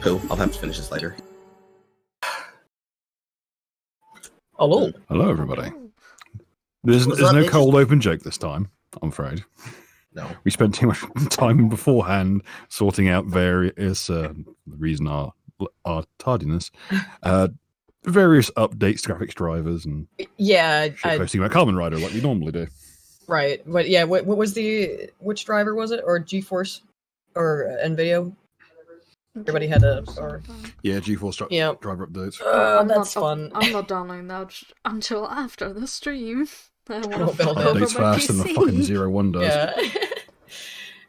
Cool. I'll have to finish this later. Hello. Hello, everybody. There's What's no up, cold open joke this time, I'm afraid. No. We spent too much time beforehand sorting out various, the reason our tardiness, various updates to graphics drivers and posting about Kamen Rider like we normally do. Right, but yeah, what was which driver was it, or GeForce, or NVIDIA? Everybody had Yeah, GeForce driver updates. That's fun. I'm not downloading that until after the stream. I want to build it. Updates faster than the fucking 01 does.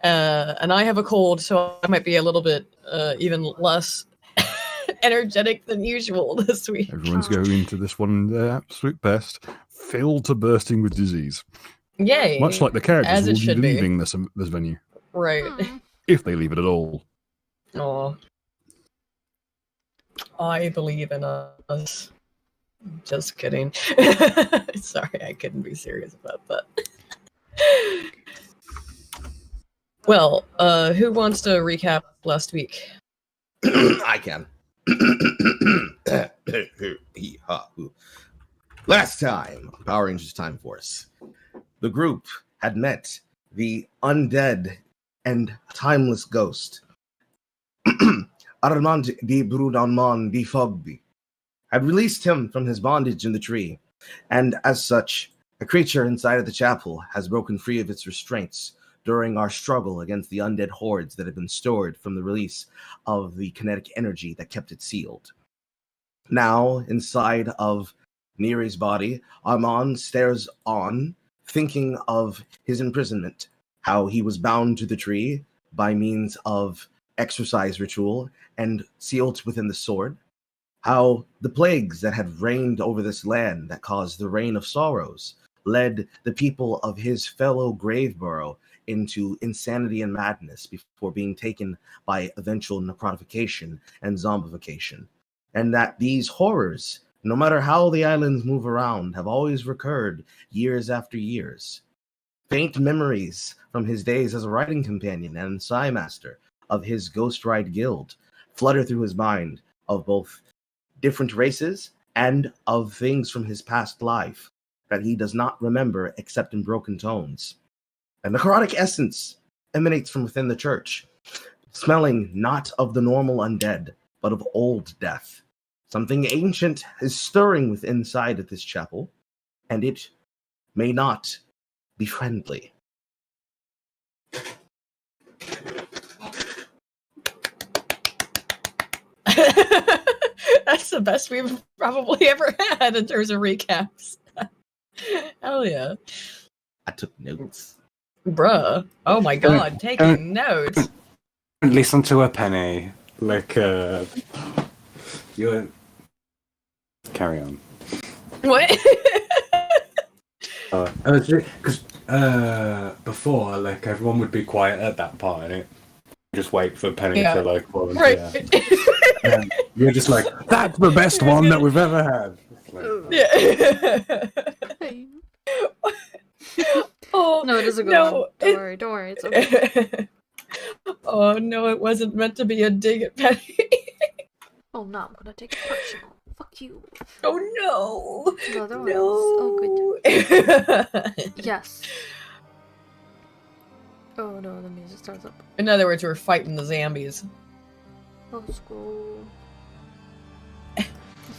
Yeah. And I have a cold, so I might be a little bit even less energetic than usual this week. Everyone's going into this one their absolute best, filled to bursting with disease. Yay! Much like the characters As it will be should be. leaving this venue. Right. If they leave it at all. Aw. I believe in us. Just kidding. Sorry, I couldn't be serious about that. Well, who wants to recap last week? I can. Last time on Power Rangers Time Force, the group had met the undead and timeless ghost, Armand de Brudanman de Fogby, had released him from his bondage in the tree, and as such, a creature inside of the chapel has broken free of its restraints during our struggle against the undead hordes that had been stored from the release of the kinetic energy that kept it sealed. Now, inside of Neri's body, Armand stares on, thinking of his imprisonment, how he was bound to the tree by means of exercise ritual and sealed within the sword, how the plagues that had reigned over this land that caused the reign of sorrows led the people of his fellow Graveborough into insanity and madness before being taken by eventual necrotification and zombification, and that these horrors, no matter how the islands move around, have always recurred years after years. Faint memories from his days as a riding companion and Psymaster of his Ghost Ride Guild flutter through his mind of both different races and of things from his past life that he does not remember except in broken tones. A necrotic essence emanates from within the church, smelling not of the normal undead, but of old death. Something ancient is stirring within inside of this chapel, and it may not be friendly. That's the best we've probably ever had in terms of recaps. Hell yeah. I took notes. Bruh. Oh my god, taking notes. Listen to a penny. Like, you carry on. What? Because before, like, everyone would be quiet at that part, and just wait for Penny to, like, volunteer. Right. And you're just like, that's the best one that we've ever had. Yeah. Oh, no, it is a good one. Don't worry, it's okay. Oh no, it wasn't meant to be a dig at Penny. Oh no, I'm gonna take it personal. Fuck you. Oh no. No, that No. Oh, good. Yes. Oh no, the music starts up. In other words, we're fighting the zombies. Let's go.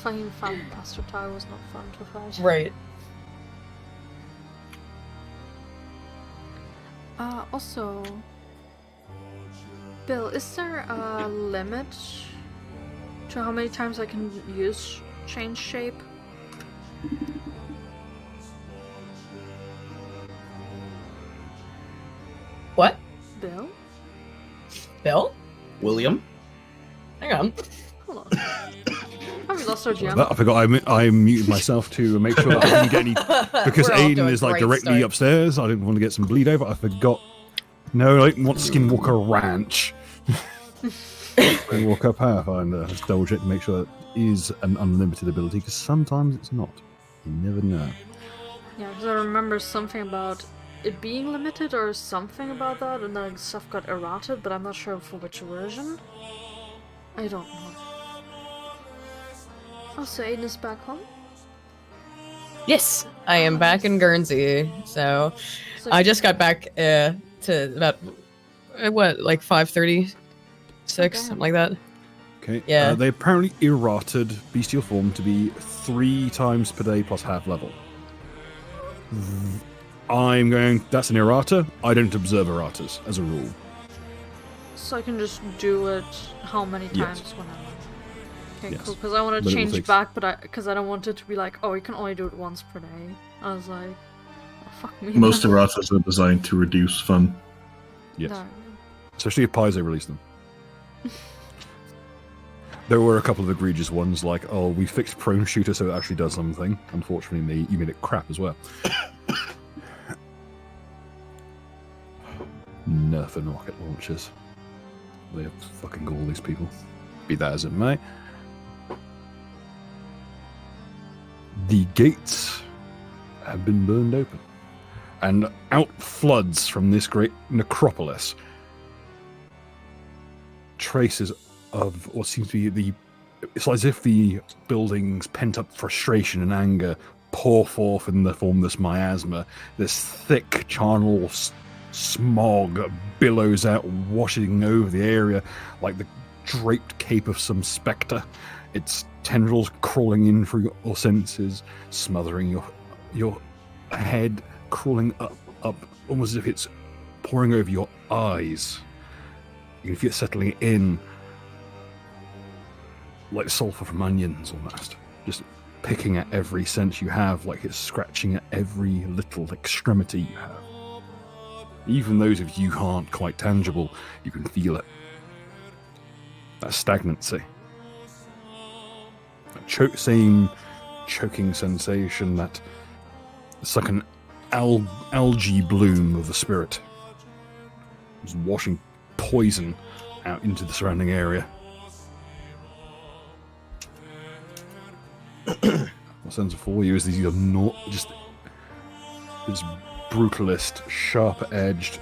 Fighting Pastor Ty was not fun to fight. Right. Also, Bill, is there a limit to how many times I can use change shape? What? Bill? Bill? William? Hang on. Hold on. I lost our GM. I forgot I muted myself to make sure that I didn't get any... Because Aiden is like directly upstairs. I didn't want to get some bleed over. I forgot. No, I didn't want Skinwalker Ranch. Skinwalker Pathfinder. Let's double check to make sure that is an unlimited ability, because sometimes it's not. You never know. Yeah, because I remember something about it being limited or something about that, and then stuff got errated, but I'm not sure for which version. I don't know. Oh, so Aiden is back home? Yes, I am back in Guernsey. So I just got back to about like 5:36, something like that. Okay. Yeah. They apparently errated bestial form to be 3 times per day plus half level. That's an errata. I don't observe erratas as a rule. So I can just do it how many times Yes. when I'm... Okay, Yes. cool. Because I want But to it will change take- back, because I don't want it to be like, oh, you can only do it once per day. I was like, oh, fuck me. Most erratas are designed to reduce fun. Yes. No. Especially if Paizo released them. There were a couple of egregious ones, like, oh, we fixed prone shooter so it actually does something. Unfortunately, you made it crap as well. Nerfing rocket launchers. They fucking all these people. Be that as it may. The gates have been burned open. And out floods from this great necropolis traces of what seems to be it's as if the building's pent-up frustration and anger pour forth in the form of this miasma. This thick charnel smog billows out, washing over the area like the draped cape of some spectre. Its tendrils crawling in through your senses, smothering your head, crawling up, almost as if it's pouring over your eyes. You can feel it settling in like sulfur from onions almost, just picking at every sense you have, like it's scratching at every little extremity you have. Even those of you who aren't quite tangible, you can feel it. That stagnancy. That same choking sensation, that it's like an algae bloom of the spirit. It's washing poison out into the surrounding area. What sends it for you is these just this brutalist, sharp-edged,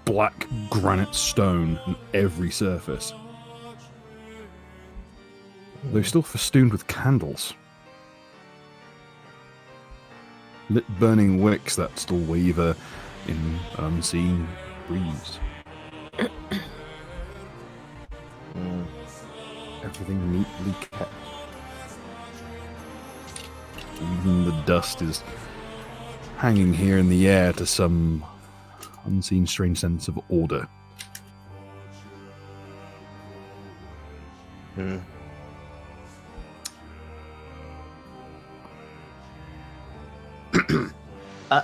black granite stone on every surface. They're still festooned with candles. Lit burning wicks that still waver in an unseen breeze. Everything neatly kept. Even the dust is hanging here in the air to some unseen strange sense of order.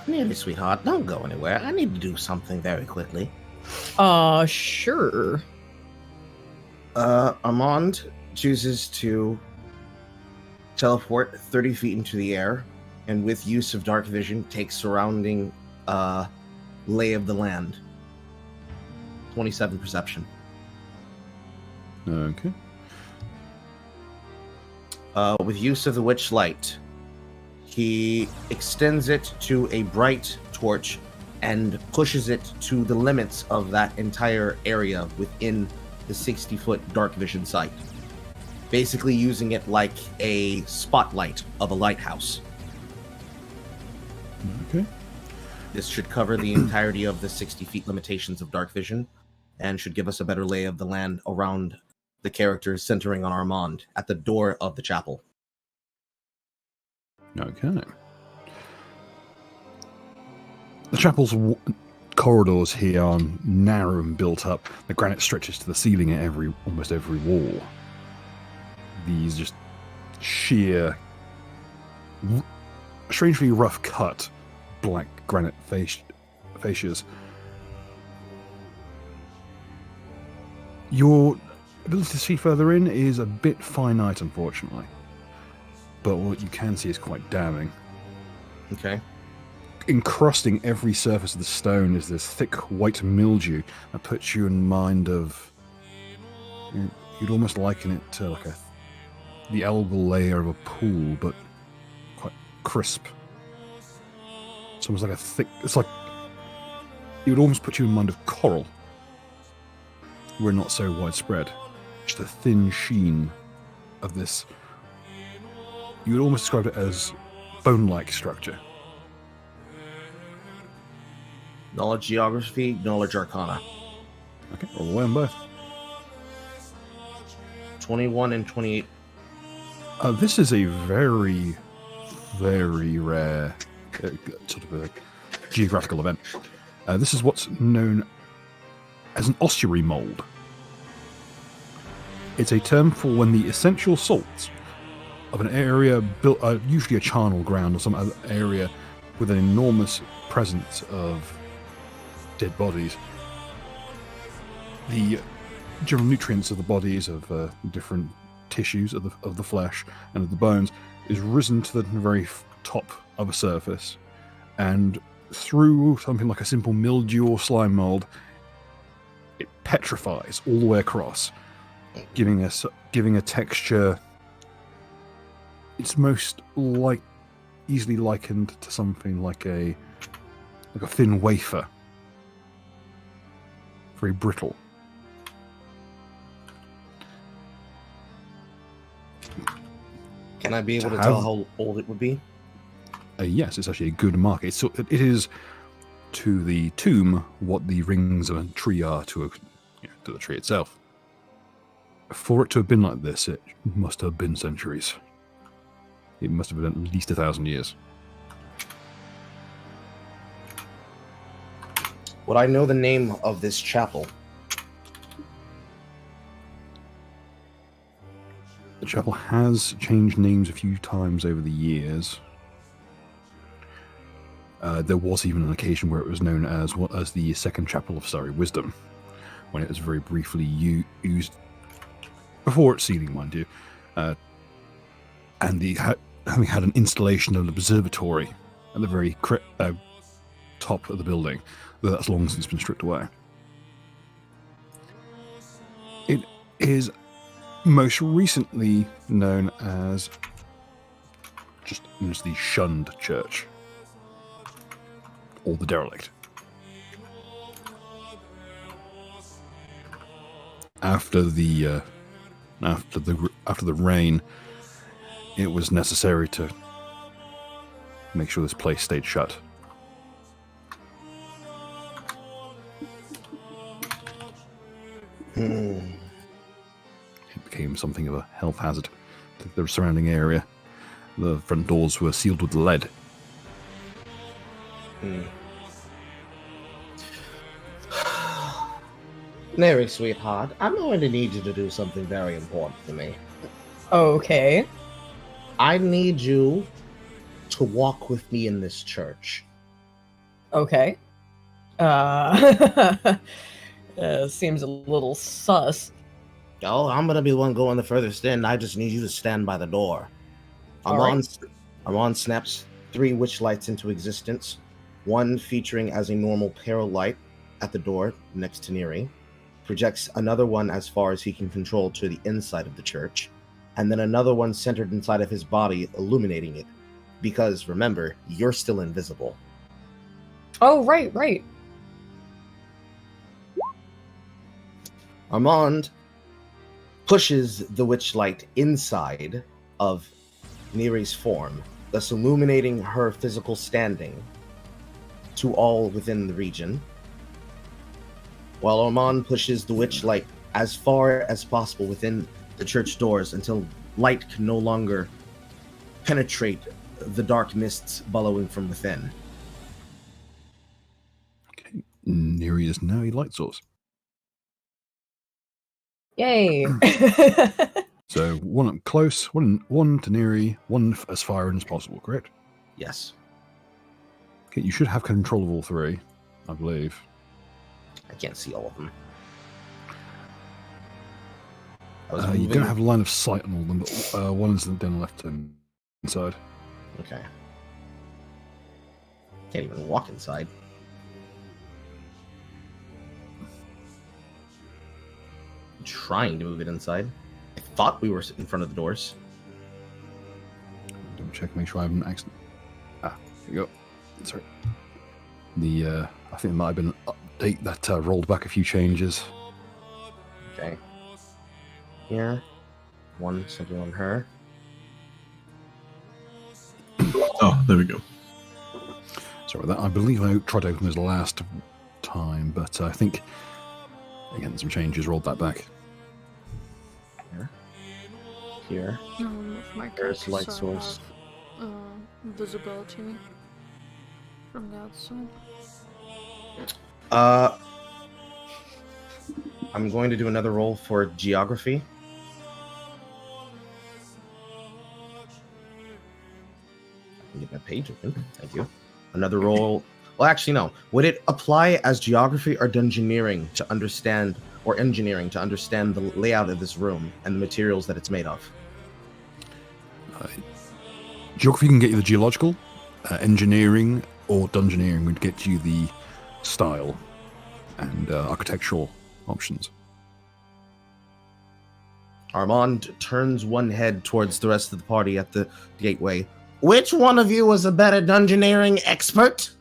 Nearly, sweetheart, don't go anywhere. I need to do something very quickly. Sure. Armand chooses to teleport 30 feet into the air, and with use of dark vision, takes surrounding lay of the land. 27 perception. Okay. With use of the witch light, he extends it to a bright torch and pushes it to the limits of that entire area within the 60-foot dark vision sight. Basically using it like a spotlight of a lighthouse. Okay. This should cover the entirety of the 60 feet limitations of dark vision and should give us a better lay of the land around the characters centering on Armand at the door of the chapel. Okay. The chapel's corridors here are narrow and built up. The granite stretches to the ceiling at almost every wall. These just sheer, strangely rough cut black granite fascias. Your ability to see further in is a bit finite, unfortunately. But what you can see is quite damning. Okay. Encrusting every surface of the stone is this thick white mildew that puts you in mind of... You'd almost liken it to like the algal layer of a pool, but quite crisp. It's almost like a thick... It's like... It would almost put you in mind of coral. We're not so widespread. just a thin sheen of this. You would almost describe it as bone-like structure. Knowledge geography, knowledge arcana. Okay, roll away on both. 21 and 28. This is a very, very rare sort of a geographical event. This is what's known as an ossuary mold. It's a term for when the essential salts of an area built, usually a charnel ground or some other area with an enormous presence of dead bodies, the general nutrients of the bodies, of different tissues of the flesh and of the bones, is risen to the very top of a surface, and through something like a simple mildew or slime mold, it petrifies all the way across, giving a texture. It's most easily likened to something like a thin wafer, very brittle. Can I be able to tell how old it would be? Yes, it's actually a good marker. It is to the tomb what the rings of a tree are to the tree itself. For it to have been like this, it must have been centuries. It must have been at least 1,000 years. Would I know the name of this chapel? The chapel has changed names a few times over the years. There was even an occasion where it was known as the Second Chapel of Wisdom, when it was very briefly used before its sealing, mind you, and having had an installation of an observatory at the very top of the building, though that's long since been stripped away. It is most recently known as the Shunned Church, or the Derelict. After the rain, it was necessary to make sure this place stayed shut. It became something of a health hazard to the surrounding area. The front doors were sealed with lead. Mary, sweetheart, I'm going to need you to do something very important for me. Okay. I need you to walk with me in this church. Okay. Seems a little sus. Oh, I'm gonna be the one going the furthest in. I just need you to stand by the door. Amon snaps 3 witch lights into existence. One featuring as a normal peril light at the door next to Neri. Projects another one as far as he can control to the inside of the church. And then another one centered inside of his body, illuminating it. Because, remember, you're still invisible. Oh, right. Armand pushes the witch light inside of Neri's form, thus illuminating her physical standing to all within the region, while Armand pushes the witch light as far as possible within the church doors until light can no longer penetrate the dark mists billowing from within. Okay, Neri is now a light source. Yay. So one up close, one to Neri, one as far in as possible, correct? Yes. Okay, you should have control of all 3, I believe. I can't see all of them. You're going to have a line of sight on all of them, but one is down the left-hand side. Okay. Can't even walk inside. I'm trying to move it inside. I thought we were in front of the doors. Double check, make sure I haven't accident. Here you go. Sorry. I think there might have been an update that rolled back a few changes. Okay. here. One something on her. Oh, there we go. Sorry about that. I believe I tried to open this last time, but I think, again, some changes rolled that back. Here. My There's light characters source. have, visibility from the outside. I'm going to do another roll for geography. Get my page open. Thank you. Another roll. Well, actually, no. Would it apply as geography or dungeoneering to understand, or engineering to understand the layout of this room and the materials that it's made of? Geography can get you the geological, engineering or dungeoneering would get you the style and architectural options. Armand turns one head towards the rest of the party at the gateway. Which one of you was a better dungeoneering expert?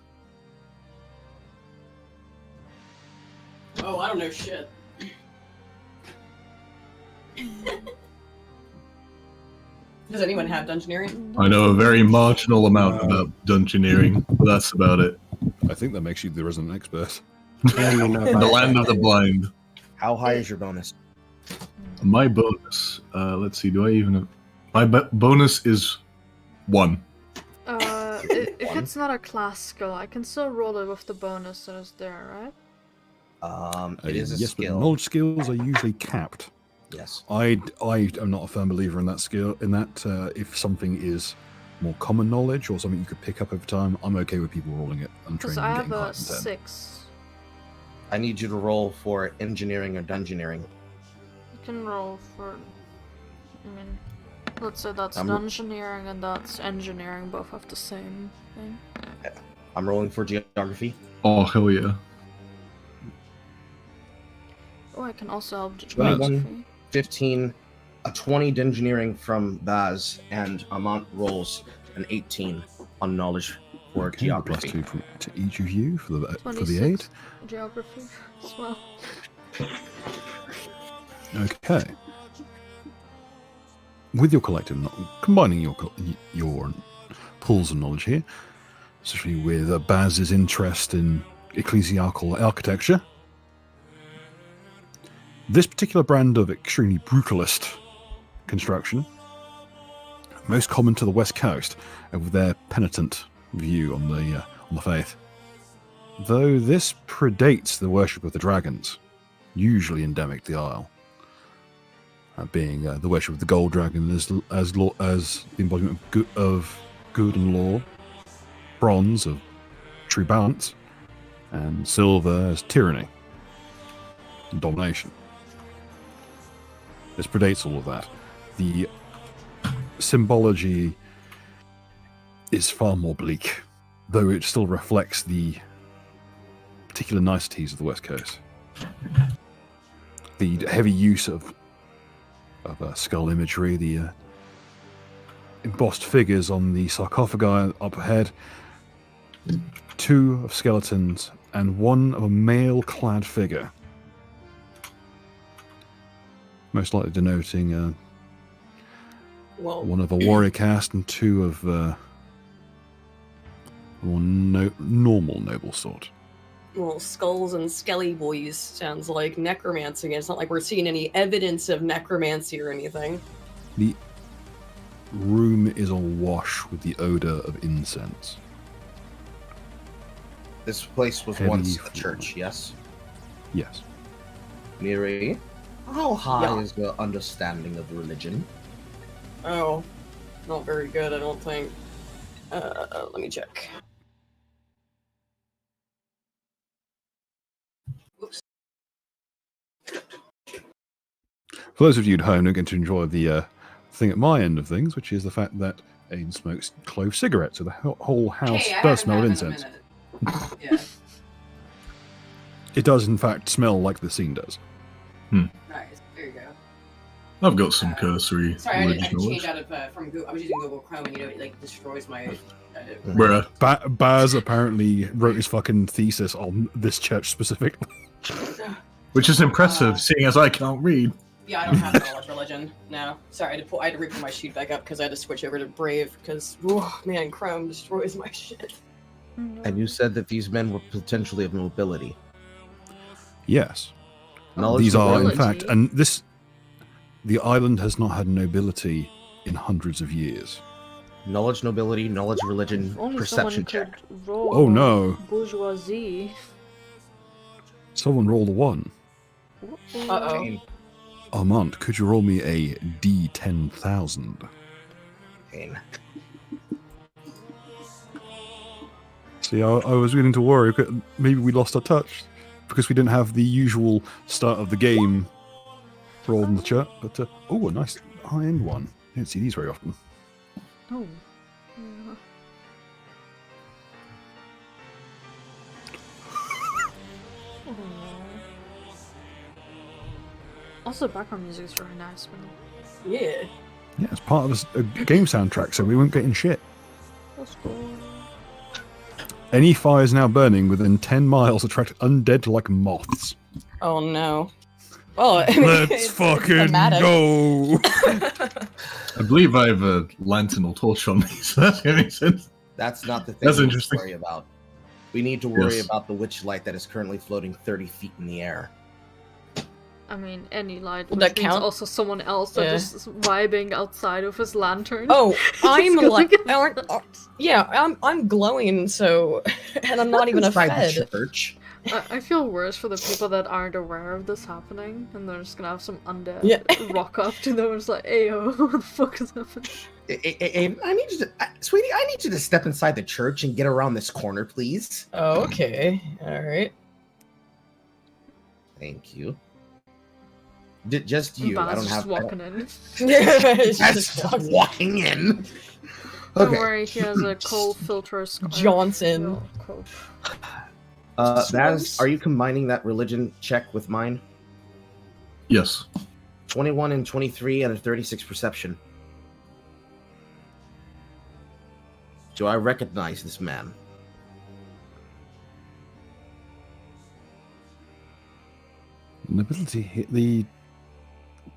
Oh, I don't know shit. Does anyone have dungeoneering? I know a very marginal amount about dungeoneering, but that's about it. I think that makes you the resident expert. The land of the blind. How high is your bonus? My bonus. Let's see. Do I even have... My bonus is 1. If it's not a class skill, I can still roll it with the bonus that is there, right? It is a yes, skill. but knowledge skills are usually capped. Yes. I am not a firm believer in that skill. In that, if something is more common knowledge or something you could pick up over time, I'm okay with people rolling it and Because training I and have getting higher a than 10. 6. I need you to roll for engineering or dungeoneering. You can roll for. I mean, let's say that's I'm- dungeoneering and that's engineering. Both have the same thing. I'm rolling for geography. Oh, hell yeah. Oh, I can also help 21. geography. 15, a 20 dungeoneering from Baz, and Armand rolls an 18 on knowledge for Okay, the plus geography. 2 to each of you for the 26 aid. Geography as well. Okay. With your collective, combining your pools of knowledge here, especially with Baz's interest in ecclesiastical architecture, this particular brand of extremely brutalist construction, most common to the West Coast, and with their penitent view on the faith. Though this predates the worship of the dragons, usually endemic to the Isle, being the worship of the gold dragon as the embodiment of good and law, bronze of true balance, and silver as tyranny and domination. This predates all of that. The symbology is far more bleak, though it still reflects the particular niceties of the West Coast. The heavy use of skull imagery, the embossed figures on the sarcophagi up ahead, 2 of skeletons, and 1 of a male-clad figure. Most likely denoting Well, 1 of a warrior caste and 2 of more normal noble sort. well, skulls and skelly boys sounds like necromancy. It's not like we're seeing any evidence of necromancy or anything. The room is awash with the odor of incense. This place was Heavy once a floor. church, yes? Yes. Miri, how high Yeah. is your understanding of religion? Oh, not very good, I don't think. Let me check. Oops. For those of you at home, don't get to enjoy the thing at my end of things, which is the fact that Aiden smokes clove cigarettes, so the whole house does smell of incense. Yeah, It does, in fact, smell like the scene does. nice. There you go. I've got some cursory Sorry, I religion didn't change knowledge. out of from Google. I was using Google Chrome, and it like destroys my. Bruh. Baz apparently wrote his fucking thesis on this church specifically. Which is impressive, seeing as I can't read. Yeah, I don't have knowledge religion. No, sorry, I had to re-put my sheet back up because I had to switch over to brave because, man, Chrome destroys my shit. And you said that these men were potentially of nobility. Yes. Knowledge These are, in nobility? fact, and the island has not had nobility in hundreds of years. Knowledge, nobility, knowledge, religion, If only perception someone check. could roll Oh, no. bourgeoisie. Someone roll a 1. Uh-oh. Armand, could you roll me a D10,000? Pain. See, I was beginning to worry. Maybe we lost our touch because we didn't have the usual start of the game roll in the chat. But, a nice high-end one. I don't see these very often. Oh. Yeah. Also, background music is very nice. Yeah. Yeah, it's part of a game soundtrack, so we weren't getting shit. Let's go. Any fires now burning within 10 miles attract undead like moths. Oh no. Well, I mean, Let's fucking thematic. go! I believe I have a lantern or torch on me, so that's going to make sense. That's not the thing That's we need interesting. to worry about. We need to worry Yes. about the witch light that is currently floating 30 feet in the air. I mean, any light, Would which that means count? also someone else that Yeah. is vibing outside of his lantern. Oh, I'm It's like, going- yeah, I'm glowing, so, and I'm not even a inside fed. the church. I feel worse for the people that aren't aware of this happening, and they're just gonna have some undead Yeah. rock up to them and just like, "Ayo, what the fuck is happening?" I need you to, sweetie, I need you to step inside the church and get around this corner, please. Oh, okay, all right. Thank you. Just you. I Baz don't just have. walking in. Just walking in. Don't Okay. worry, he has a cold filter scarf. Johnson. Real cold. Baz, are you combining that religion check with mine? Yes. 21 and 23 and a 36 perception. Do I recognize this man? Nobility, the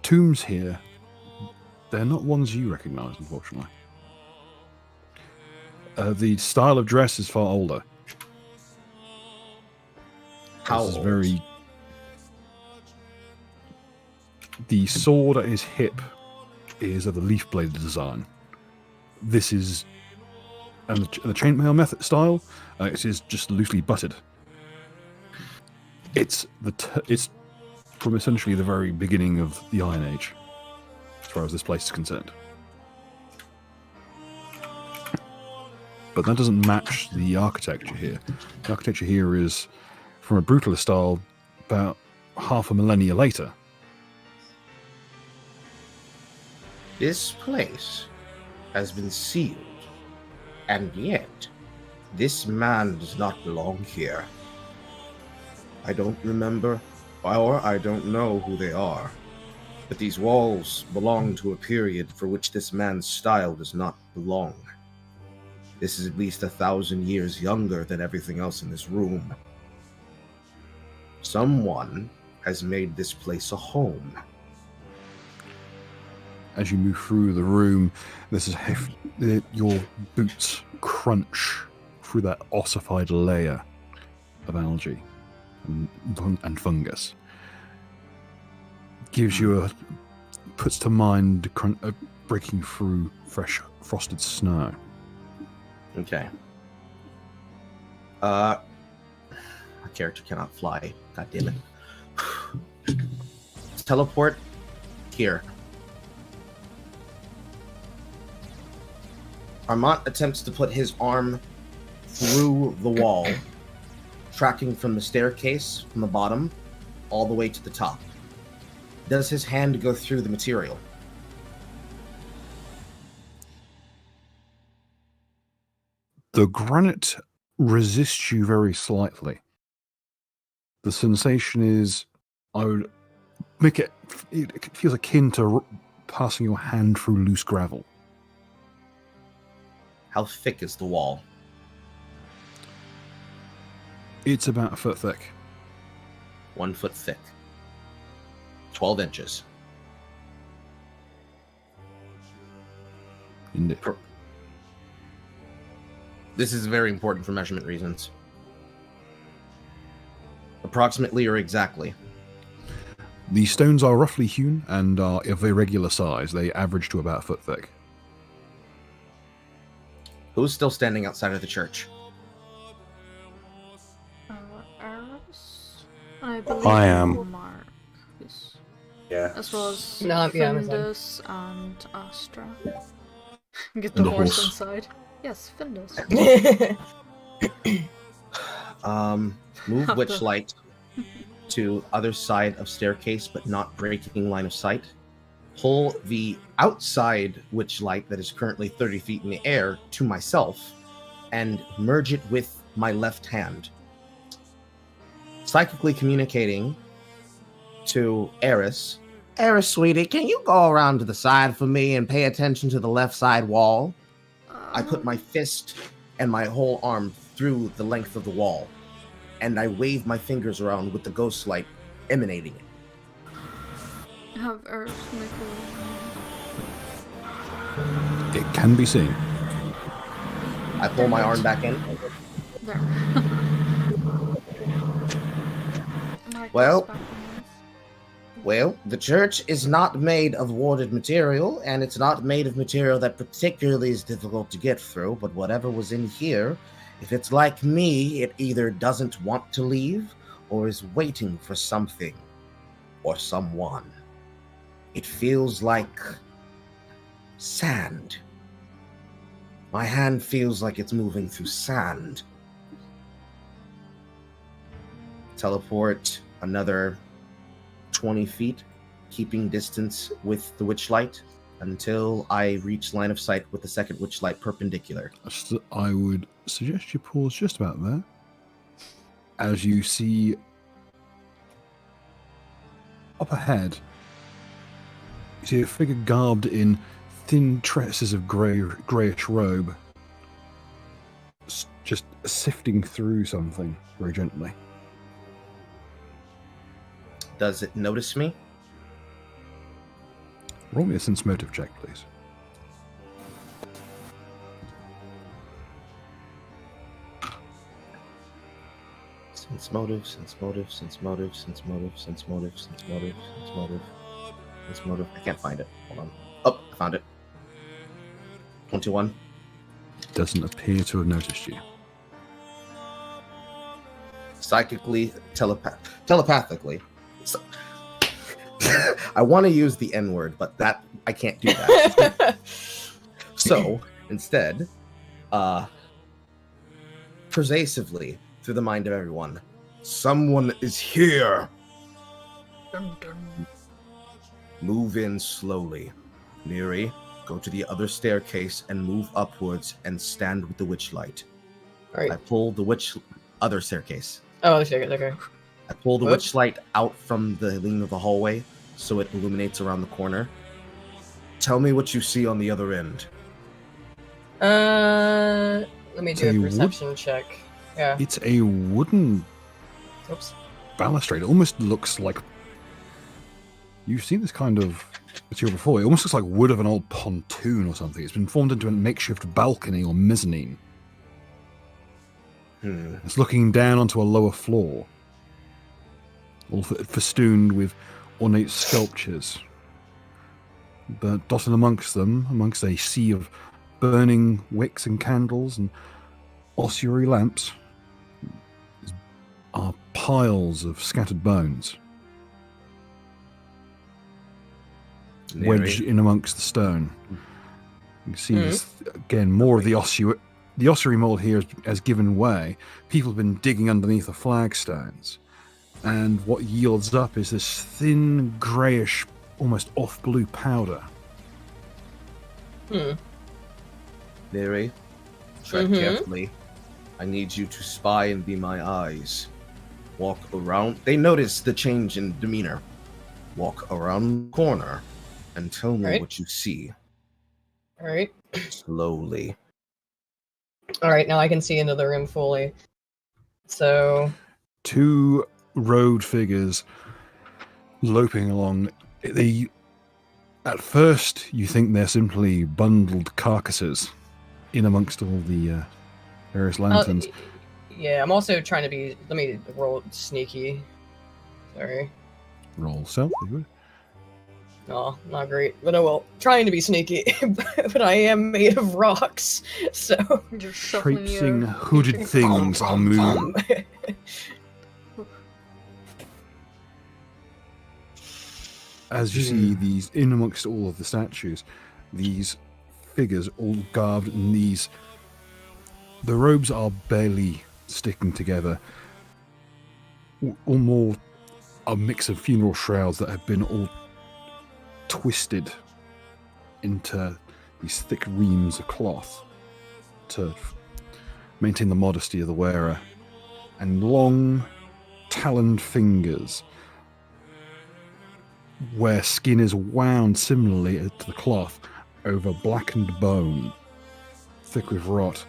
tombs here, they're not ones you recognise, unfortunately. The style of dress is far older. How This is old? very. The sword at his hip is of the leaf blade design. This is, and the chainmail method style, it is just loosely butted. It's it's from essentially the very beginning of the Iron Age, as far as this place is concerned. But that doesn't match the architecture here. The architecture here is from a brutalist style about half a millennia later. This place has been sealed, and yet this man does not belong here. I don't remember, or I don't know who they are, but these walls belong to a period for which this man's style does not belong. This is at least 1,000 years younger than everything else in this room. Someone has made this place a home. As you move through the room, this is your boots crunch through that ossified layer of algae and fungus. Gives you puts to mind breaking through fresh frosted snow. Okay. My character cannot fly. God damn it. Let's teleport here. Armand attempts to put his arm through the wall, tracking from the staircase from the bottom all the way to the top. Does his hand go through the material? The granite resists you very slightly. The sensation is, I would make it feels akin to passing your hand through loose gravel. How thick is the wall? It's about a foot thick. 1 foot thick. 12 inches. Indeed. This is very important for measurement reasons. Approximately or exactly? The stones are roughly hewn and are of irregular size. They average to about a foot thick. Who's still standing outside of the church? Eris? I believe I am. Mark. Yes. Yeah. As well as No, yeah, I'm Findus and Astra. Get And the the horse horse. inside. Yes, Findus. Move Have to- Witchlight to other side of staircase, but not breaking line of sight. Pull the outside Witchlight that is currently 30 feet in the air to myself, and merge it with my left hand. Psychically communicating to Eris. Eris, sweetie, can you go around to the side for me and pay attention to the left side wall? I put my fist and my whole arm through the length of the wall, and I wave my fingers around with the ghost light emanating it. Have Eris make It can be seen. I pull my arm back in. there. Mark Well- is back in this. Well, the church is not made of warded material, and it's not made of material that particularly is difficult to get through, but whatever was in here, if it's like me, it either doesn't want to leave or is waiting for something or someone. It feels like sand. My hand feels like it's moving through sand. Teleport another 20 feet, keeping distance with the witchlight until I reach line of sight with the second witchlight perpendicular. I would suggest you pause just about there. As you see up ahead, you see a figure garbed in thin tresses of greyish robe, just sifting through something very gently. Does it notice me? Roll me a sense motive check, please. Sense motive, sense motive, sense motive, sense motive, sense motive, sense motive, sense motive, sense motive. I can't find it. Hold on. Oh, I found it. 21. Doesn't appear to have noticed you. Psychically, telepathically. So, I want to use the N word, but that I can't do that. So instead, persuasively through the mind of everyone, someone is here. Dun, dun. Move in slowly. Neri, go to the other staircase and move upwards and stand with the witchlight. All right. I pull the other staircase. Oh, okay. I pull the What? witchlight out from the length of the hallway so it illuminates around the corner. Tell me what you see on the other end. Let me do So a you would- perception check. Yeah. It's a wooden Oops. balustrade. It almost looks like... You've seen this kind of material before. It almost looks like wood of an old pontoon or something. It's been formed into a makeshift balcony or mezzanine. It's looking down onto a lower floor, all festooned with ornate sculptures. But dotted amongst them, amongst a sea of burning wicks and candles and ossuary lamps, are piles of scattered bones, Neri, wedged in amongst the stone. You can see this, again, more of the ossuary mold here has given way. People have been digging underneath the flagstones, and what yields up is this thin, greyish, almost off-blue powder. Neri, tread carefully. I need you to spy and be my eyes. Walk around. They notice the change in demeanor. Walk around the corner and tell me Right. what you see. All right. Slowly. All right. Now I can see into the room fully. So. Two robed figures loping along. They At first, you think they're simply bundled carcasses in amongst all the various lanterns. Yeah, I'm also trying to be. Let me roll sneaky. Sorry. Roll stealth, you would. Oh, not great, but I will. Trying to be sneaky, but I am made of rocks, so. You're shuffling Traipsing your... hooded things are moving. As you see these, in amongst all of the statues, these figures all garbed in these. The robes are barely sticking together. Or more a mix of funeral shrouds that have been all twisted into these thick reams of cloth to maintain the modesty of the wearer. And long, taloned fingers where skin is wound similarly to the cloth over blackened bone, thick with rot.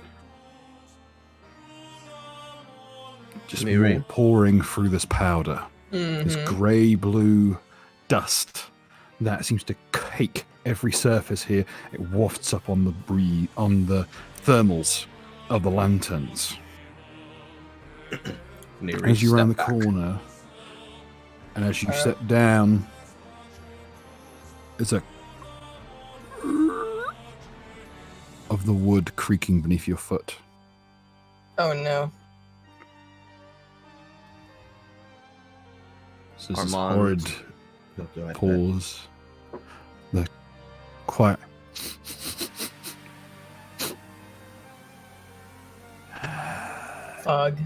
Just more pouring through this powder. This grey-blue dust that seems to cake every surface here. It wafts up on the thermals of the lanterns. As you round the corner, and as you step down, there's a of the wood creaking beneath your foot. Oh no. So there's this horrid pause. The quiet. Fog.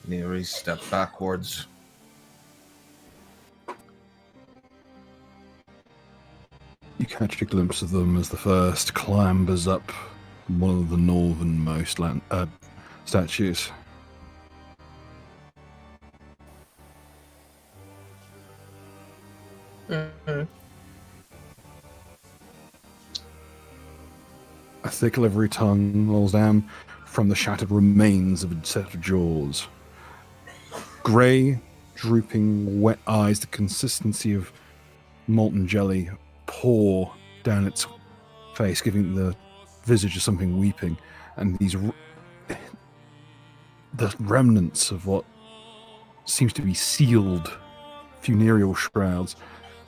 Neri step backwards. You catch a glimpse of them as the first clambers up one of the northernmost statues. Mm-hmm. A thick livery tongue rolls down from the shattered remains of a set of jaws. Grey, drooping, wet eyes, the consistency of molten jelly, pour down its face, giving the visage of something weeping, and the remnants of what seems to be sealed funereal shrouds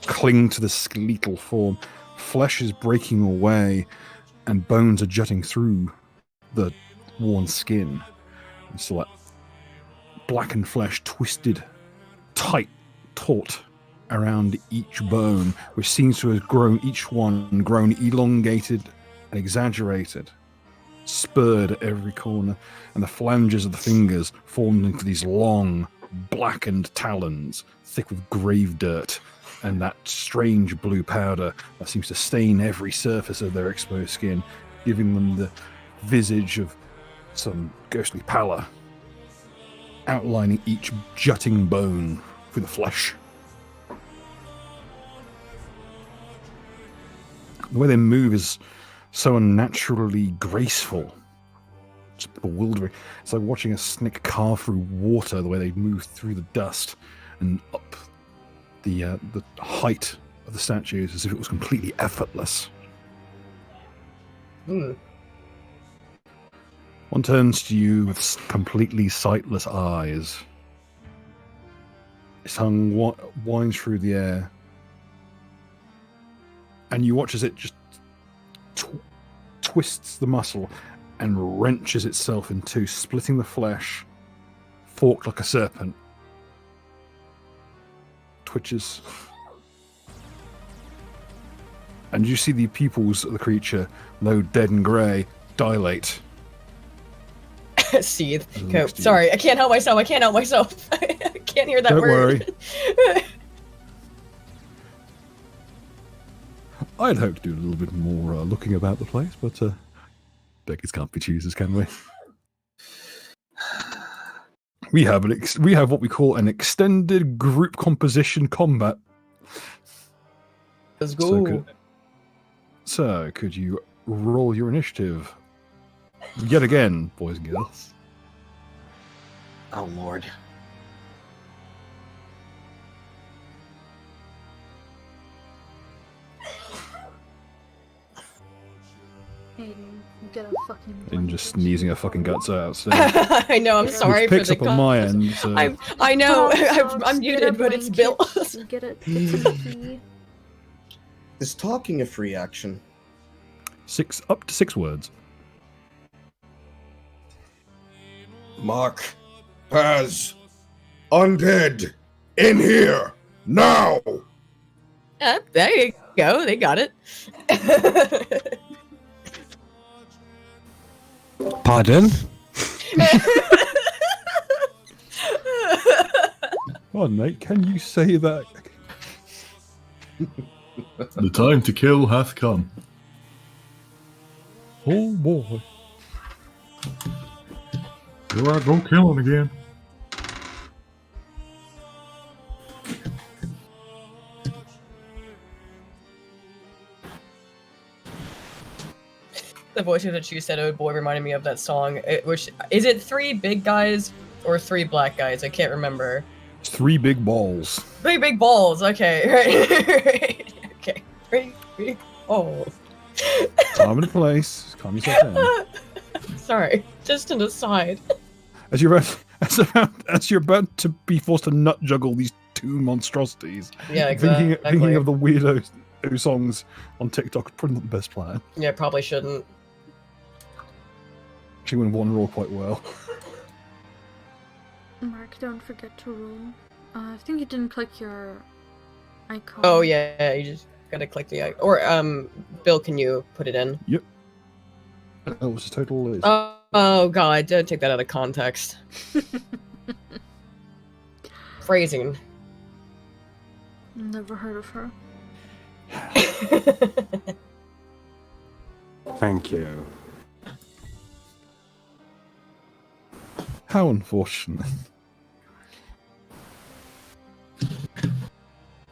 cling to the skeletal form. Flesh is breaking away, and bones are jutting through the worn skin. It's like blackened flesh twisted tight, taut around each bone, which seems to have grown elongated and exaggerated, spurred at every corner, and the flanges of the fingers formed into these long, blackened talons, thick with grave dirt, and that strange blue powder that seems to stain every surface of their exposed skin, giving them the visage of some ghostly pallor, outlining each jutting bone through the flesh. The way they move is so unnaturally graceful. It's bewildering. It's like watching a snake carve through water, the way they move through the dust and up the height of the statues as if it was completely effortless. One turns to you with completely sightless eyes. His tongue winds through the air. And you watch as it just twists the muscle and wrenches itself in two, splitting the flesh, forked like a serpent. Twitches. And you see the pupils of the creature, though dead and grey, dilate. Seethe. Okay. Sorry, I can't help myself. I can't hear that Don't word. worry. I'd hope to do a little bit more looking about the place, but beggars can't be choosers, can we? we have what we call an extended group composition combat. Let's go. So could you roll your initiative yet again, boys and girls? Oh Lord. Aiden, get a fucking. And just sneezing her fucking guts out. So. I know. I'm sorry for Which picks the up on my end. So. I know. Dogs, I'm get muted, a but it's blanket, Bill. Get a tea. Is talking a free action? Up to 6 words. Mark, Paz, undead, in here, now! There you go. They got it. Pardon? Oh, mate, can you say that? The time to kill hath come. Oh boy. Here I go killing again. The voice that you said, "Oh boy," reminded me of that song. Which is it? 3 big guys or 3 black guys? I can't remember. It's 3 big balls. 3 big balls. Okay, right. Okay, 3 big balls. Time and place. Calm yourself down. Sorry, just an aside. As you're about to be forced to nut juggle these 2 monstrosities. Yeah, exactly. Thinking of the weirdo songs on TikTok is probably not the best plan. Yeah, probably shouldn't. Actually went one roll quite well. Mark, don't forget to roll. I think you didn't click your icon. Oh yeah, you just gotta click the icon. Or Bill, can you put it in? Yep. That was the total. Oh god, don't take that out of context. Phrasing. Never heard of her. Thank you. How unfortunate.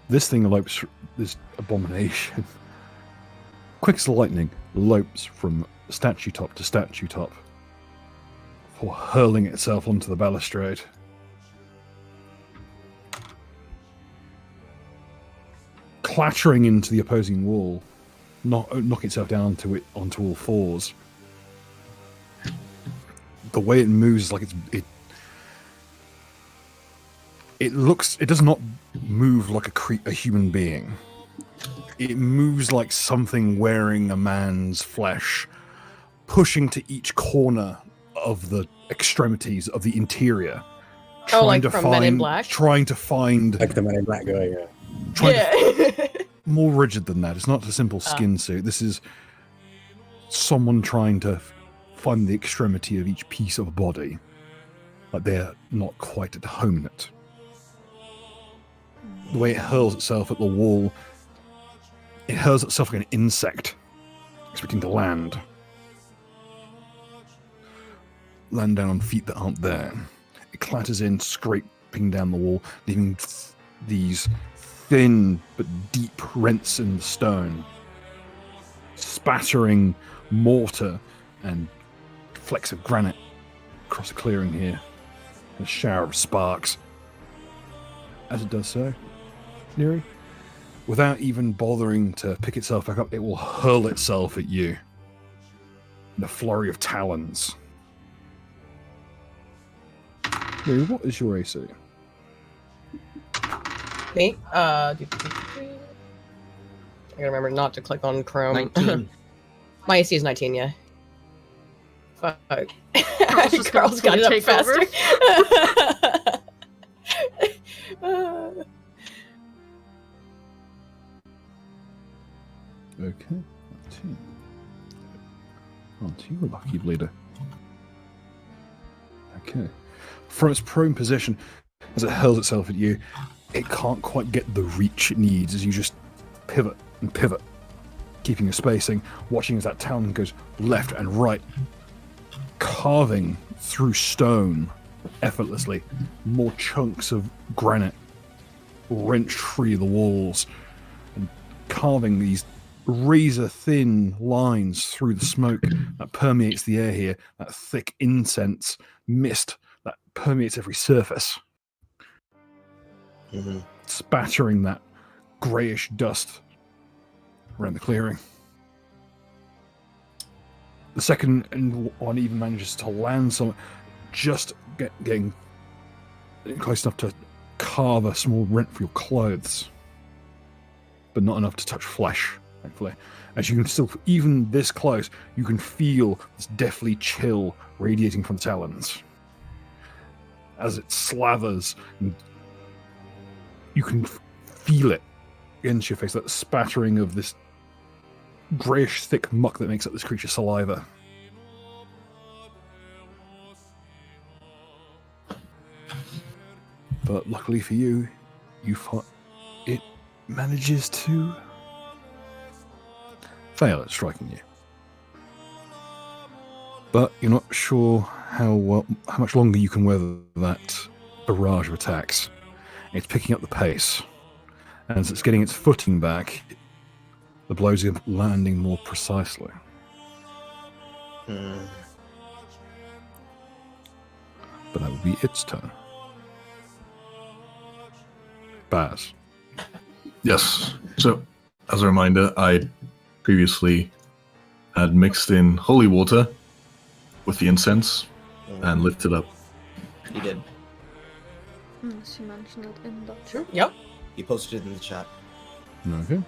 This thing lopes, this abomination, quick as lightning, lopes from statue top to statue top before hurling itself onto the balustrade. Clattering into the opposing wall, knocking itself down onto all fours. The way it moves is like it does not move like a human being. It moves like something wearing a man's flesh, pushing to each corner of the extremities of the interior. Like from Men in Black? Trying to find... Like the Men in Black guy, yeah. More rigid than that. It's not a simple skin suit. This is someone trying to find the extremity of each piece of a body. Like they're not quite at home in it. The way it hurls itself at the wall, it hurls itself like an insect, expecting to land. Land down on feet that aren't there. It clatters in, scraping down the wall, leaving these thin but deep rents in the stone, spattering mortar and flecks of granite across the clearing here. A shower of sparks. As it does so, Neri, without even bothering to pick itself back up, it will hurl itself at you in a flurry of talons. Neri, what is your AC? Me? I gotta remember not to click on Chrome. 19. My AC is 19, yeah. Fuck. Carl's Carl's got it up take faster. Okay, aren't you a lucky bleeder? Okay. From its prone position, as it hurls itself at you, it can't quite get the reach it needs as you just pivot and pivot, keeping your spacing, watching as that talon goes left and right, carving through stone effortlessly. More chunks of granite wrenched free of the walls and carving these razor-thin lines through the smoke that permeates the air here, that thick incense mist that permeates every surface, spattering that greyish dust around the clearing. The second one even manages to land some, just getting close enough to carve a small rent for your clothes, but not enough to touch flesh, thankfully. As you can still, even this close, you can feel this deathly chill radiating from the talons. As it slavers, and you can feel it against your face, that spattering of this greyish thick muck that makes up this creature's saliva. But luckily for you, it manages to fail at striking you. But you're not sure how much longer you can weather that barrage of attacks. It's picking up the pace. And as it's getting its footing back, the blows are landing more precisely. But that would be its turn. Baz. Yes. So, as a reminder, I previously had mixed in holy water with the incense and lifted up. You did. Yes, you mentioned it in the Sure. Yep. You posted it in the chat. Okay.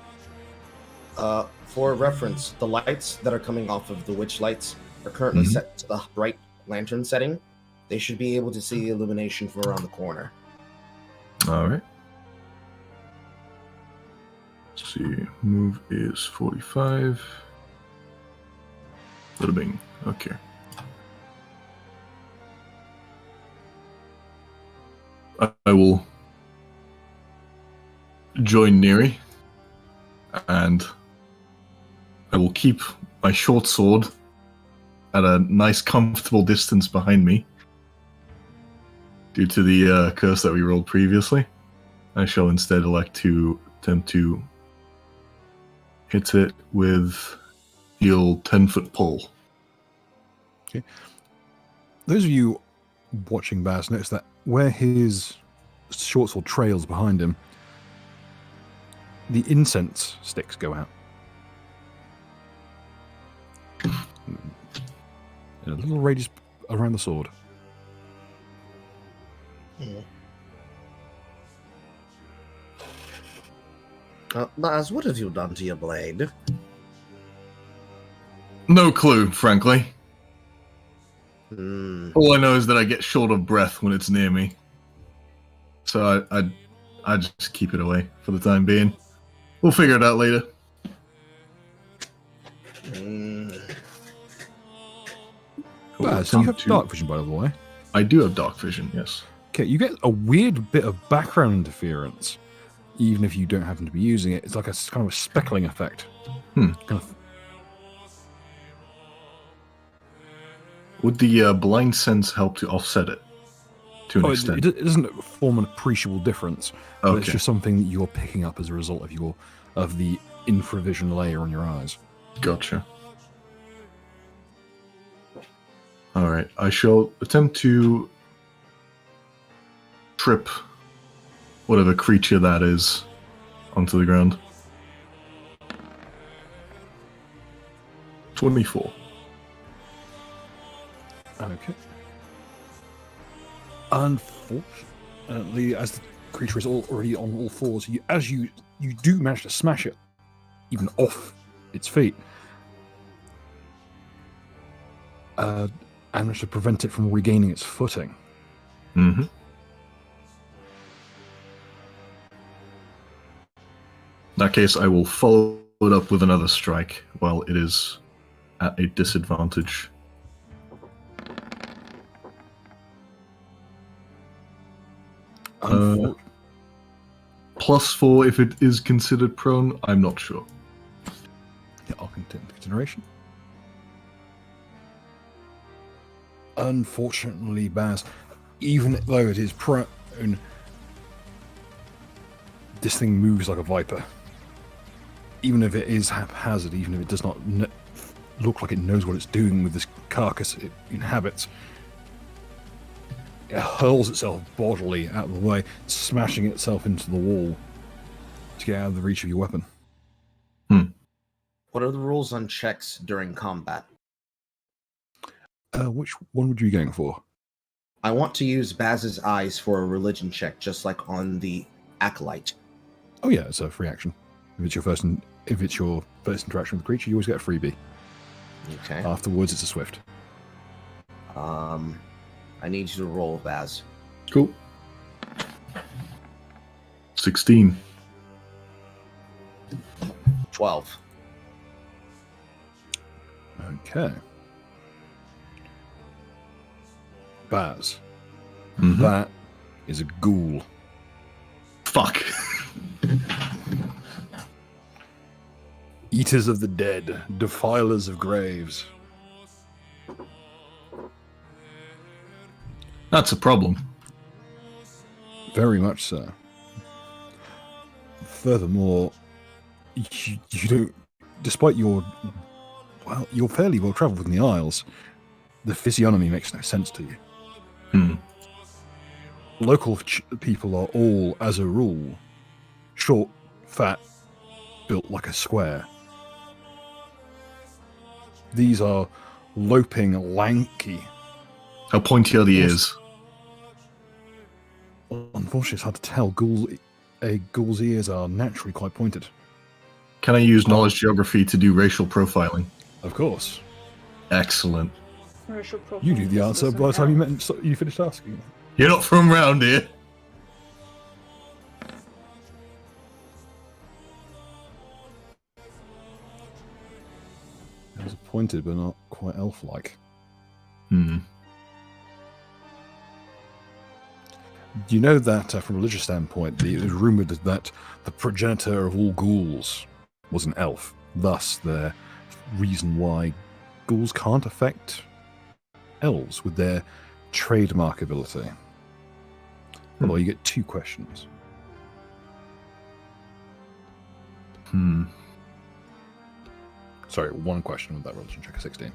For reference, the lights that are coming off of the witch lights are currently set to the bright lantern setting. They should be able to see the illumination from around the corner. All right. Let's see. Move is 45. Bada bing. Okay. I will join Neri, and I will keep my short sword at a nice, comfortable distance behind me due to the curse that we rolled previously. I shall instead elect to attempt to hit it with the old 10-foot pole. Okay. Those of you watching Baz notice that where his short sword trails behind him, the incense sticks go out. And a little radius around the sword. Baz, what have you done to your blade? No clue, frankly. All I know is that I get short of breath when it's near me. So I just keep it away for the time being. We'll figure it out later. Baz, you have dark vision, by the way. I do have dark vision, yes. Okay, you get a weird bit of background interference, even if you don't happen to be using it. It's like a kind of a speckling effect. Kind of. Would the blind sense help to offset it to an extent? It doesn't form an appreciable difference, but it's just something that you're picking up as a result of the infravision layer on your eyes. Gotcha. All right, I shall attempt to trip whatever creature that is onto the ground. 24. Okay. Unfortunately, as the creature is already on all fours, you do manage to smash it, even off its feet, and manage to prevent it from regaining its footing. Mm-hmm. In that case, I will follow it up with another strike while it is at a disadvantage. +4 if it is considered prone. I'm not sure. Yeah, I'll take into consideration. Unfortunately, Baz, even though it is prone, this thing moves like a viper. Even if it is haphazard, even if it does not look like it knows what it's doing with this carcass it inhabits, it hurls itself bodily out of the way, smashing itself into the wall to get out of the reach of your weapon. What are the rules on checks during combat? Which one would you be going for? I want to use Baz's eyes for a religion check, just like on the acolyte. Oh yeah, it's a free action. If it's your first interaction with the creature, you always get a freebie. Okay. Afterwards, it's a swift. I need you to roll, Baz. Cool. 16. 12. Okay. Baz. Mhm. That is a ghoul. Fuck. Eaters of the dead, defilers of graves. That's a problem. Very much so. Furthermore, you don't, despite you're fairly well travelled within the Isles, the physiognomy makes no sense to you. Local people are all, as a rule, short, fat, built like a square. These are loping, lanky. How pointy are the ears? Unfortunately, it's hard to tell. A ghoul's ears are naturally quite pointed. Can I use knowledge geography to do racial profiling? Of course. Excellent. You knew the answer by the time you finished asking. You're not from round here. It was pointed, but not quite elf-like. Hmm. You know that, from a religious standpoint, it was rumoured that the progenitor of all ghouls was an elf. Thus, the reason why ghouls can't affect elves with their trademark ability. Although you get 2 questions. Sorry, 1 question with that religion check of 16.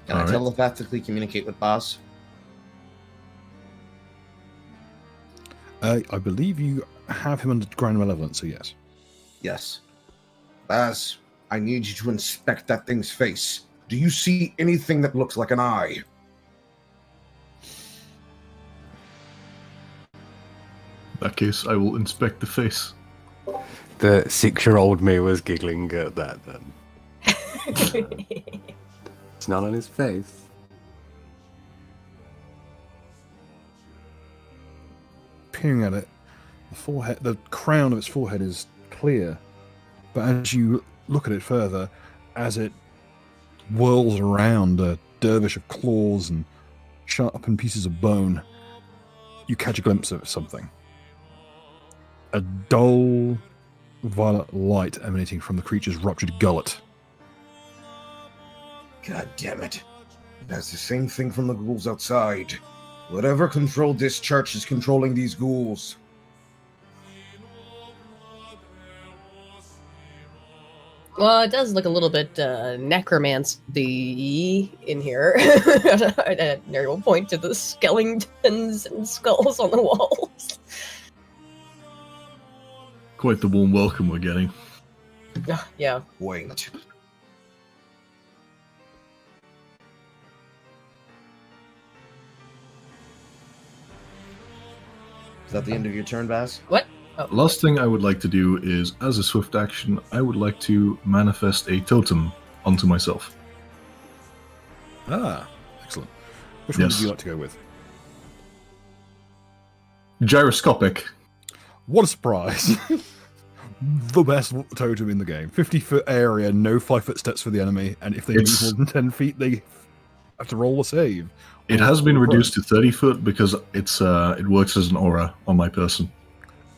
Can I telepathically communicate with Baz? I believe you have him under ground malevolence, so yes. Yes. Baz, I need you to inspect that thing's face. Do you see anything that looks like an eye? In that case, I will inspect the face. The 6-year-old me was giggling at that then. It's not on his face. Peering at it, the crown of its forehead is clear, but as you look at it further, as it whirls around a dervish of claws and sharpened pieces of bone, you catch a glimpse of something. A dull violet light emanating from the creature's ruptured gullet. God damn it. That's the same thing from the ghouls outside. Whatever controlled this church is controlling these ghouls. Well, it does look a little bit necromancy in here. And Neri will point to the skeletons and skulls on the walls. Quite the warm welcome we're getting. Yeah. Wait. Is that the end of your turn, Baz? What? Oh. Last thing I would like to do is, as a swift action, I would like to manifest a totem onto myself. Ah, excellent. Which one Yes. would you like to go with? Gyroscopic. What a surprise. The best totem in the game. 50-foot area, no 5-foot steps for the enemy, and if they move more than 10 feet, they have to roll a save. It has been reduced to 30 foot because it works as an aura on my person.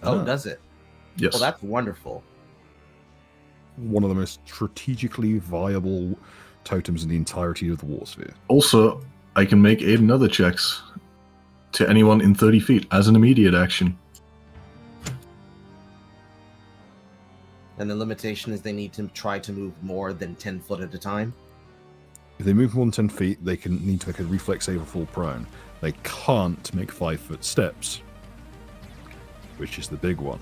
Oh, does it? Yes. Well, that's wonderful. One of the most strategically viable totems in the entirety of the war sphere. Also, I can make 8 and other checks to anyone in 30 feet as an immediate action. And the limitation is they need to try to move more than 10 foot at a time. If they move more than 10 feet, they need to make a reflex save or fall prone. They can't make 5-foot steps, which is the big one.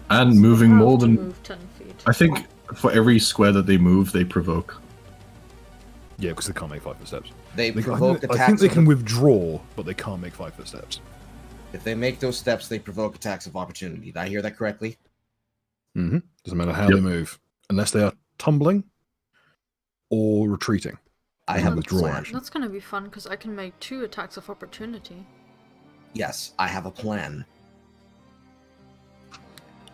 And moving Have more to than... move 10 feet. I think for every square that they move, they provoke. Yeah, because they can't make 5-foot steps. They I provoke think attacks. they can withdraw, but they can't make 5-foot steps. If they make those steps, they provoke attacks of opportunity. Did I hear that correctly? Mm-hmm. Doesn't matter how they move, unless they are tumbling or retreating. I have a withdraw plan. action. That's gonna be fun because I can make 2 attacks of opportunity. Yes, I have a plan.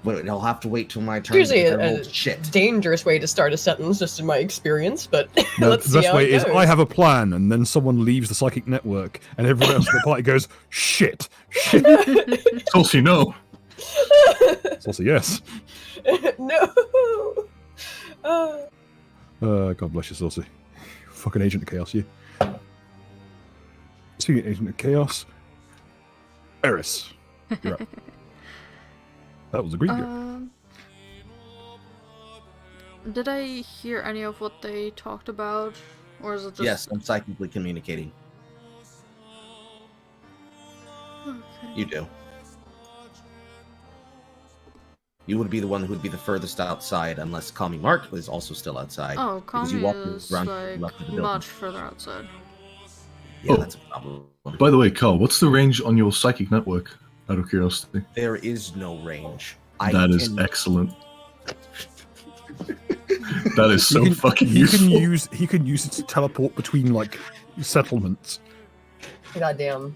But I'll have to wait till my turn. Usually because I a rolled shit. dangerous way to start a sentence, just in my experience, but No, let's the see best how way it is goes. I have a plan, and then someone leaves the psychic network, and everyone else in the party goes, shit, shit. Tulsi, no. It's also yes. No. God bless you, Saucy. Fucking Agent of Chaos, you. Speaking of Agent of Chaos, Eris, you're up. That was a great year. Did I hear any of what they talked about? Or is it just... Yes, I'm psychically communicating. Okay. You do. You would be the one who would be the furthest outside, unless Kami Mark was also still outside. Oh, because you Kami walked is around like left of the building. much further outside. Yeah, Oh. that's a problem. By the way, Carl, what's the range on your psychic network, out of curiosity? There is no range. That is excellent. That is so fucking useful. He can use it to teleport between like settlements. Goddamn.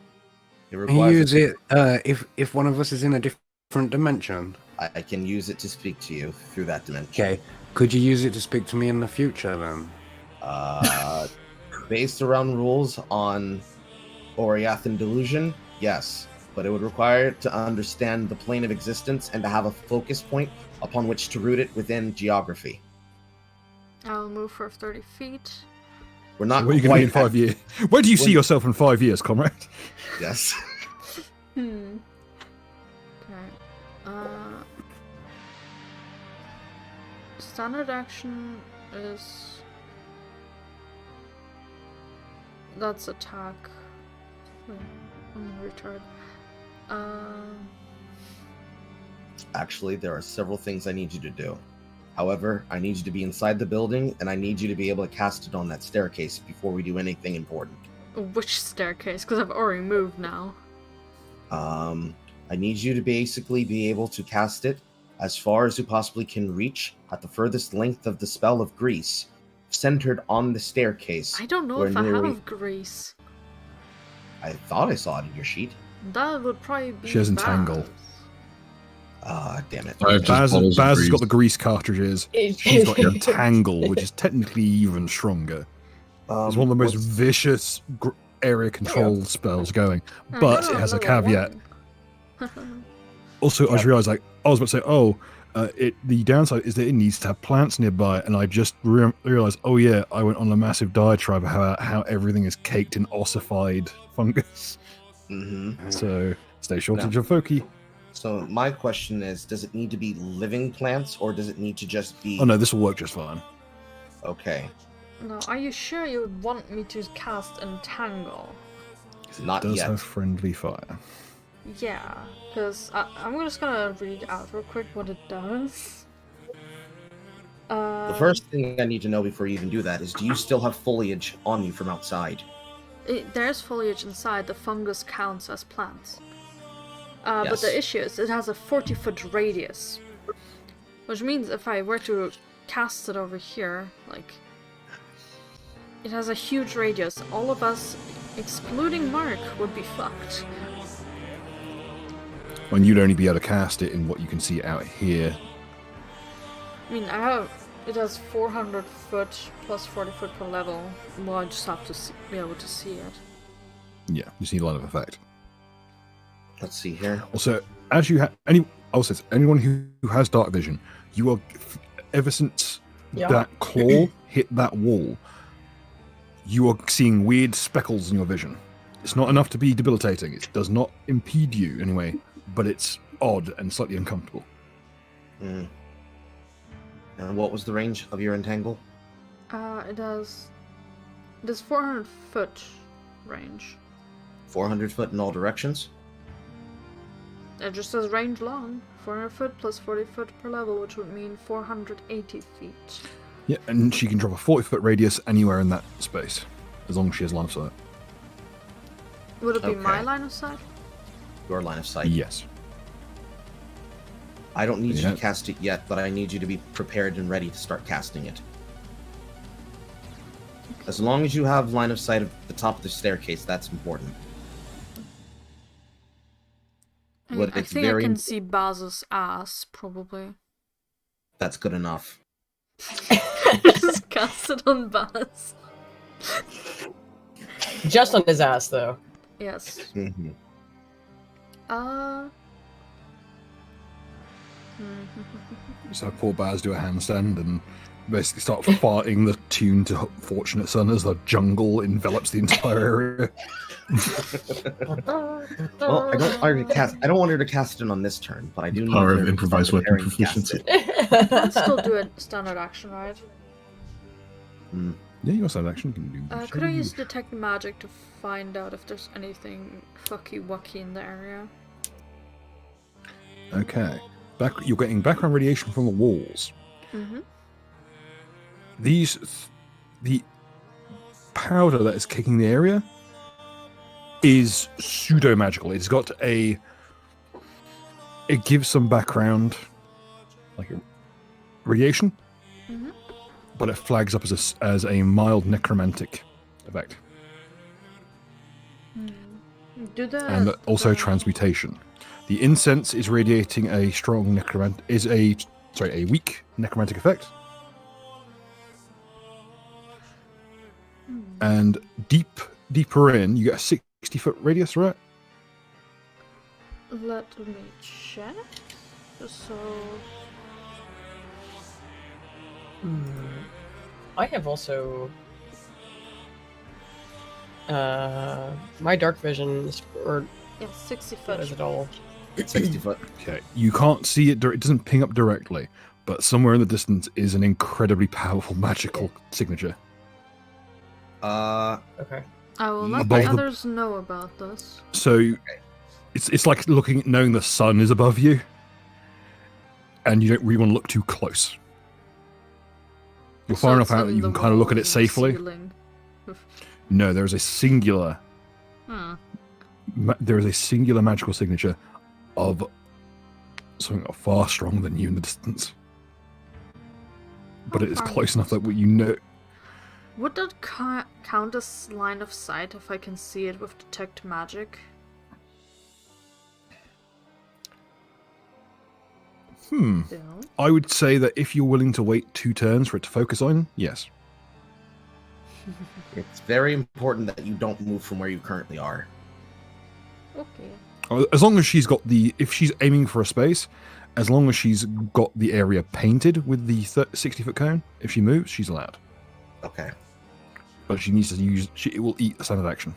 It Can you requires use it if one of us is in a different dimension? I can use it to speak to you through that dimension. Okay. Could you use it to speak to me in the future then? Based around rules on Oriathan Delusion, yes. But it would require it to understand the plane of existence and to have a focus point upon which to root it within geography. I'll move for 30 feet. We're not Where are you going to be in quite 5 years? Where do you see yourself in 5 years, comrade? Yes. Okay. Standard action is... That's attack. Wait, I'm retard. Actually, there are several things I need you to do. However, I need you to be inside the building, and I need you to be able to cast it on that staircase before we do anything important. Which staircase? Because I've already moved now. I need you to basically be able to cast it as far as you possibly can reach at the furthest length of the spell of grease, centered on the staircase. I don't know where if I nearly- have grease. I thought I saw it in your sheet. That would probably be She has entangle. Baz. Damn it. I have just Baz bottles of has grease. got the grease cartridges. She's got entangle, which is technically even stronger. It's one of the most what's- vicious area control spells going, but it has a caveat. Also, I just realized, like, I was about to say, the downside is that it needs to have plants nearby, and I just realized, oh yeah, I went on a massive diatribe about how everything is caked in ossified fungus. Mm-hmm. So, stay shortage of Foki. So my question is, does it need to be living plants, or does it need to just be... Oh no, this will work just fine. Okay. No, are you sure you would want me to cast entangle? Not It does yet. have friendly fire. Yeah, because I'm just gonna read out real quick what it does. The first thing I need to know before you even do that is, do you still have foliage on you from outside? There's foliage inside, the fungus counts as plants. But Yes. the issue is, it has a 40-foot radius. Which means if I were to cast it over here, like... It has a huge radius. All of us, excluding Mark, would be fucked. And you'd only be able to cast it in what you can see out here. I mean, it has 400 foot plus 40 foot per level. Well, I just have to be able to see it. Yeah, you just need line of effect. Let's see here. Also, as you anyone who has dark vision, you are ever since that claw hit that wall, you are seeing weird speckles in your vision. It's not enough to be debilitating. It does not impede you anyway, but it's odd and slightly uncomfortable. And what was the range of your entangle? It has 400 foot range. 400 foot in all directions? It just says range long. 400 foot plus 40 foot per level, which would mean 480 feet. Yeah, and she can drop a 40-foot radius anywhere in that space, as long as she has line of sight. Would it be my Okay. line of sight? Your line of sight. Yes. I don't need you Yeah. to cast it yet, but I need you to be prepared and ready to start casting it. As long as you have line of sight of the top of the staircase, that's important. But I it's think I very can see Baz's ass, probably. That's good enough. Just cast it on Baz. Just on his ass, though. Yes. Mm-hmm. So poor Baz do a handstand and basically start farting the tune to Fortunate Son as the jungle envelops the entire area. Well, I don't want her to cast it on this turn, but I do need Power her of to improvised start weapon preparing to cast proficiency. it. I'll still do a standard action, right? Yeah, you also have action. You can do Could I use detect magic to find out if there's anything fucky-wucky in the area? Okay. You're getting background radiation from the walls. Mm-hmm. The powder that is kicking the area is pseudo-magical. It gives some background, like radiation, Mm-hmm. but it flags up as a mild necromantic effect. And also transmutation. The incense is radiating a strong a weak necromantic effect. And deeper in, you get a 60-foot radius, right? Let me check. So... I have also... my dark vision, or Yeah, 60 what foot. is it all? 60 foot. Okay, you can't see it. It doesn't ping up directly, but somewhere in the distance is an incredibly powerful magical signature. Okay. I will let Above the the- others know about this. So it's like knowing the sun is above you, and you don't really want to look too close. You're So far it's enough out that in you the can kind of look at it walls and the safely. ceiling. No, there is a singular magical signature of something far stronger than you in the distance. But How it is far close is enough it? that you know. Would that count as line of sight if I can see it with detect magic? No? I would say that if you're willing to wait 2 turns for it to focus on, yes. It's very important that you don't move from where you currently are. Okay. As long as she's got if she's aiming for a space, as long as she's got the area painted with the 60-foot cone, if she moves, she's allowed. Okay. But she needs to it will eat the standard action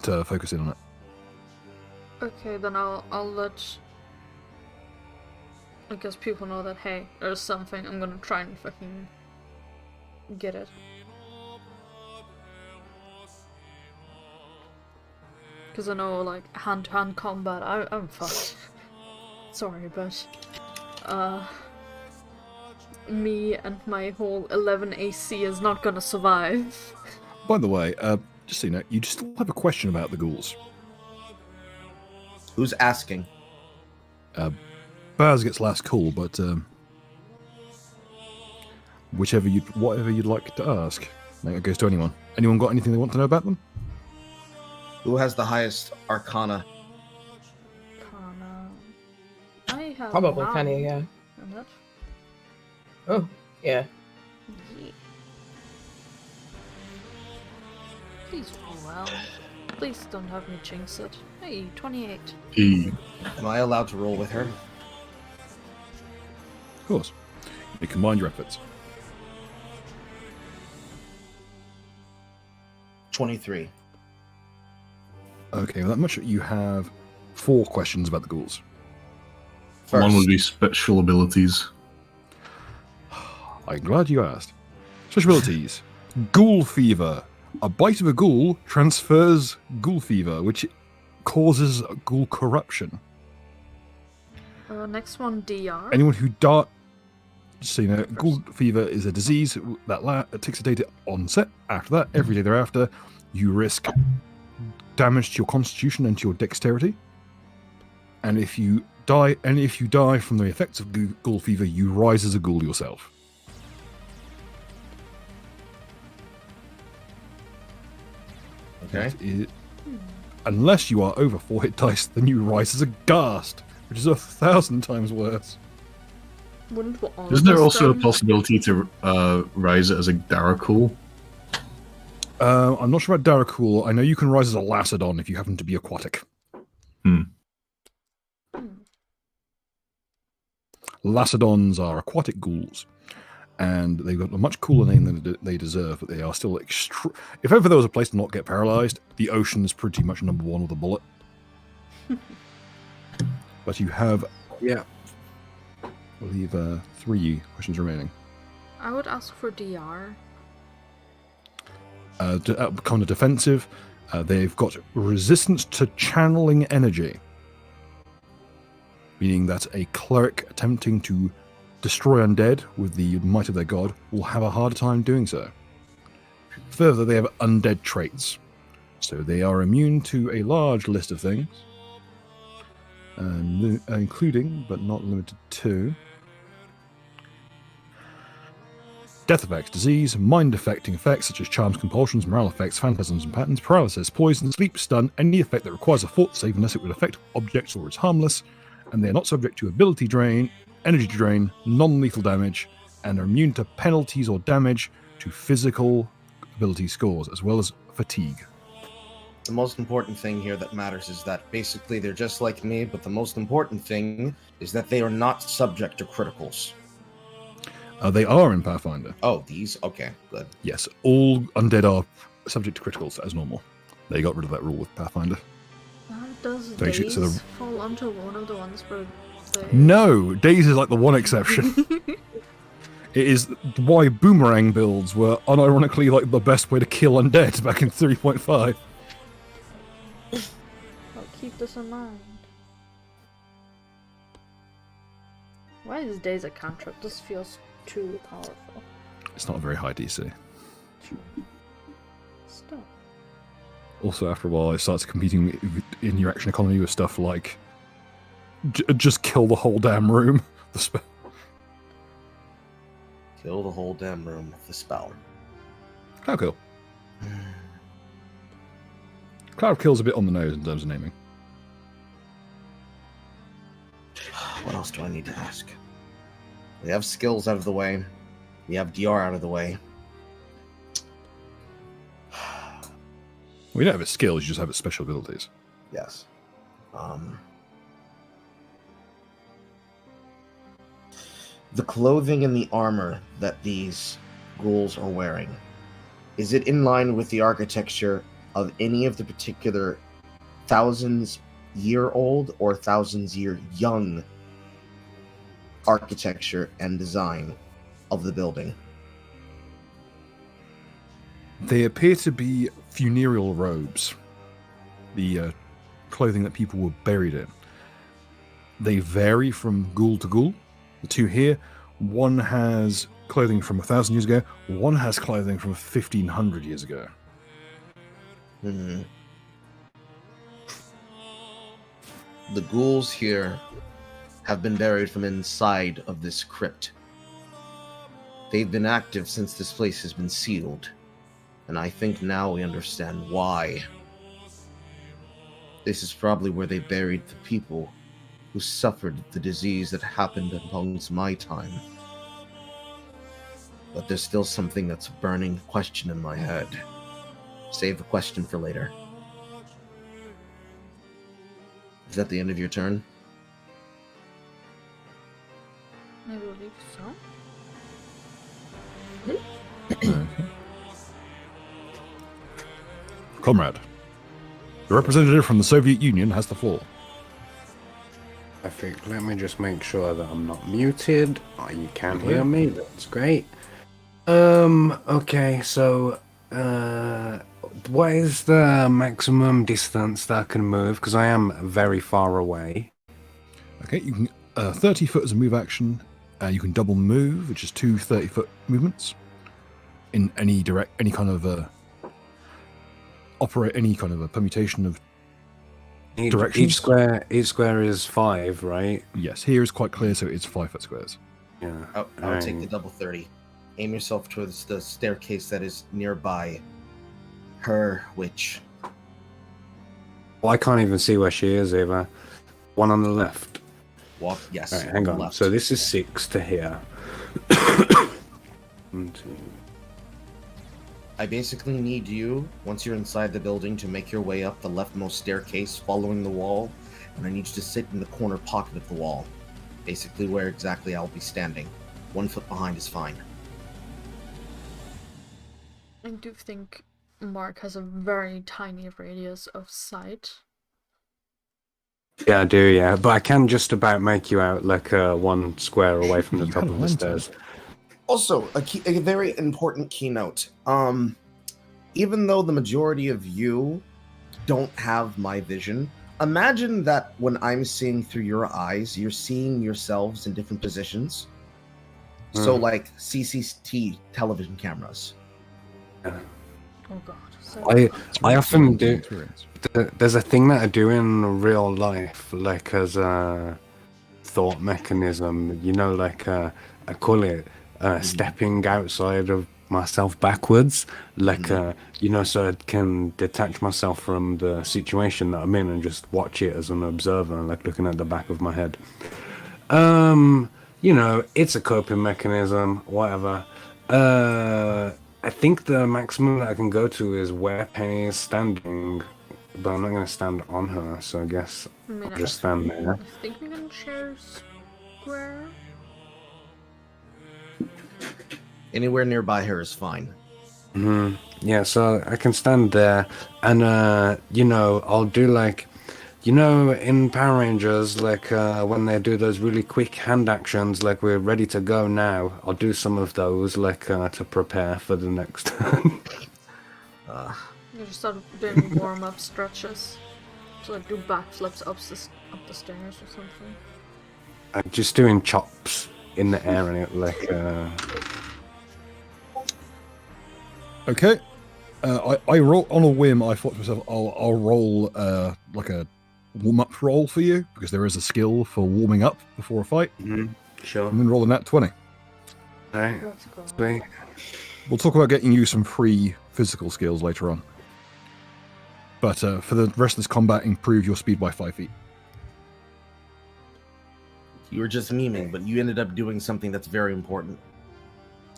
to focus in on it. Okay, then I'll let... I guess people know that, hey, there's something, I'm gonna try and fucking get it. Because I know, like, hand-to-hand combat, I'm fucked. Sorry, but... me and my whole 11 AC is not gonna survive. By the way, just so you know, you still have a question about the ghouls. Who's asking? Baz gets last call, but whatever you'd like to ask, it goes to anyone. Anyone got anything they want to know about them? Who has the highest arcana? I have Probably 9 Penny, yeah. in it. Oh, yeah. Yeah. Please roll well. Please don't have me jinx it. Hey, 28. Am I allowed to roll with her? Of course. You combine your efforts. 23. Okay, well, that much. You have 4 questions about the ghouls. First, One would be special abilities. I'm glad you asked. Special abilities. Ghoul fever. A bite of a ghoul transfers ghoul fever, which causes ghoul corruption. Next one, DR. Anyone who so you know, ghoul fever is a disease that takes a day to onset. After that, every day thereafter, you risk damage to your constitution and to your dexterity. And if you die from the effects of ghoul fever, you rise as a ghoul yourself. okay. Unless you are over 4 hit dice, then you rise as a ghast, which is 1,000 times worse. Wouldn't all Isn't of there us also a then? possibility to rise it as a Darakul? I'm not sure about Darakul. I know you can rise as a Lacedon if you happen to be aquatic. Lacedons are aquatic ghouls, and they've got a much cooler name than they deserve, but they are still if ever there was a place to not get paralyzed, the ocean is pretty much number 1 with a bullet. But you have, Yeah. I believe, 3 questions remaining. I would ask for DR. Kind of defensive. They've got resistance to channeling energy, meaning that a cleric attempting to destroy undead with the might of their god will have a harder time doing so. Further, they have undead traits, so they are immune to a large list of things, including, but not limited to, death effects, disease, mind-affecting effects such as charms, compulsions, morale effects, phantasms and patterns, paralysis, poison, sleep, stun, any effect that requires a fort save unless it would affect objects or is harmless, and they are not subject to ability drain, energy drain, non-lethal damage, and are immune to penalties or damage to physical ability scores, as well as fatigue. The most important thing here that matters is that basically they're just like me, but the most important thing is that they are not subject to criticals. They are in Pathfinder. Oh, these? Okay, good. Yes, all undead are subject to criticals as normal. They got rid of that rule with Pathfinder. Does Don't you- Days so the- fall onto one of the ones where they... No, Days is like the one exception. It is why boomerang builds were unironically like the best way to kill undead back in 3.5. I'll keep this in mind. Why is Days a cantrip? This feels too powerful. It's not a very high DC. Stop. Also, after a while, it starts competing in your action economy with stuff like just kill the whole damn room. The spell. Kill the whole damn room with the spell. Cloud kill. Cloud kill's a bit on the nose in terms of naming. What else do I need to ask? We have skills out of the way. We have DR out of the way. Well, you don't have its skills, you just have its special abilities. Yes. The clothing and the armor that these ghouls are wearing, is it in line with the architecture of any of the particular thousands-year-old or thousands-year-young architecture and design of the building? They appear to be funereal robes, the clothing that people were buried in. They vary from ghoul to ghoul. The two here, one has clothing from 1,000 years ago, one has clothing from 1,500 years ago. The ghouls here have been buried from inside of this crypt. They've been active since this place has been sealed, and I think now we understand why. This is probably where they buried the people who suffered the disease that happened amongst my time. But there's still something that's a burning question in my head. Save the question for later. Is that the end of your turn? I believe so. Comrade. The representative from the Soviet Union has the floor. I think, let me just make sure that I'm not muted. Oh, you can't Okay. hear me, that's great. Okay, so, what is the maximum distance that I can move? Because I am very far away. Okay, you can 30 foot as a move action. You can double move, which is two 30-foot movements in any kind of operate any kind of a permutation of directions. Each square is 5, right? Yes, here is quite clear, so it's 5-foot squares. Yeah. I'll take the double 30. Aim yourself towards the staircase that is nearby her witch. Well, I can't even see where she is either. One on the left. Walk, yes. Alright, hang on. Left. So this is 6 to here. 1, 2. I basically need you, once you're inside the building, to make your way up the leftmost staircase following the wall, and I need you to sit in the corner pocket of the wall. Basically where exactly I'll be standing. 1 foot behind is fine. I do think Mark has a very tiny radius of sight. Yeah, I do, yeah. But I can just about make you out like 1 square away from the You top have of the lantern. stairs. Also, a very important keynote. Even though the majority of you don't have my vision, imagine that when I'm seeing through your eyes, you're seeing yourselves in different positions. So, like CCTV television cameras. Oh god. So I often do. Experience. There's a thing that I do in real life, like as a thought mechanism. You know, like I call it stepping outside of myself backwards, like you know, so I can detach myself from the situation that I'm in and just watch it as an observer, like looking at the back of my head. You know, it's a coping mechanism, whatever. I think the maximum that I can go to is where Penny is standing, but I'm not going to stand on her, so I guess I mean, I'll just stand there. I think we can share square. Anywhere nearby her is fine. Yeah, so I can stand there, and you know, I'll do like, you know, in Power Rangers, like when they do those really quick hand actions, like we're ready to go now. I'll do some of those, like to prepare for the next turn. You just start doing warm-up stretches. So like do backflips up the stairs or something. I'm just doing chops in the air, and it like. Okay. I roll on a whim. I thought to myself, I'll roll like a warm-up roll for you, because there is a skill for warming up before a fight. Sure. I'm going to roll a nat 20. Alright. Let's go. Sweet. We'll talk about getting you some free physical skills later on. But for the rest of this combat, improve your speed by 5 feet. You were just memeing, but you ended up doing something that's very important.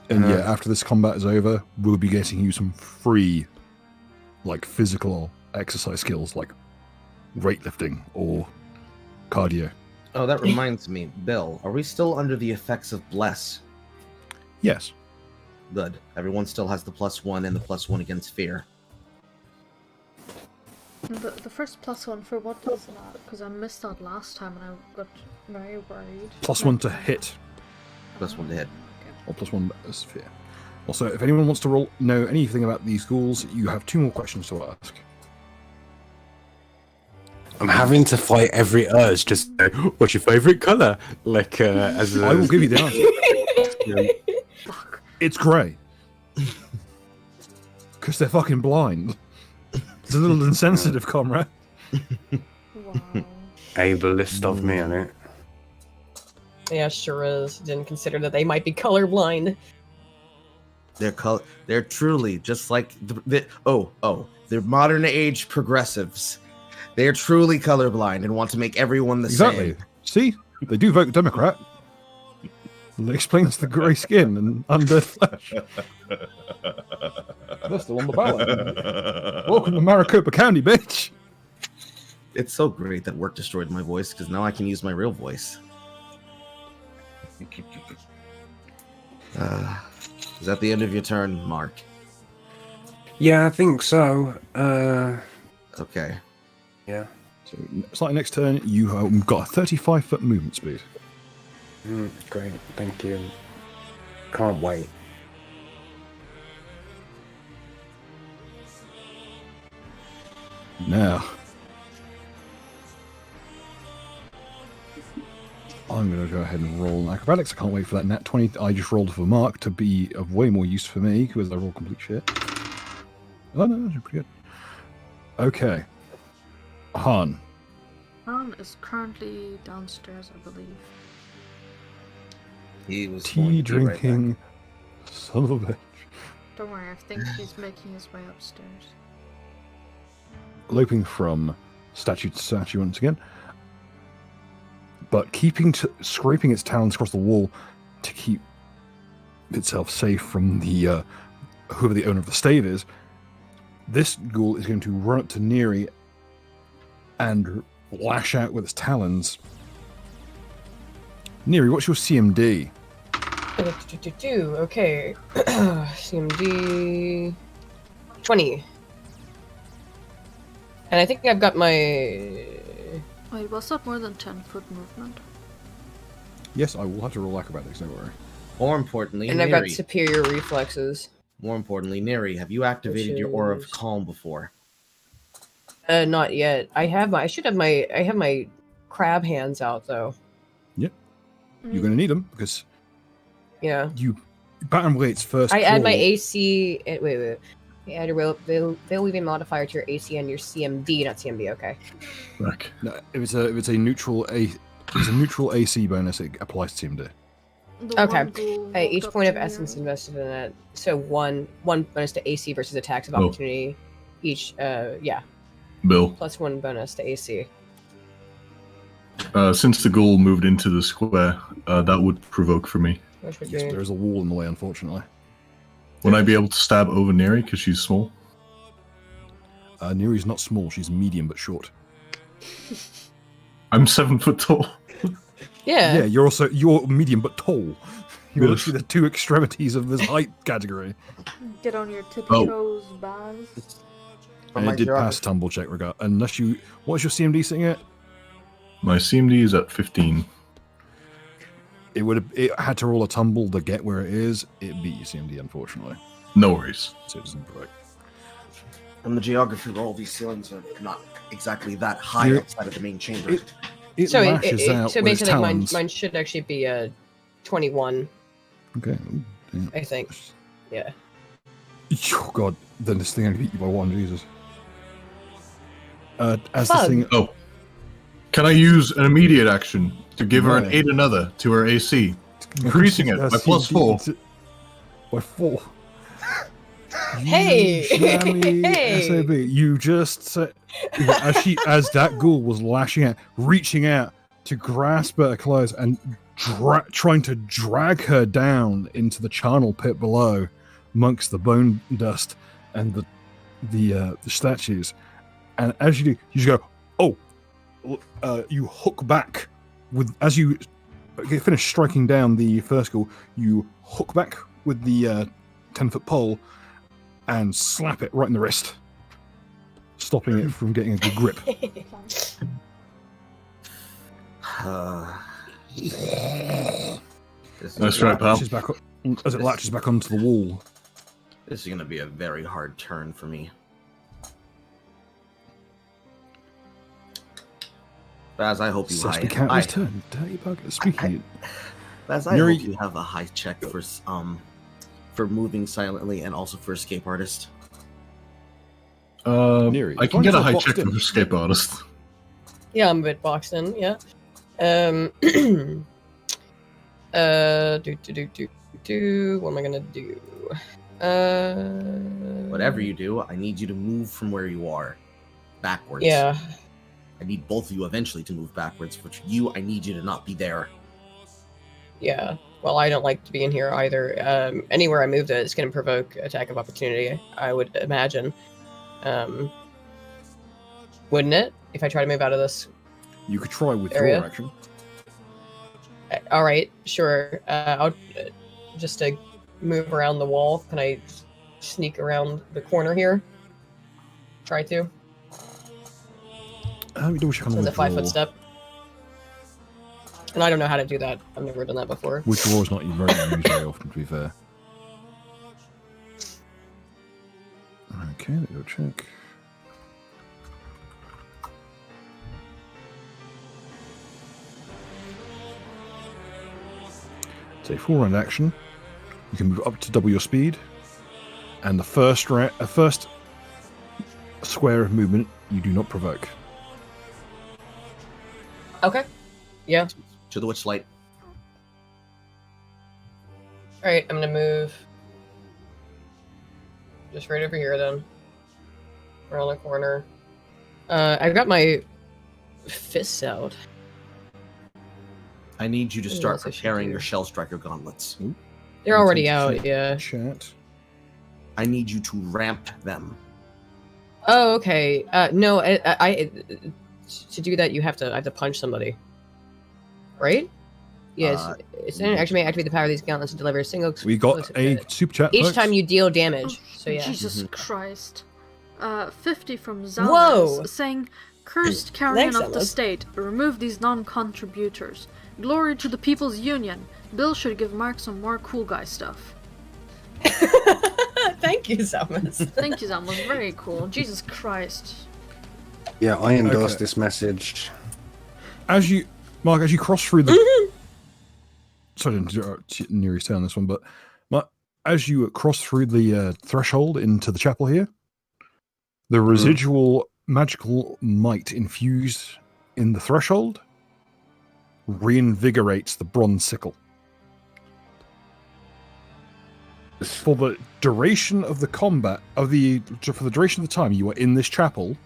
And yeah, after this combat is over, we'll be getting you some free, like, physical exercise skills, like weightlifting or cardio. Oh, that reminds me, Bill, are we still under the effects of Bless? Yes. Good. Everyone still has the +1 and the +1 against fear. The first +1 for what was that? Because I missed that last time and I got very worried. +1 to hit, +1 to hit. or +1 as fear. Also, if anyone wants to know anything about these ghouls, you have 2 more questions to ask. I'm having to fight every urge. Just what's your favorite color? Like as I will give you the answer. Fuck. It's grey. Because they're fucking blind. It's a little insensitive, comrade. Wow. ableist of me on it. Yeah, sure is. Didn't consider that they might be colorblind. They're truly just like they're modern age progressives. They're truly colorblind and want to make everyone the Exactly. same. See? They do vote Democrat. That explains the grey skin and undead flesh. They're still on the ballot. Welcome to Maricopa County, bitch. It's so great that work destroyed my voice, because now I can use my real voice. Is that the end of your turn, Mark? Yeah, I think so. Okay. Yeah. So, slightly next turn, you have got a 35-foot movement speed. Great, thank you. Can't wait. Now, I'm going to go ahead and roll an acrobatics. I can't wait for that nat 20 I just rolled for Mark to be of way more use for me because I roll complete shit. Oh no, that's pretty good. Okay. Han. Han is currently downstairs, I believe. He was Tea drinking. Son of a bitch. Don't worry, I think he's making his way upstairs. Loping from statue to statue once again, but scraping its talons across the wall to keep itself safe from the whoever the owner of the stave is. This ghoul is going to run up to Neri and lash out with its talons. Neri, what's your CMD? Okay. CMD 20. And I think I've got my... Wait, was that more than 10-foot movement? Yes, I will have to roll acrobatics, don't worry. More importantly, And I've got Neri. superior reflexes. More importantly, Neri, have you activated your Aura of Calm before? Not yet. I have my crab hands out though. Yep. You're going to need them because Yeah. Baton Blade's first. I add my claw- AC. Wait. You add a value modifier to your AC and your CMD, not CMB. Okay. Back. No, if it's a neutral AC bonus, it applies to CMD. The Okay. one ghoul Each walked point up of to essence Neri. invested in it. So one bonus to AC versus attacks of Oh. opportunity. Each. Yeah. Bill, Plus 1 bonus to AC. since the ghoul moved into the square, that would provoke for me. Which would Yes, be... but there's a wall in the way, unfortunately. Would I be able to stab over Neri because she's small? Neri's not small; she's medium but short. I'm 7 foot tall. Yeah. You're medium but tall. You're Yes. literally the two extremities of this height category. Get on your tippy Oh. toes, Baz. And it did pass a tumble check, unless you. What's your CMD sitting at? My CMD is at 15. It had to roll a tumble to get where it is. It beat your CMD, unfortunately. No worries. So it doesn't break. From the geography roll, these ceilings are not exactly that high You're- outside of the main chamber. It So lashes out so with its basically talons. mine should actually be 21, Okay. Ooh, damn. I think. Yeah. Oh god, then this thing only beat you by 1, Jesus. As Fun. this thing. Oh. Can I use an immediate action to give her an No. 8 another to her AC? Increasing it by plus 4. By 4. Hey! Jammy Hey! SOB. You just said, as that ghoul was lashing out, reaching out to grasp at her clothes and trying to drag her down into the charnel pit below, amongst the bone dust and the statues. And as you do, you just go, oh! You hook back as you finish striking down the first ghoul. You hook back with the 10-foot pole and slap it right in the wrist, stopping it from getting a good grip. That's right, pal. As it latches back onto the wall. This is going to be a very hard turn for me. Baz, I hope you Such the countless turn. Dirty bug. Speaking. Baz, I Neri- hope you have a high check for moving silently and also for escape artist. Neri, I you can find get a yourself high boxed check in. for escape artist. Yeah, I'm a bit boxed in, yeah. What am I gonna do? Whatever you do, I need you to move from where you are, backwards. Yeah. I need both of you eventually to move backwards. For you, I need you to not be there. Yeah. Well, I don't like to be in here either. Anywhere I move to, it's gonna provoke attack of opportunity, I would imagine. Wouldn't it? If I try to move out of this. You could try with Area. your action. All right, sure. I'll just to move around the wall. Can I sneak around the corner here? Try to. Let me double check on So it's a withdraw. 5-foot step. And I don't know how to do that. I've never done that before. Withdraw is not very used very often, to be fair. Okay, let me go check. It's a 4-round action. You can move up to double your speed, and the first square of movement you do not provoke. Okay. Yeah. To the witch light. Alright, I'm gonna move just right over here then. Around the corner. I've got my fists out. I need you to start else I should preparing do? your Shell Striker gauntlets. They're already Check out, yeah. Chat. I need you to ramp them. Oh, okay. No, I to do that I have to punch somebody. Right? Yes. It's an action may activate the power of these gauntlets to deliver a single. We got explosive a hit. super chat. Each folks. time you deal damage. So yeah. Jesus Mhm. Christ. 50 from Zalmas Whoa! saying, Cursed carrion Thanks, of the Zalmas. state, remove these non-contributors. Glory to the People's Union. Bill should give Mark some more cool guy stuff. Thank you, Zalmas. Thank you, Zalmas. Very cool. Jesus Christ. Yeah, I endorse Okay. this message. As you cross through the. Sorry to interrupt Neri's turn on this one, but as you cross through the threshold into the chapel here, the residual magical might infused in the threshold reinvigorates the bronze sickle. For the duration of the combat, for the duration of the time you are in this chapel,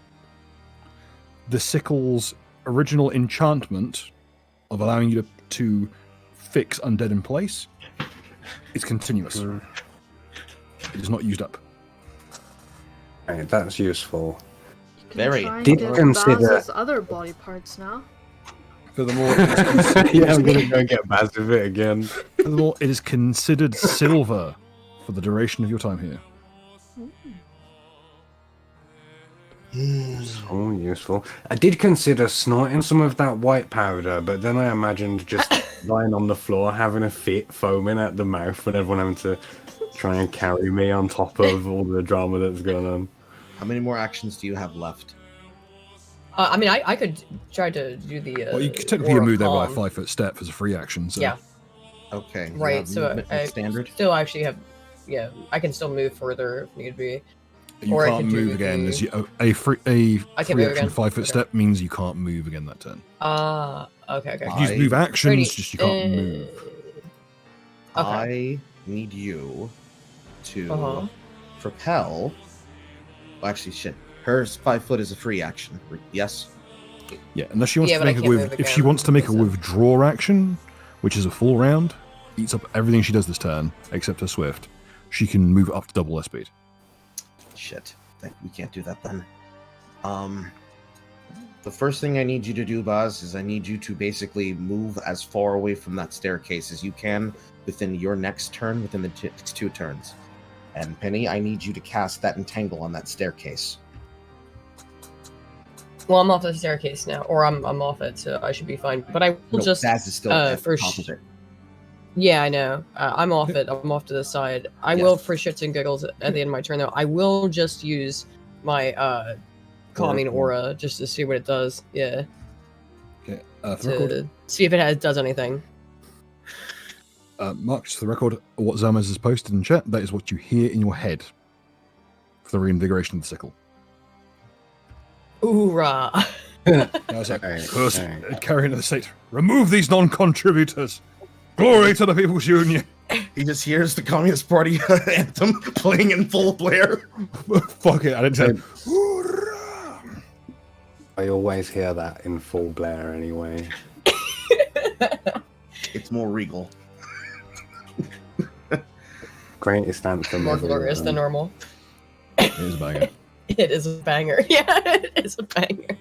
the sickle's original enchantment of allowing you to fix undead in place is continuous. It is not used up. Right, that's useful. You can Very. try and Did get consider- Baz's other body parts now. Furthermore, Yeah, I'm gonna go get Baz with it again. furthermore, it is considered silver for the duration of your time here. Oh, useful. I did consider snorting some of that white powder, but then I imagined just lying on the floor, having a fit, foaming at the mouth, and everyone having to try and carry me on top of all the drama that's going on. How many more actions do you have left? I mean, I could try to do the. Well, you could technically Aura of move there by a Calm. 5-foot step as a free action. So. Yeah. Okay. you Right, have so movement with I standard. still actually have. Yeah, I can still move further if need be. You Or I can't could do move again. the- As a free I can free move action again. 5-foot Okay. step means you can't move again that turn. Okay. You can use move actions, just you can't move. Okay. I need you to Uh-huh. propel. Well, actually, shit. Hers 5 foot is a free action. Yes. Yeah, unless she wants Yeah, to but I make can't move if she again, wants to make a so- withdraw action, which is a full round, eats up everything she does this turn except her swift. She can move up to double her speed. Shit. We can't do that then. The first thing I need you to do, Baz, is I need you to basically move as far away from that staircase as you can within your next turn, within the next 2 turns. And Penny, I need you to cast that entangle on that staircase. Well, I'm off the staircase now, or I'm off it, so I should be fine. But I will No, just. Baz is still at the for top of it. Yeah, I know. I'm off it. I'm off to the side. I Yes. will, for shits and giggles, at the end of my turn, though, I will just use my calming aura just to see what it does. Yeah, Okay, for the record, to see if it does anything. Mark, just for the record, what Zamaz has posted in chat, that is what you hear in your head for the reinvigoration of the sickle. Hoorah! I was like, Right, curse right. carrying of the state. Remove these non-contributors. Glory to the People's Union. He just hears the Communist Party anthem playing in full blare. Fuck it, I didn't say. Um, Hoorah! I always hear that in full blare anyway. It's more regal. Greatest anthem More ever glorious than written. normal. It is a banger. It is a banger. Yeah, it is a banger.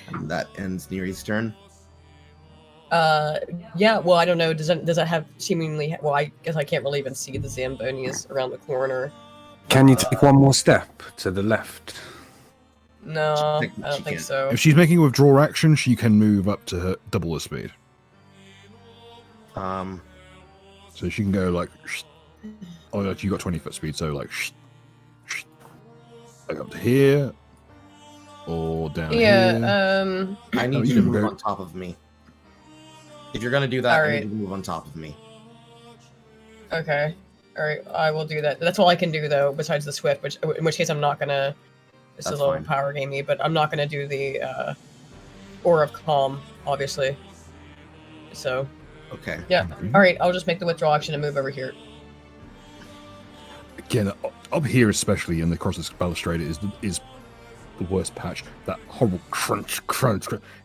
And that ends Neri's turn. Yeah. Well, I don't know. Does that have seemingly? Well, I guess I can't really even see the Zambonis around the corner. Can you take one more step to the left? No, She I don't think can't. so. If she's making a withdraw action, she can move up to her double her speed. So she can go like, oh, you got 20 foot speed, so like up to here or down here. I need you to move on top of me. If you're gonna do that, I need you to move on top of me. Okay. Alright, I will do that. That's all I can do, though, besides the Swift, in which case I'm not gonna... This is a little power gamey, but I'm not gonna do the Aura of Calm, obviously. So... Okay. Yeah. Alright, I'll just make the withdrawal action and move over here. Again, up here especially, and across this balustrade is the worst patch. That horrible crunch.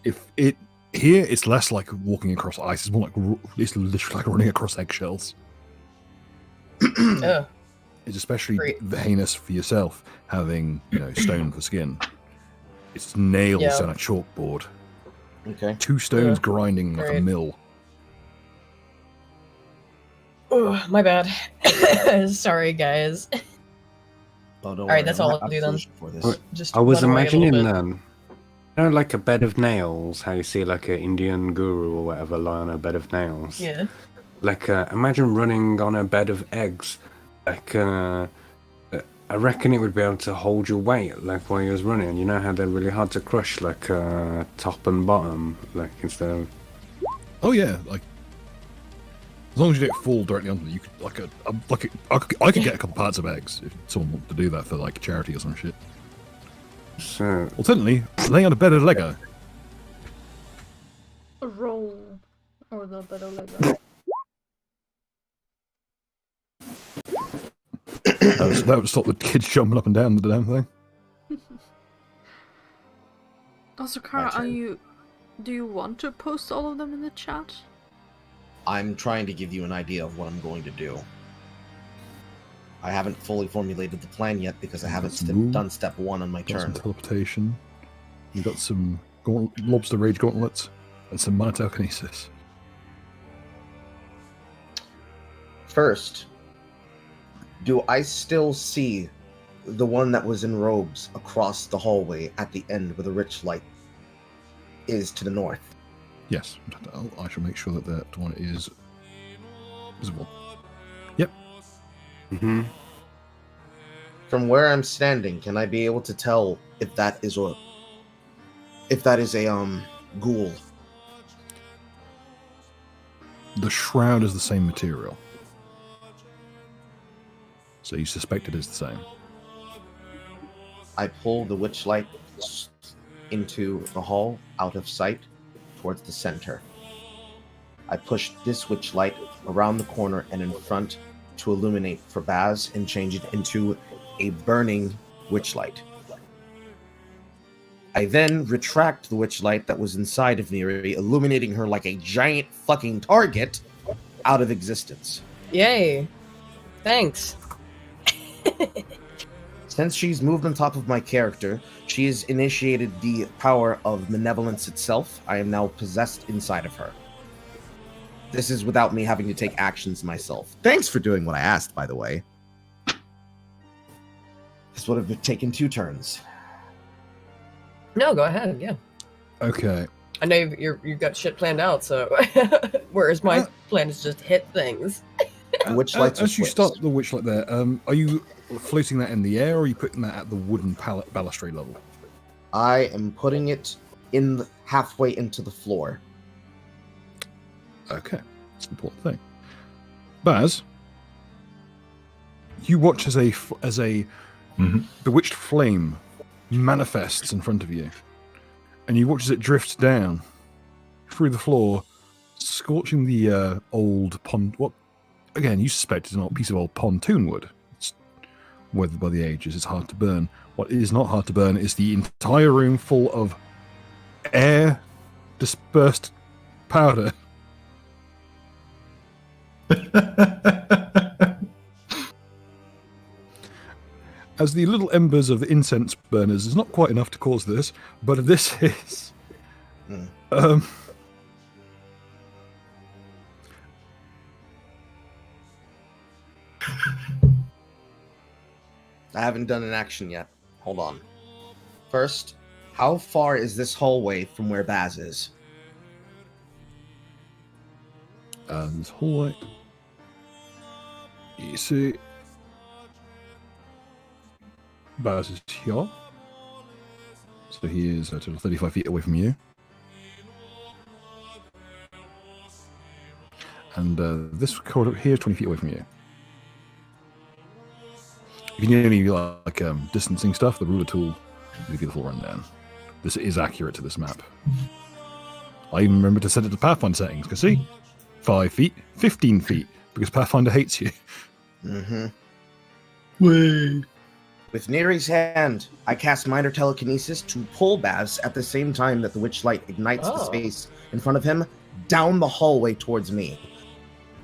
If it... Here, it's less like walking across ice. It's more like... It's literally like running across eggshells. It's especially heinous for yourself having stone for skin. It's nails on a chalkboard. Okay. 2 stones grinding like a mill. Oh, my bad. Sorry, guys. Oh, don't Alright, that's all I'll do then. Just I was imagining like a bed of nails, how you see like an Indian guru or whatever lie on a bed of nails. Yeah. Like, imagine running on a bed of eggs. Like, I reckon it would be able to hold your weight, like, while you was running. You know how they're really hard to crush, like, top and bottom, like, instead of... Oh, yeah, like... As long as you don't fall directly onto them, you could, I could get a couple parts of eggs if someone wanted to do that for, like, charity or some shit. So... Alternatively, laying on a bed of Lego. A roll. Or the bed of Lego. That would stop the kids jumping up and down the damn thing. Also, Kara, do you want to post all of them in the chat? I'm trying to give you an idea of what I'm going to do. I haven't fully formulated the plan yet because I haven't done step 1 on my turn. Some teleportation. You've got some lobster rage gauntlets and some mana telekinesis. First, do I still see the one that was in robes across the hallway at the end where the rich light is to the north? Yes, I shall make sure that one is visible. Yep. Mm-hmm. From where I'm standing, can I be able to tell if that is a ghoul? The shroud is the same material. So you suspect it is the same. I pull the witchlight into the hall, out of sight, towards the center. I push this witchlight around the corner and in front to illuminate for Baz and change it into a burning witchlight. I then retract the witchlight that was inside of Neri, illuminating her like a giant fucking target out of existence. Yay. Thanks. Since she's moved on top of my character, she has initiated the power of malevolence itself. I am now possessed inside of her. This is without me having to take actions myself. Thanks for doing what I asked, by the way. This would have taken 2 turns. No, go ahead, yeah. Okay. I know you've got shit planned out, so... Whereas my plan is just hit things. As you start the witchlight there, are you floating that in the air, or are you putting that at the wooden balustrade level? I am putting it in halfway into the floor. Okay, that's an important thing. Baz, you watch as a bewitched flame manifests in front of you, and you watch as it drifts down through the floor, scorching the old pond. What? Again, you suspect it's not a piece of old pontoon wood. It's weathered by the ages. It's hard to burn. What is not hard to burn is the entire room full of air dispersed powder. As the little embers of the incense burners is not quite enough to cause this, but this is. I haven't done an action yet. Hold on. First, how far is this hallway from where Baz is? This hallway. You see, Baz is here. So he is a total 35 feet away from you. And this corridor here is 20 feet away from you. If you need any like distancing stuff, the ruler tool will give you the full rundown. This is accurate to this map. I even remember to set it to Pathfinder settings. Because see, 5 feet, 15 feet, because Pathfinder hates you. Mm-hmm. Way. With Neri's hand, I cast minor telekinesis to pull Baz at the same time that the witch light ignites the space in front of him down the hallway towards me.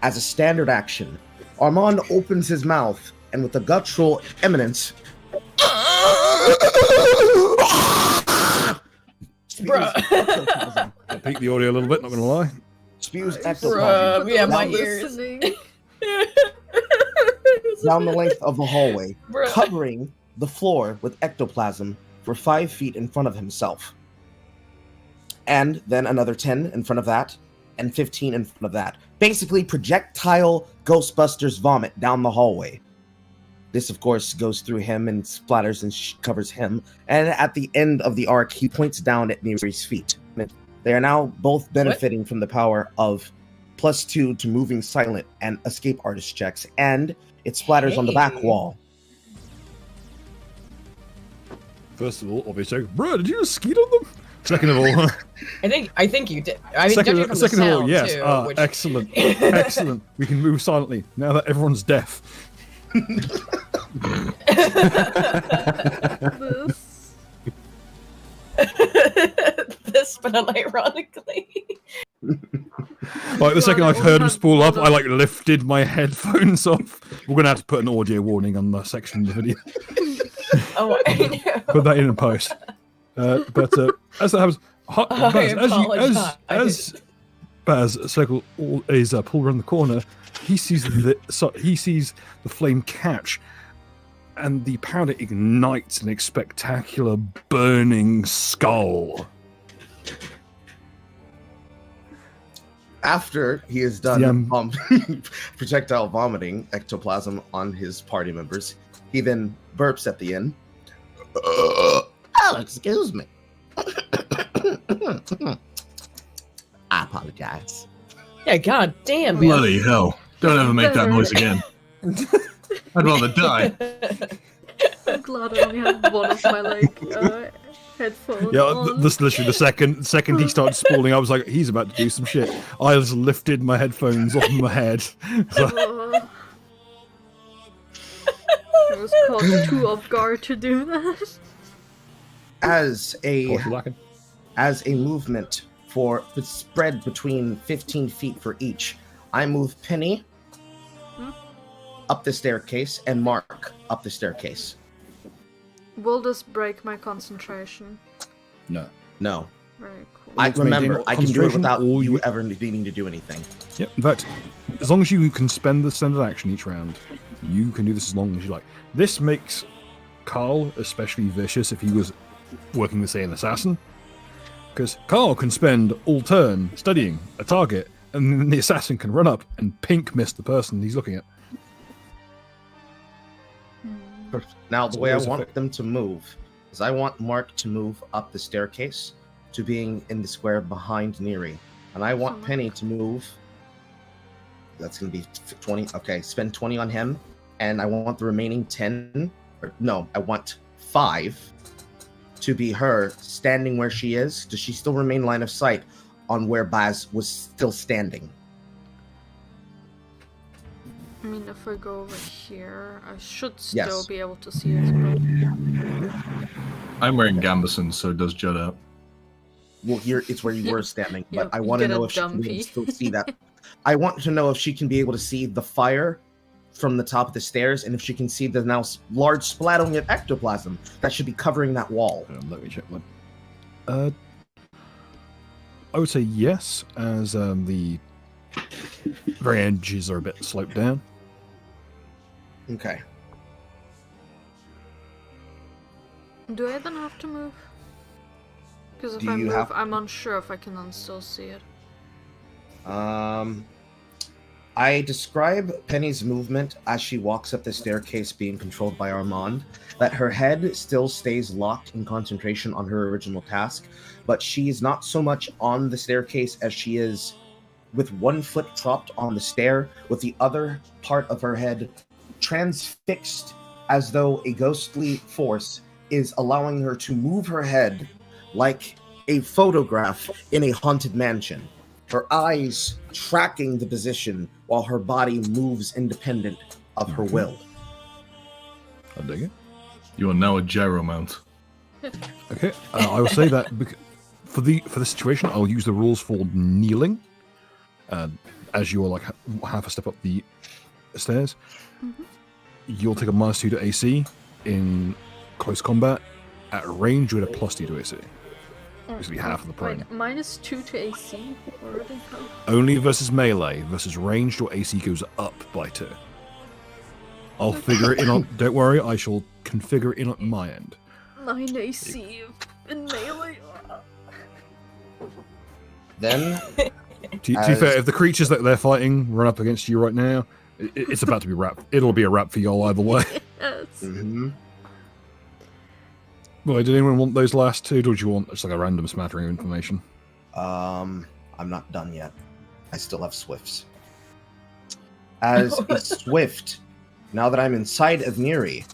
As a standard action, Armand opens his mouth and with a guttural eminence, Bruh. I'll peak the audio a little bit, not gonna lie. spews Bruh, ectoplasm yeah, my down, ears. down the length of the hallway, Bruh. covering the floor with ectoplasm for 5 feet in front of himself. And then another 10 in front of that, and 15 in front of that. Basically, projectile Ghostbusters vomit down the hallway. This, of course, goes through him and splatters and covers him. And at the end of the arc, he points down at Neri's feet. They are now both benefiting from the power of +2 to moving silent and escape artist checks. And it splatters on the back wall. First of all, obviously, bro, did you just skeet on them? Second of all, I think you did. I mean, second judging from of the all, sound, yes. too, which... Excellent, excellent. We can move silently now that everyone's deaf. This, but unironically. Like the second I heard him spool up, I like lifted my headphones off. We're gonna have to put an audio warning on the section of the video. Oh, I know. Put that in post. But as that happens, as Baz circle is pulled around the corner, he sees the flame catch, and the powder ignites in a spectacular burning skull. After he is done projectile vomiting ectoplasm on his party members, he then burps at the end. Oh, excuse me. I apologize. Yeah, god damn, man. Bloody hell. Don't ever make that noise again. I'd rather die. I'm glad I only have one of my headphones. Yeah, this literally the second he started spooling, I was like, he's about to do some shit. I just lifted my headphones off my head. I was caught too off guard to do that. As a movement for spread between 15 feet for each, I move Penny up the staircase and Mark up the staircase. Will this break my concentration? No. Very cool. I remember, I can do it without or you ever needing to do anything. Yep. In fact, as long as you can spend the standard action each round, you can do this as long as you like. This makes Carl especially vicious if he was working with, say, an assassin. Because Carl can spend all turn studying a target, and then the assassin can run up and pink miss the person he's looking at. Now, the way I want them to move is I want Mark to move up the staircase to being in the square behind Neri. And I want Penny to move. That's going to be 20. Okay, spend 20 on him. And I want the remaining 10. I want 5 to be her standing where she is. Does she still remain line of sight on where Baz was still standing? I mean, if I go over here, I should still be able to see it. But... I'm wearing Gambison, so it does jut out. Well, here it's where you were standing, but Yeah, I want to know if she can still see that. I want to know if she can be able to see the fire from the top of the stairs, and if she can see the now large splattering of ectoplasm that should be covering that wall. Let me check one. I would say yes, as the very edges are a bit sloped down. Okay. Do I then have to move? Because if Do I you move, have- I'm unsure if I can then still see it. I describe Penny's movement as she walks up the staircase being controlled by Armand, that her head still stays locked in concentration on her original task, but she is not so much on the staircase as she is with one foot propped on the stair, with the other part of her head transfixed as though a ghostly force is allowing her to move her head like a photograph in a haunted mansion. Her eyes tracking the position while her body moves independent of her will. I dig it. You are now a gyro mount. Okay, I will say that for the situation, I'll use the rules for kneeling. As you are like half a step up the stairs, you'll take a -2 to AC in close combat. At range, you get a +2 to AC. Basically half of the prone. Wait, -2 to AC already? Only versus melee. Versus ranged, your AC goes up by 2. I'll figure it in on. Don't worry, I shall configure it in at my end. 9 AC in melee. Then, To be fair, if the creatures that they're fighting run up against you right now, it's about to be wrapped. It'll be a wrap for y'all either way. Yes. Well, did anyone want those last two, or do you want just like a random smattering of information? I'm not done yet. I still have swifts. As a swift, now that I'm inside of Neri,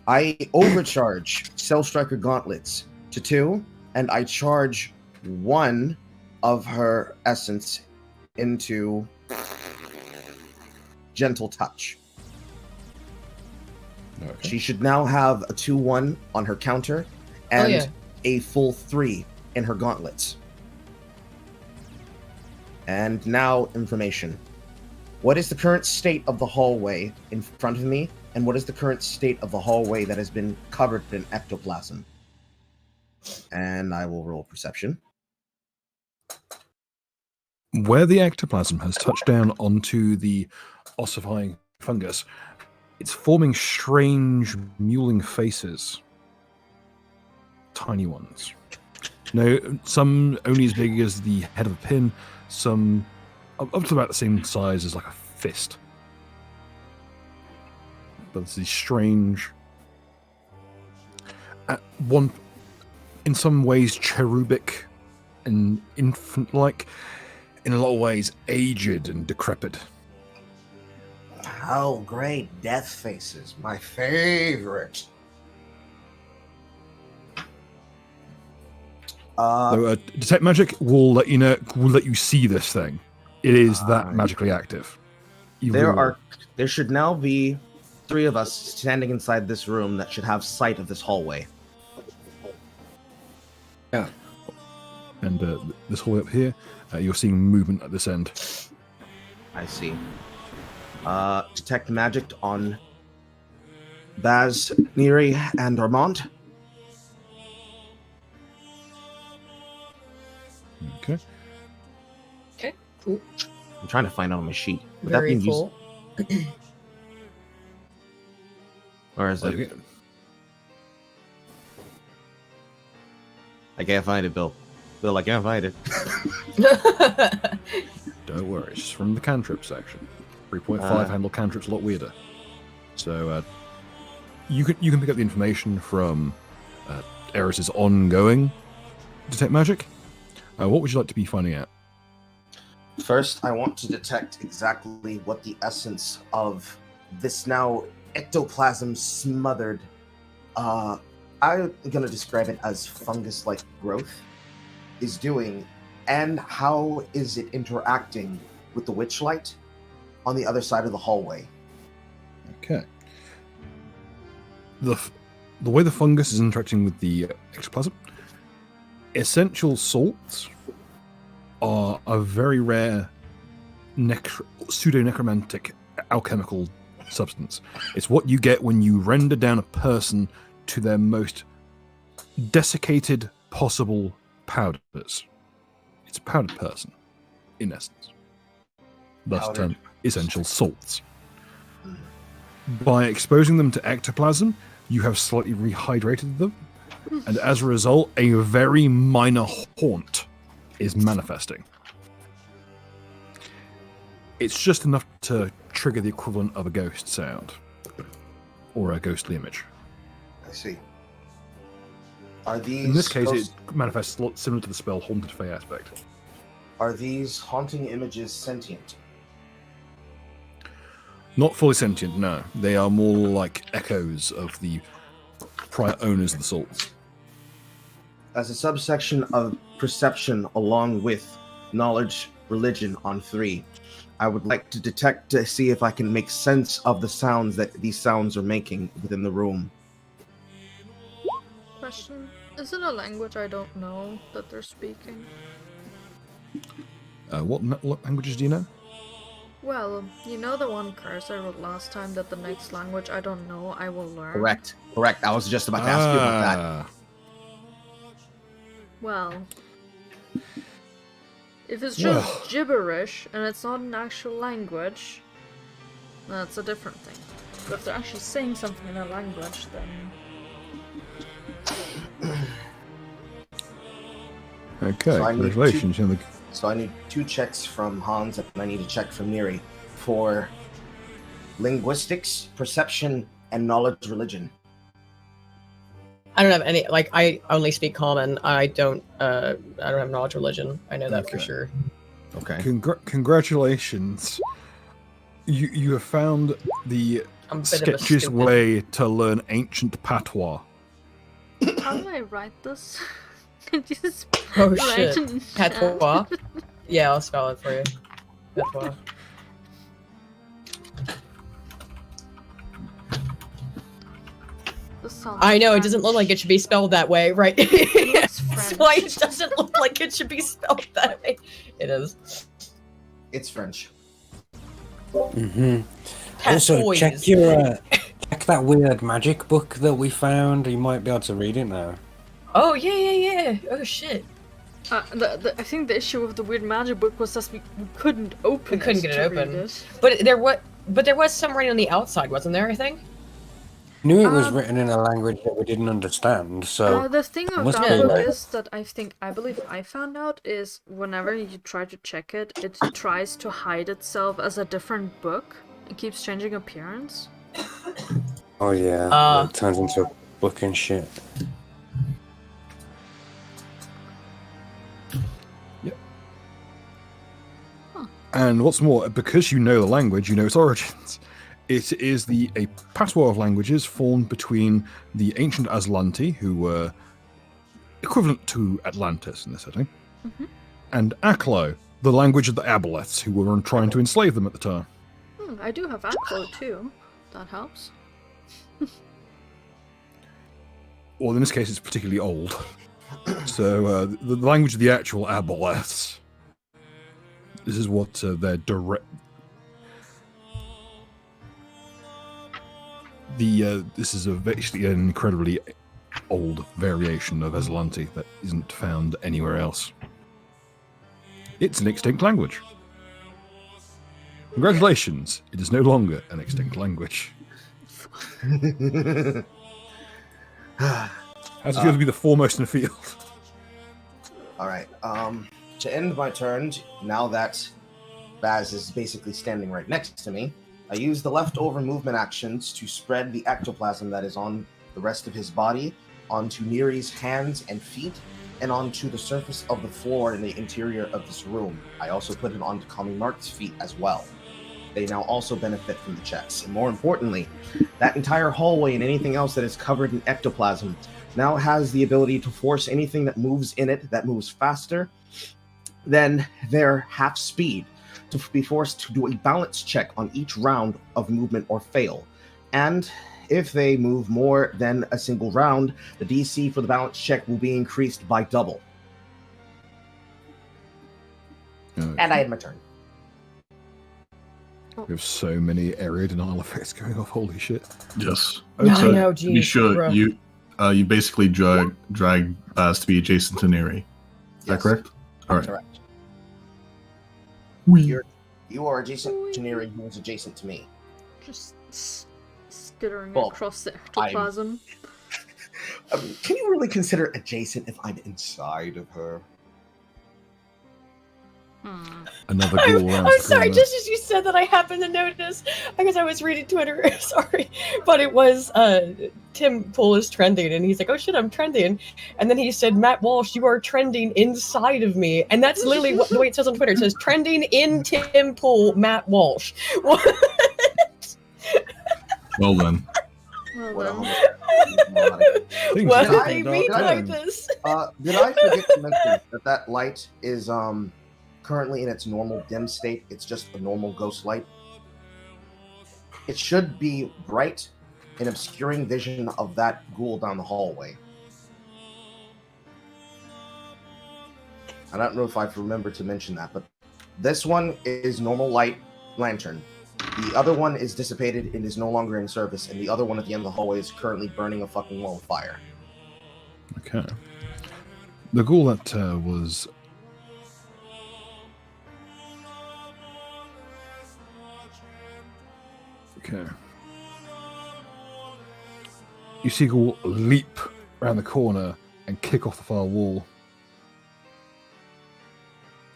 I overcharge Cell Striker Gauntlets to 2, and I charge 1 of her essence into Gentle Touch. Okay. She should now have a 2/1 on her counter and a full 3 in her gauntlets. And now information. What is the current state of the hallway in front of me, and what is the current state of the hallway that has been covered in ectoplasm? And I will roll perception. Where the ectoplasm has touched down onto the ossifying fungus, it's forming strange, mewling faces. Tiny ones. No, some only as big as the head of a pin, some up to about the same size as like a fist. But it's these strange, in some ways cherubic and infant-like, in a lot of ways aged and decrepit. Oh, great. Death faces. My favorite. Detect magic will let you know. Will let you see this thing. It is that magically active. There should now be 3 of us standing inside this room that should have sight of this hallway. Yeah. And this hallway up here, you're seeing movement at this end. I see. Detect magic on Baz, Neri, and Armand. Okay. Okay, cool. I'm trying to find out on my sheet. Would Very that be cool. Or is it? I can't find it, Bill. Bill, I can't find it. Don't worry, it's just from the cantrip section. 3.5 handle cantrips a lot weirder. So you can pick up the information from Eris's ongoing detect magic. What would you like to be finding out? First, I want to detect exactly what the essence of this now ectoplasm smothered. I'm going to describe it as fungus-like growth is doing, and how is it interacting with the witchlight on the other side of the hallway. Okay. The way the fungus is interacting with the ectoplasm, essential salts are a very rare pseudo-necromantic alchemical substance. It's what you get when you render down a person to their most desiccated possible powders. It's a powdered person, in essence. Thus termed essential salts. By exposing them to ectoplasm, you have slightly rehydrated them, And as a result, a very minor haunt is manifesting. It's just enough to trigger the equivalent of a ghost sound or a ghostly image. I see. Are these... In this case, it manifests similar to the spell Haunted Fey aspect. Are these haunting images sentient? Not fully sentient, no. They are more like echoes of the prior owners of the souls. As a subsection of perception along with knowledge, religion on 3, I would like to detect to see if I can make sense of the sounds that these sounds are making within the room. Question. Is it a language I don't know that they're speaking? What languages do you know? Well, you know the one curse I wrote last time that the next language I don't know I will learn? Correct. I was just about to ask you about that. Well, if it's just gibberish and it's not an actual language, that's a different thing. But if they're actually saying something in a language, then... Okay, congratulations. So I need 2 checks from Hans, and I need a check from Neri for linguistics, perception, and knowledge religion. I don't have any. Like, I only speak common. I don't have knowledge religion. I know that for sure. Okay. Congratulations. You have found the I'm a bit of a sketchiest stupid. way to learn ancient patois. How do I write this? Could you just Oh write shit. it in chat? Patois? Yeah, I'll spell it for you. Patois. This sounds I know, it doesn't French. look like it should be spelled that way, right? looks That's why French. it doesn't look like it should be spelled that way. It is. It's French. Mm-hmm. Also, check that weird magic book that we found. You might be able to read it now. Oh, yeah. Oh, shit. I think the issue with the weird magic book was that we couldn't open We couldn't it get to it open. read it. But there was some writing on the outside, wasn't there, I think? I knew it was written in a language that we didn't understand, so... The thing of must that be book right. is that I believe I found out is whenever you try to check it, it tries to hide itself as a different book. It keeps changing appearance. Oh yeah, it turns into a book and shit. Yep. And what's more, because you know the language, you know its origins. It is a patois of languages formed between the ancient Aslanti, who were equivalent to Atlantis in this setting, and Aklo, the language of the Aboleths, who were trying to enslave them at the time. I do have Aklo too. That helps. Well, in this case, it's particularly old. So, the language of the actual Aboleths. This is what their direct... This is basically an incredibly old variation of Aslanti that isn't found anywhere else. It's an extinct language. Congratulations, it is no longer an extinct language. How's it feel to be the foremost in the field? Alright, to end my turn, now that Baz is basically standing right next to me, I use the leftover movement actions to spread the ectoplasm that is on the rest of his body onto Neri's hands and feet and onto the surface of the floor in the interior of this room. I also put it onto Kamimark's feet as well. They now also benefit from the checks. And more importantly, that entire hallway and anything else that is covered in ectoplasm now has the ability to force anything that moves in it that moves faster than their half speed to be forced to do a balance check on each round of movement or fail. And if they move more than a single round, the DC for the balance check will be increased by double. And I had my turn. We have so many area denial effects going off. Holy shit! Yes. Yeah, So I know, to be geez, sure, bro. you basically drag Baz to be adjacent to Neri. Is that Yes. correct? All right. Correct. Whee. You are adjacent to Neri, who is adjacent to me. Just skittering Well, across the ectoplasm. Can you really consider adjacent if I'm inside of her? Another ghoul around I'm the sorry, corner. just as you said that, I happened to notice, because I was reading Twitter, sorry, but it was Tim Pool is trending, and he's like, oh shit, I'm trending, and then he said, Matt Walsh, you are trending inside of me, and that's literally what, the way it says on Twitter. It says, trending in Tim Pool, Matt Walsh. Well then. Well, Things Why are did dark they and read dark like times. this? Did I forget to mention that light is currently in its normal dim state? It's just a normal ghost light. It should be bright and obscuring vision of that ghoul down the hallway. I don't know if I've remembered to mention that, but this one is normal light lantern. The other one is dissipated and is no longer in service, and the other one at the end of the hallway is currently burning a fucking wall of fire. Okay. The ghoul that was... Okay. You see a ghoul leap around the corner and kick off the far wall,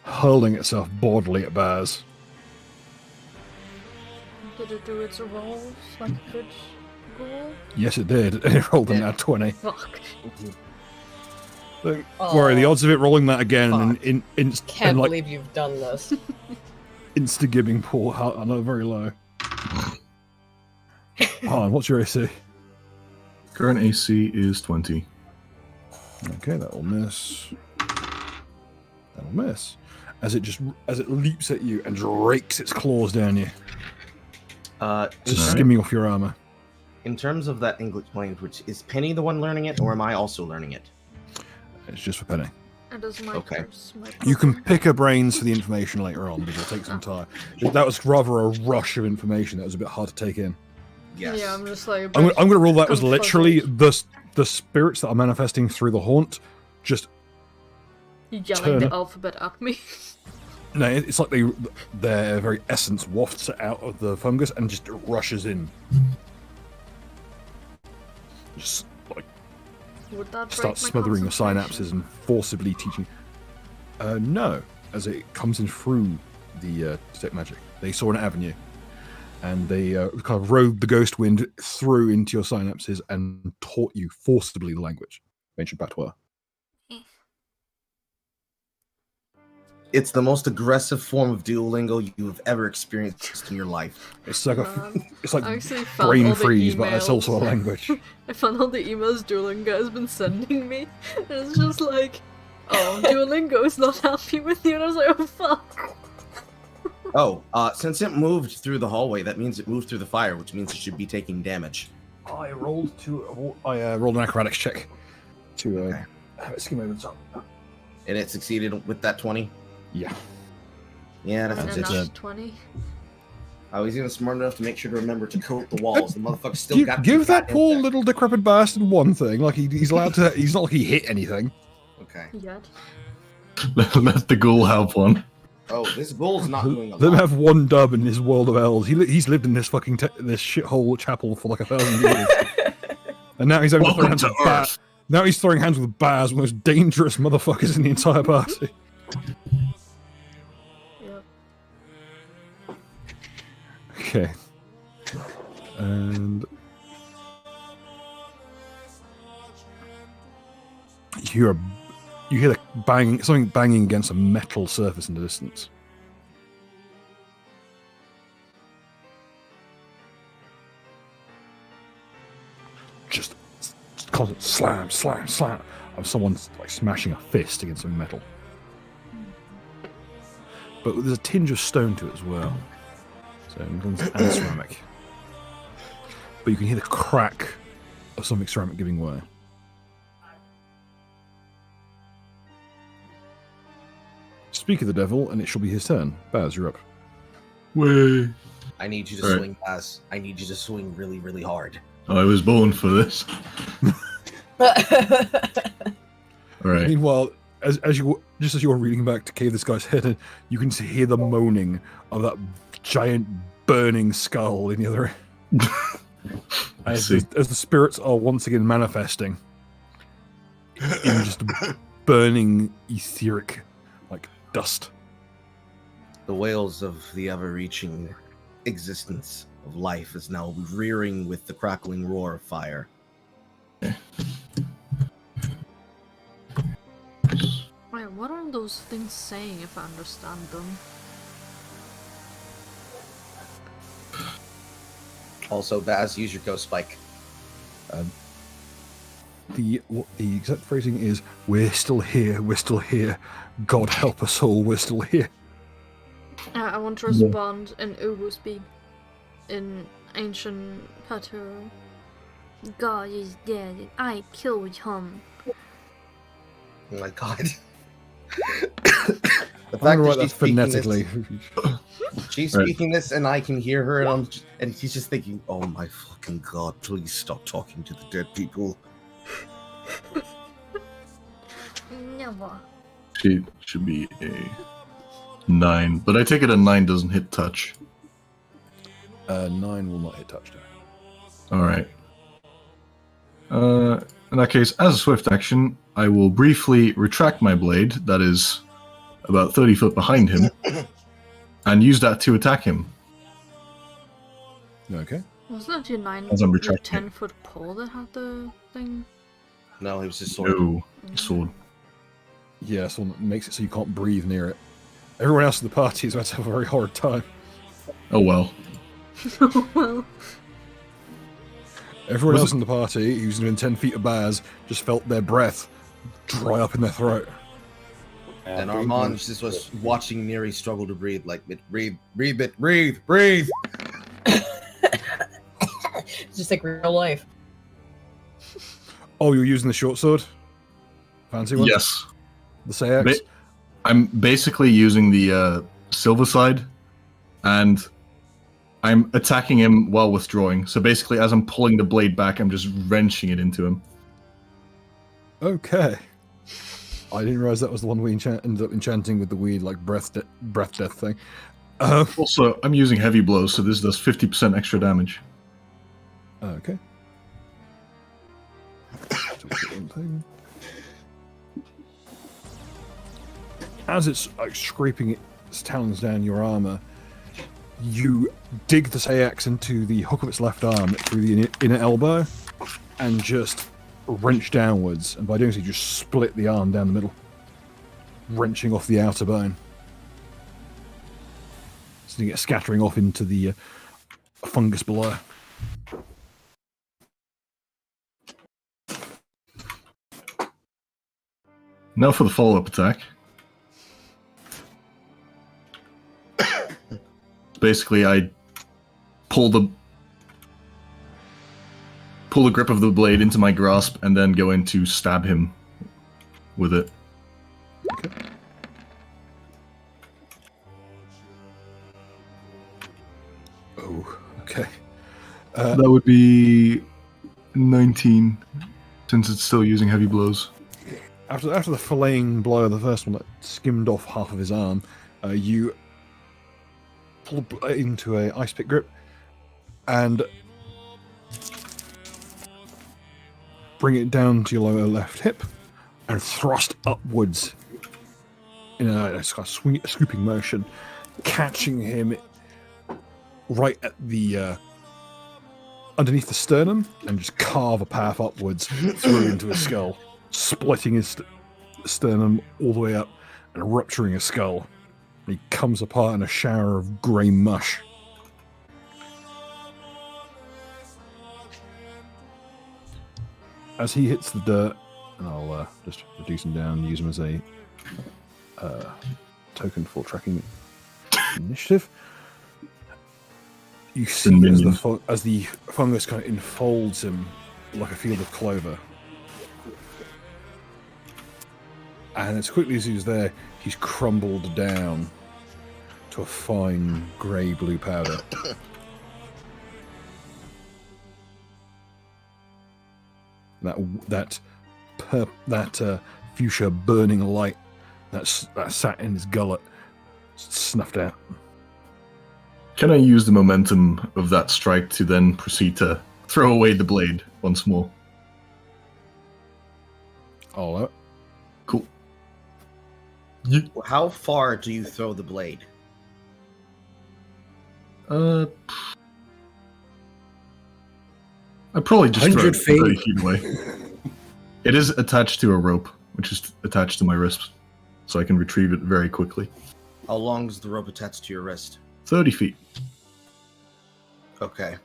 hurling itself bodily at Baz. did it do its rolls like a good ghoul? Yes, it did. It rolled a nat 20. Fuck. Don't worry, the odds of it rolling that again and Can't like believe you've done this. insta-gibbing Paul are not very low. Han, what's your AC? Current AC is 20. Okay, that'll miss. That'll miss. As it leaps at you and rakes its claws down you, just skimming off your armor. In terms of that English language, is Penny the one learning it, or am I also learning it? It's just for Penny. And does my Okay. curse, my You can cover- pick her brains for the information later on, but it'll take some time. That was rather a rush of information that was a bit hard to take in. Yes. Yeah, I'm just like. I'm going to rule that was I'm literally puzzled. the spirits that are manifesting through the haunt. Just Yelling turn the it. alphabet at me. no, it's like their very essence wafts out of the fungus and just rushes in. Just like Would that break starts my smothering your concentration? synapses and forcibly teaching. No, as it comes in through the detect magic. They saw an avenue, and they kind of rode the ghost wind through into your synapses and taught you forcibly the language, ancient patois. It's the most aggressive form of Duolingo you have ever experienced in your life. It's like it's like I actually found brain all the freeze, but it's also a emails. language. I found all the emails Duolingo has been sending me, and it's just like, oh, Duolingo is not happy with you, and I was like, oh fuck. Oh, since it moved through the hallway, that means it moved through the fire, which means it should be taking damage. I rolled an acrobatics check to have it skim over the top. And it succeeded with that 20? Yeah. Yeah, that's And a it's enough a- 20. I was even smart enough to make sure to remember to coat the walls. The motherfucker still Give, got give that poor little. little decrepit bastard one thing. Like he's allowed to. He's not like he hit anything. Okay. Yet. Let the ghoul have one. Oh, this ghoul's not doing a Let him lot. have one dub in his world of elves. He's lived in this fucking this shithole chapel for like 1,000 years, and now he's having to throw Welcome hands to with Baz. Earth. Now he's throwing hands with Baz, one of the most dangerous motherfuckers in the entire party. Yep. Okay. And you hear the banging, something banging against a metal surface in the distance. Just constant slam, slam, slam of someone like smashing a fist against some metal. But there's a tinge of stone to it as well. So and ceramic. But you can hear the crack of something ceramic giving way. Speak of the devil, and it shall be his turn. Baz, you're up. Way. I need you to Alright. swing, Baz. I need you to swing really, really hard. I was born for this. Alright. Meanwhile, as you're reading back to cave this guy's head, you can hear the moaning of that giant burning skull in the other end. I As see. the spirits are once again manifesting in just burning etheric like dust. The wails of the ever-reaching existence of life is now rearing with the crackling roar of fire. Wait, what are those things saying if I understand them? Also, Baz, use your ghost spike. The exact phrasing is, "We're still here, we're still here. God help us all, we're still here." I want to respond in Ubu speak, in ancient Patu. God is dead. I killed him. Oh my god. The I'm gonna write that speaking phonetically. She's speaking this, and I can hear her, and she's just thinking, "Oh my fucking god! Please stop talking to the dead people." Never. She should be a 9, but I take it a 9 doesn't hit touch. 9 will not hit touch. All right. In that case, as a swift action, I will briefly retract my blade, that is about 30 foot behind him, and use that to attack him. Okay. Wasn't it your 9 As I'm your retracting. 10-foot pole that had the thing? No, it was his sword. No, sword. Yeah, so it makes it so you can't breathe near it. Everyone else in the party is about to have a very horrid time. Oh well. Well, Everyone else in the party who's within 10 feet of Baz just felt their breath dry up in their throat. And Armand just was watching Neri struggle to breathe, like, breathe. It's just like real life. Oh, you're using the short sword? Fancy one? Yes. The Sayax? I'm basically using the silver side, and I'm attacking him while withdrawing. So basically, as I'm pulling the blade back, I'm just wrenching it into him. Okay. I didn't realize that was the one we ended up enchanting with the weird, like, breath death thing. Also, I'm using heavy blows, so this does 50% extra damage. Okay. As it's like scraping its talons down your armor, you dig the Sayax into the hook of its left arm through the inner elbow and just wrench downwards. And by doing so, you just split the arm down the middle, wrenching off the outer bone. So you get scattering off into the fungus below. Now for the follow-up attack. Basically, I pull the grip of the blade into my grasp and then go in to stab him with it. Okay. Oh, okay. That would be 19, since it's still using heavy blows. After the filleting blow, the first one that skimmed off half of his arm, you pull the blade into a ice pick grip and bring it down to your lower left hip and thrust upwards in a scooping motion, catching him right at the underneath the sternum and just carve a path upwards through into his skull, splitting his sternum all the way up and rupturing his skull. He comes apart in a shower of grey mush. As he hits the dirt, and I'll just reduce him down and use him as a token for tracking initiative. You see as the fungus kind of enfolds him like a field of clover. And as quickly as he was there, he's crumbled down to a fine grey-blue powder. That fuchsia burning light that sat in his gullet snuffed out. Can I use the momentum of that strike to then proceed to throw away the blade once more? I'll allow it. Cool. How far do you throw the blade? I probably just throw 100 it feet. 30 feet away. It is attached to a rope, which is attached to my wrist, so I can retrieve it very quickly. How long is the rope attached to your wrist? 30 feet. Okay.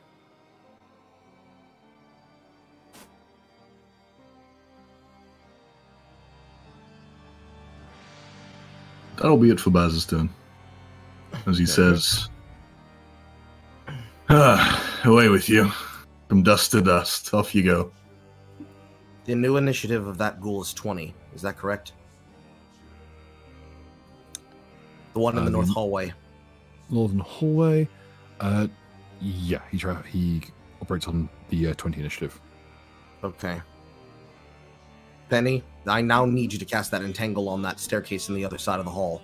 That'll be it for Baz's turn. As he says, away with you. From dust to dust. Off you go. The new initiative of that ghoul is 20. Is that correct? The one in the north hallway. Northern hallway. Yeah, he operates on the 20 initiative. Okay. Penny, I now need you to cast that entangle on that staircase in the other side of the hall.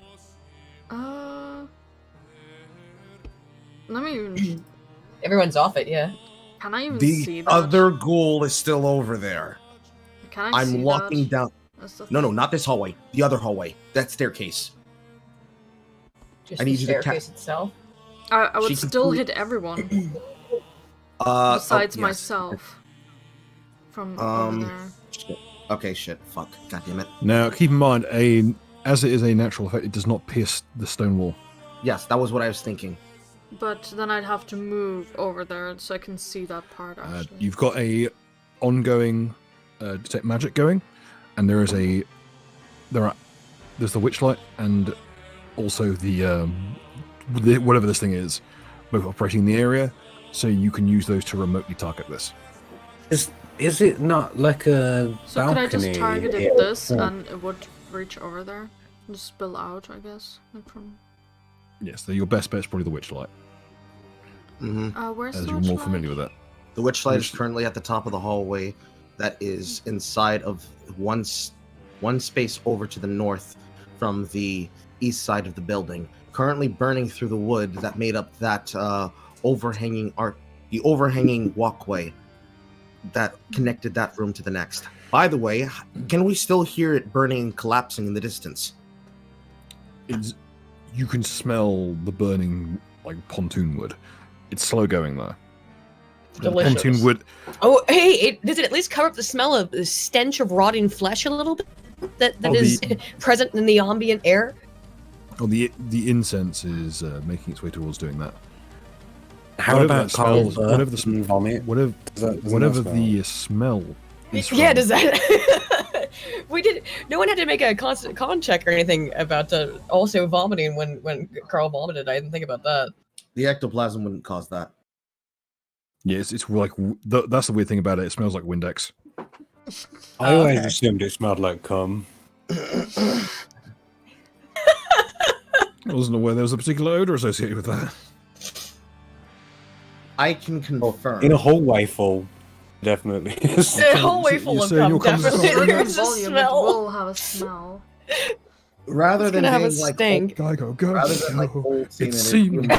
Let me. Everyone's off it, yeah. Can I even see The that? other ghoul is still over there. Can I see I'm locking that? down. No, not this hallway. The other hallway. That staircase. Just I need the you to staircase itself. I She would can still see- hit everyone yes. besides myself from over there. Shit. Okay, shit. Fuck. God damn it. Now, keep in mind, as it is a natural effect, it does not pierce the stone wall. Yes, that was what I was thinking. But then I'd have to move over there so I can see that part. Actually, You've got a ongoing detect magic going, and there's the witchlight and also the whatever this thing is, both operating in the area, so you can use those to remotely target this. Is it not like a so could I balcony? just target it this and it would reach over there, and just spill out? I guess. Like from... Yes, so your best bet is probably the witchlight, Mm-hmm. Where's as the you're more witchlight? familiar with it. The witchlight is currently at the top of the hallway that is inside of one space over to the north from the east side of the building, currently burning through the wood that made up that overhanging walkway that connected that room to the next. By the way, can we still hear it burning and collapsing in the distance? You can smell the burning like pontoon wood. It's slow going though. Delicious. Pontoon wood. Oh, hey, does it at least cover up the smell of the stench of rotting flesh a little bit that is present in the ambient air? Oh, the incense is making its way towards doing that. How Whatever about that smells- cold whatever the sm- vomit? Whatever Doesn't whatever that the smell is Yeah, from. does that? No one had to make a constant con check or anything about also vomiting when Carl vomited. I didn't think about that. The ectoplasm wouldn't cause that. Yeah, it's like that's the weird thing about it. It smells like Windex. I always Okay. assumed it smelled like cum. I wasn't aware there was a particular odor associated with that. I can confirm. In a hallway full, definitely. A hallway full you of say cum, your cum's definitely. not There's a volume, it smell. will have a smell. Rather It's than gonna have a being like stink. Go. rather than like old semen, It's semen.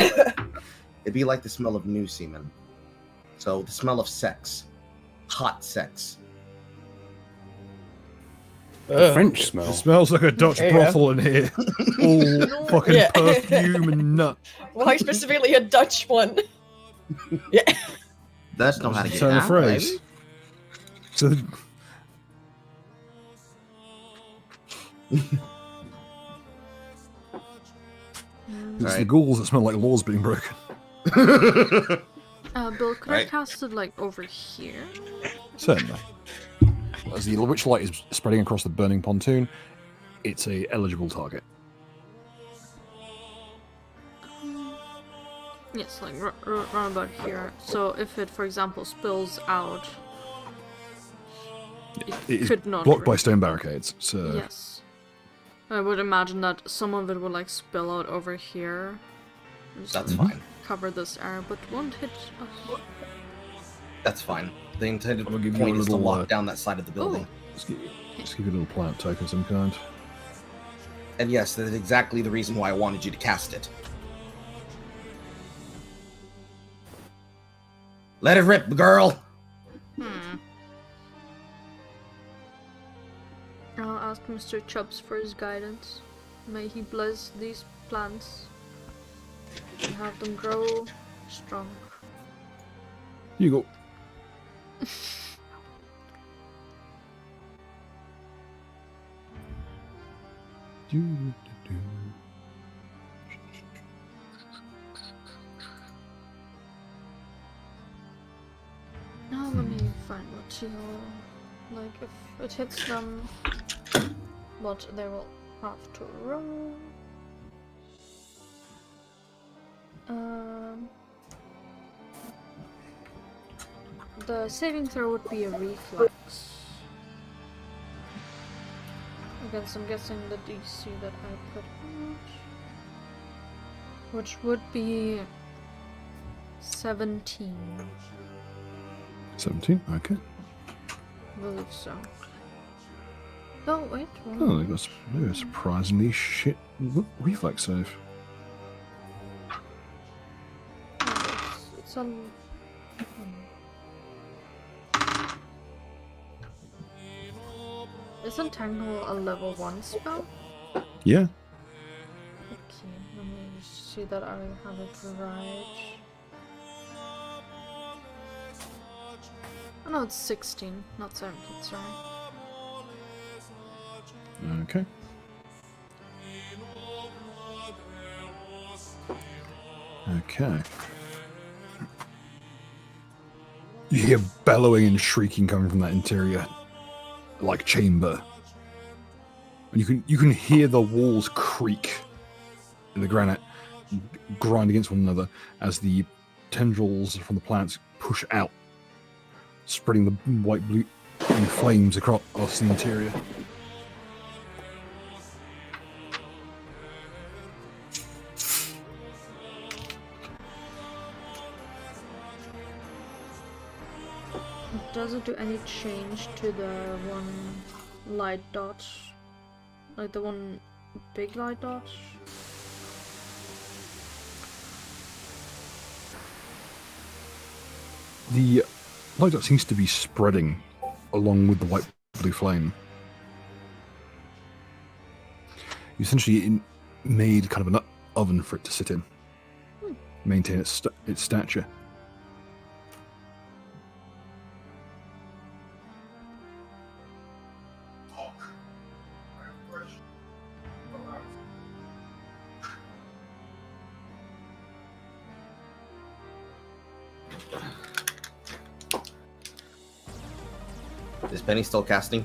it'd be like the smell of new semen. So the smell of sex, hot sex. The French It smell. smells like a Dutch There you go. brothel in here. All fucking Yeah. perfume and nut. Why specifically a Dutch one? Yeah. That's not how to get Turn it the out, phrase. baby. So it's the Right. ghouls that smell like laws being broken. Bill, could I Right. cast it like over here? Certainly. As the witch light is spreading across the burning pontoon, it's a eligible target. Yes, like round about here. So if it, for example, spills out, It is could not blocked by reach. stone barricades, so Yes. I would imagine that some of it would like spill out over here. and just That's fine. cover this area, but won't hit us. That's fine. The intended I'm gonna give you point a is to little, lock down that side of the building. let's give you a little plant token of some kind. And yes, that is exactly the reason why I wanted you to cast it. Let it rip, girl. I'll ask Mr. Chubbs for his guidance. May he bless these plants and have them grow strong. You go. Now let me find what you like. If it hits them, what they will have to roll. The saving throw would be a reflex. Against, I'm guessing, the DC that I put out, which would be 17. 17, okay. I believe so. Oh, wait. Oh, they got a surprisingly shit reflex save. It's on. Isn't Tangle a level 1 spell? Yeah. Okay, let me see that I have it right. Oh no, it's 16, not 17, sorry. Okay. Okay. You hear bellowing and shrieking coming from that interior, like chamber, and you can hear the walls creak in the granite, grind against one another as the tendrils from the plants push out, spreading the white blue flames across the interior. Does it do any change to the one light dot? Like the one big light dot? The light dot seems to be spreading along with the white blue flame. You essentially made kind of an oven for it to sit in, maintain its stature. Is Penny still casting?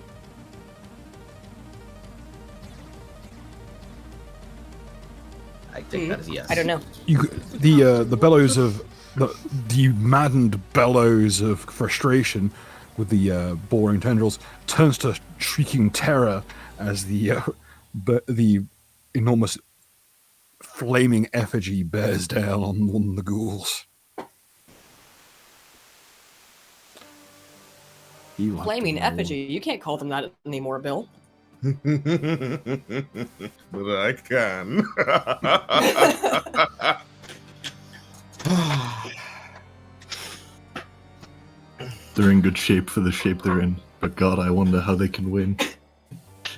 I think that is yes. I don't know. The bellows of the maddened bellows of frustration with the boring tendrils turns to shrieking terror as the enormous flaming effigy bears down on one of the ghouls. Flaming effigy. You can't call them that anymore, Bill. But I can. They're in good shape for the shape they're in, but God, I wonder how they can win.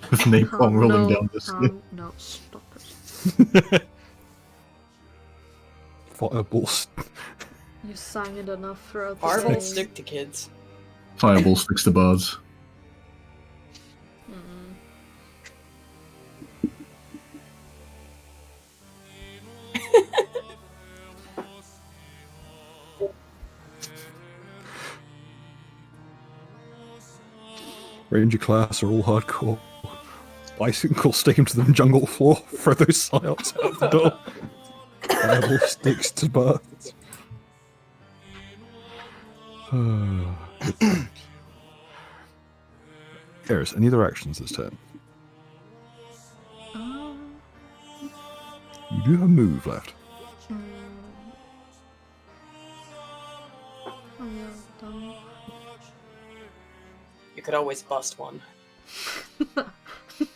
With napalm rolling down the stairs. No, stop it. Fireballs. You sang it enough throughout the Fireball day. stick to kids. Fireball sticks to bards. Ranger class are all hardcore. Bicycle stick him to the jungle floor, throw those psyops out the door. Fireball sticks to birds. Eris, any other actions this turn? You do have a move left. You could always bust one.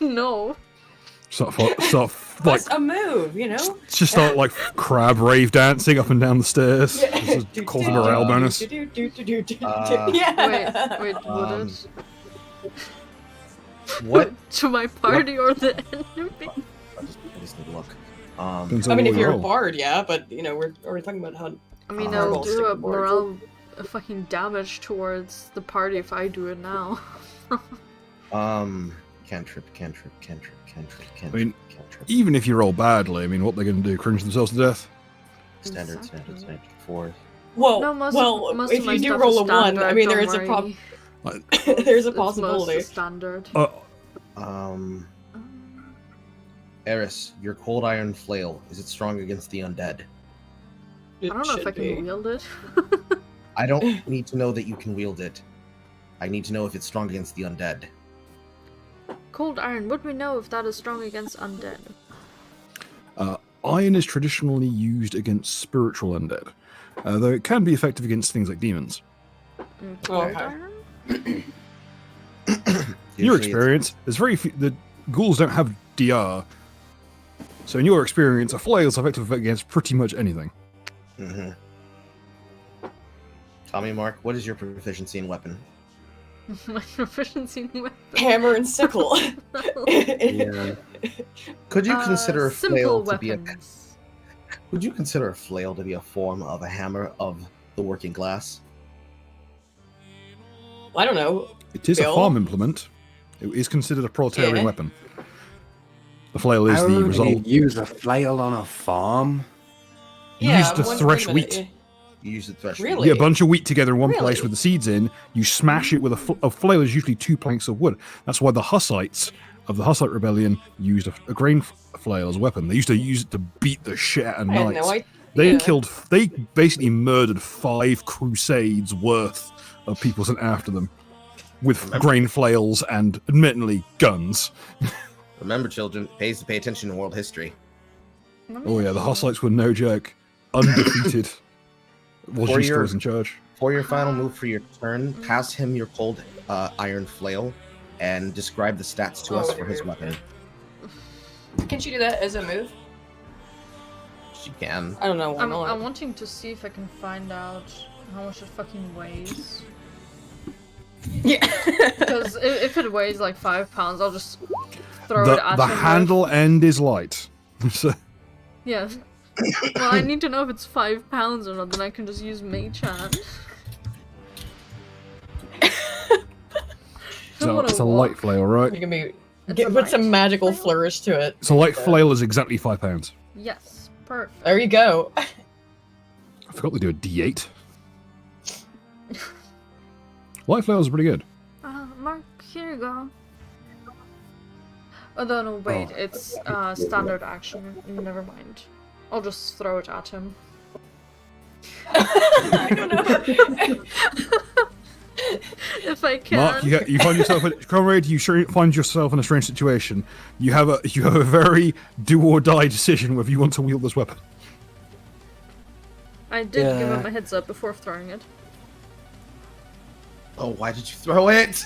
No. Start like Bust a move, you know? just start like crab rave dancing up and down the stairs. Just cause a morale bonus. Yeah. Wait, would it? What? To my party or the enemy? I just need to look. Depends I on mean, what if you you're a roll. bard, yeah, but you know, we're already talking about how. I mean, I'll I'll stick do a with boards. morale fucking damage towards the party if I do it now. Cantrip. I mean, even if you roll badly, I mean, what they're going to do? Cringe themselves to death? Standard, 4. Well, No, most if of my you do stuff roll is a 1, I standard, mean, there don't is a worry. there's a It's possibility. mostly standard. Eris, your cold iron flail, is it strong against the undead? I don't know if I can wield it. I don't need to know that you can wield it. I need to know if it's strong against the undead. Cold iron, would we know if that is strong against undead? Iron is traditionally used against spiritual undead, though it can be effective against things like demons. Cold Okay. iron? Your Usually experience, there's very few, the ghouls don't have DR, so in your experience, a flail is effective against pretty much anything. Mm-hmm. Tommy, Mark, what is your proficiency in weapon? My proficiency in weapon. Hammer and sickle. Yeah. Could you consider a flail simple to be a? weapons. Would you consider a flail to be a form of a hammer of the working class? I don't know. It is Bill? a farm implement. It is considered a proletarian Yeah. weapon. The flail is How the would you result. use a flail on a farm? Use to wait a thresh minute, wheat. You use the thresh. Really? wheat. You get a bunch of wheat together in one place Really? with the seeds in. You smash it with a flail is usually 2 planks of wood. That's why the Hussites of the Hussite rebellion used a grain flail as a weapon. They used to use it to beat the shit out of I had knights. no idea. They basically murdered 5 crusades worth of people sent after them with grain flails and, admittedly, guns. Remember, children, it pays to pay attention in world history. Oh yeah, the Hussites were no joke. Undefeated. Wojcicki was in charge. For your final move for your turn, pass him your cold iron flail, and describe the stats to us for his weapon. Can she do that as a move? She can. I don't know. Why I'm not? wanting to see if I can find out how much it fucking weighs. Yeah. Because if it weighs like 5 pounds, I'll just throw it at The him. handle end is light. So, Yeah. Well, I need to know if it's 5 pounds or not, then I can just use Mage Hand. so it's a light flail, right? You can be It's a put light some magical flail. flourish to it. So light flail is exactly 5 pounds. Yes, perfect. There you go. I forgot to do a D8. Light flail is pretty good. Mark, here you go. Oh, no, wait, it's standard action. Never mind. I'll just throw it at him. I don't know. If I can. Mark, you find yourself, comrade. You find yourself in a strange situation. You have a very do or die decision whether you want to wield this weapon. I did give Yeah. him a heads up before throwing it. Oh, why did you throw it?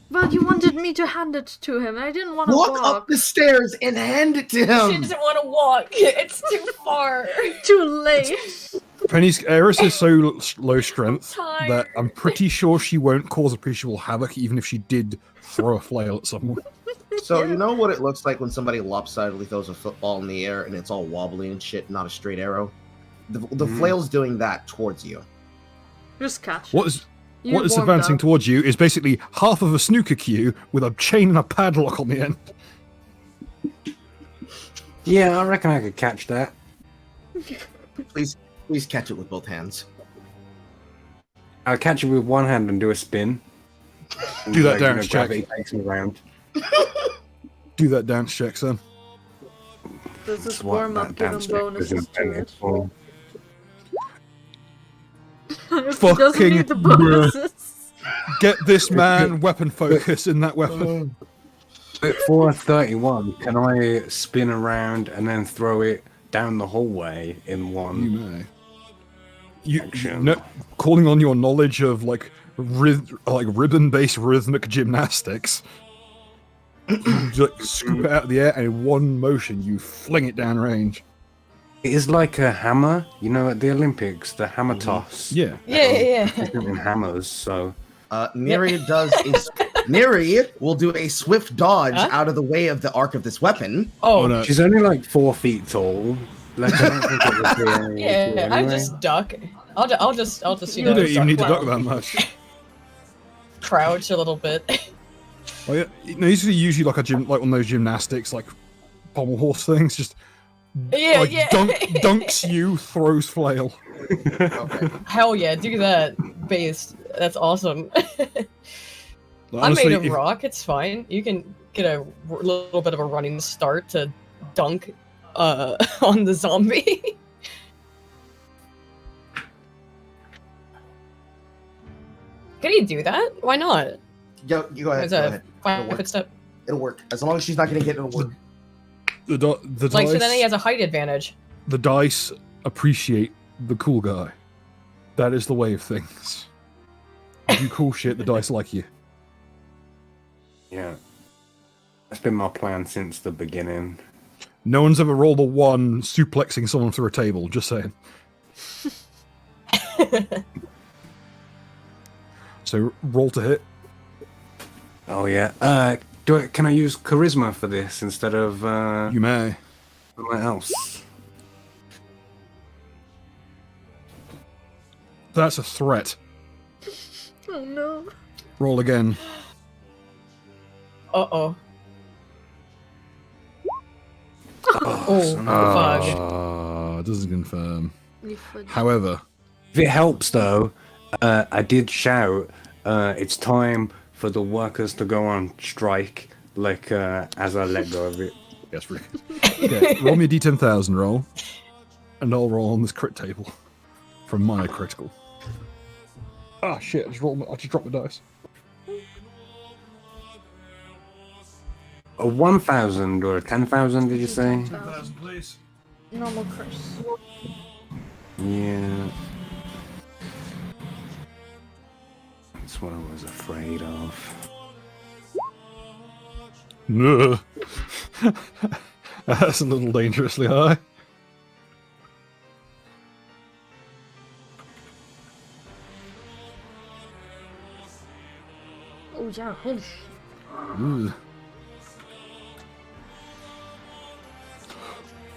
Well, you wanted me to hand it to him. I didn't want to Walk walk. up the stairs and hand it to She him. doesn't want to walk. It's too far. Too late. Penny's Eris is so low strength Tired. that I'm pretty sure she won't cause appreciable havoc, even if she did throw a flail at someone. So you know what it looks like when somebody lopsidedly throws a football in the air and it's all wobbly and shit, not a straight arrow. The flail's doing that towards you. Just catch. What it. is You what is warmed advancing up. towards you is basically half of a snooker cue with a chain and a padlock on the end. Yeah, I reckon I could catch that. Please catch it with both hands. I'll catch it with one hand and do a spin. Do that Like, dance check. gravity takes me around. Do that dance check, son. Does this That's what warm up that give him dance check is bonuses to intended it? for. If he doesn't Fucking need the bonuses. Get this man weapon focus in that weapon. But for a 31, can I spin around and then throw it down the hallway in You one? may. You Action. know, calling on your knowledge of like ribbon-based rhythmic gymnastics. You like scoop it out of the air, and in one motion, you fling it down range. It is like a hammer, you know, at the Olympics, the hammer toss. Yeah. Yeah. Different in hammers, so Neria does a Neri will do a swift dodge out of the way of the arc of this weapon. Oh, no. She's only like 4 feet tall. Like, I don't think it would be any yeah. issue I anyway. just duck. I'll just You don't even need to duck well, that much. crouch a little bit. Oh, yeah. No, he's usually like like one of those gymnastics, like pommel horse things. Just Yeah, like yeah. dunks you, throws flail. Okay. Hell yeah, do that. Based. That's awesome. Like, I honestly, made of rock. It's fine. You can get a little bit of a running start to dunk on the zombie. Can he do that? Why not? Yo, you go ahead. It's Go a ahead. 5-foot step. It'll work. As long as she's not getting hit, it'll work. the Like, dice, so then he has a height advantage. the dice appreciate the cool guy. That is the way of things. You do cool shit, the dice like you. Yeah. That's been my plan since the beginning. No one's ever rolled a 1 suplexing someone through a table, just saying. So roll to hit. Oh yeah. Can I use charisma for this instead of You may. something else? That's a threat. Oh no. Roll again. Uh-oh. Oh, fuck. Doesn't confirm. You fudge. However, if it helps though, I did shout, it's time for the workers to go on strike, like as I let go of it. yes, Rick. Okay, roll me a d10,000 roll, and I'll roll on this crit table from my critical. Ah, shit! I just dropped the dice. A 1,000 or a 10,000? Did you say? 10,000, please. Normal curse. Yeah. That's what I was afraid of. No. That's a little dangerously high. Oh yeah, holy sh- Ooh.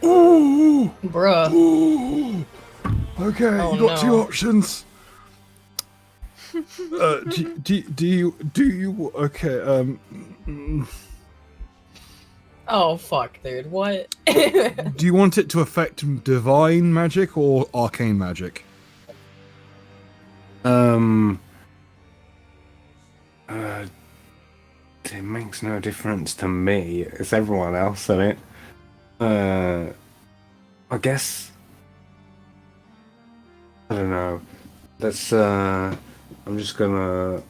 Ooh. Bruh. Ooh. Okay, Oh, you got two no. options. Do you okay? Oh, fuck, dude. What? Do you want it to affect divine magic or arcane magic? It makes no difference to me. It's everyone else in it. I guess. I don't know. Let's. I'm just gonna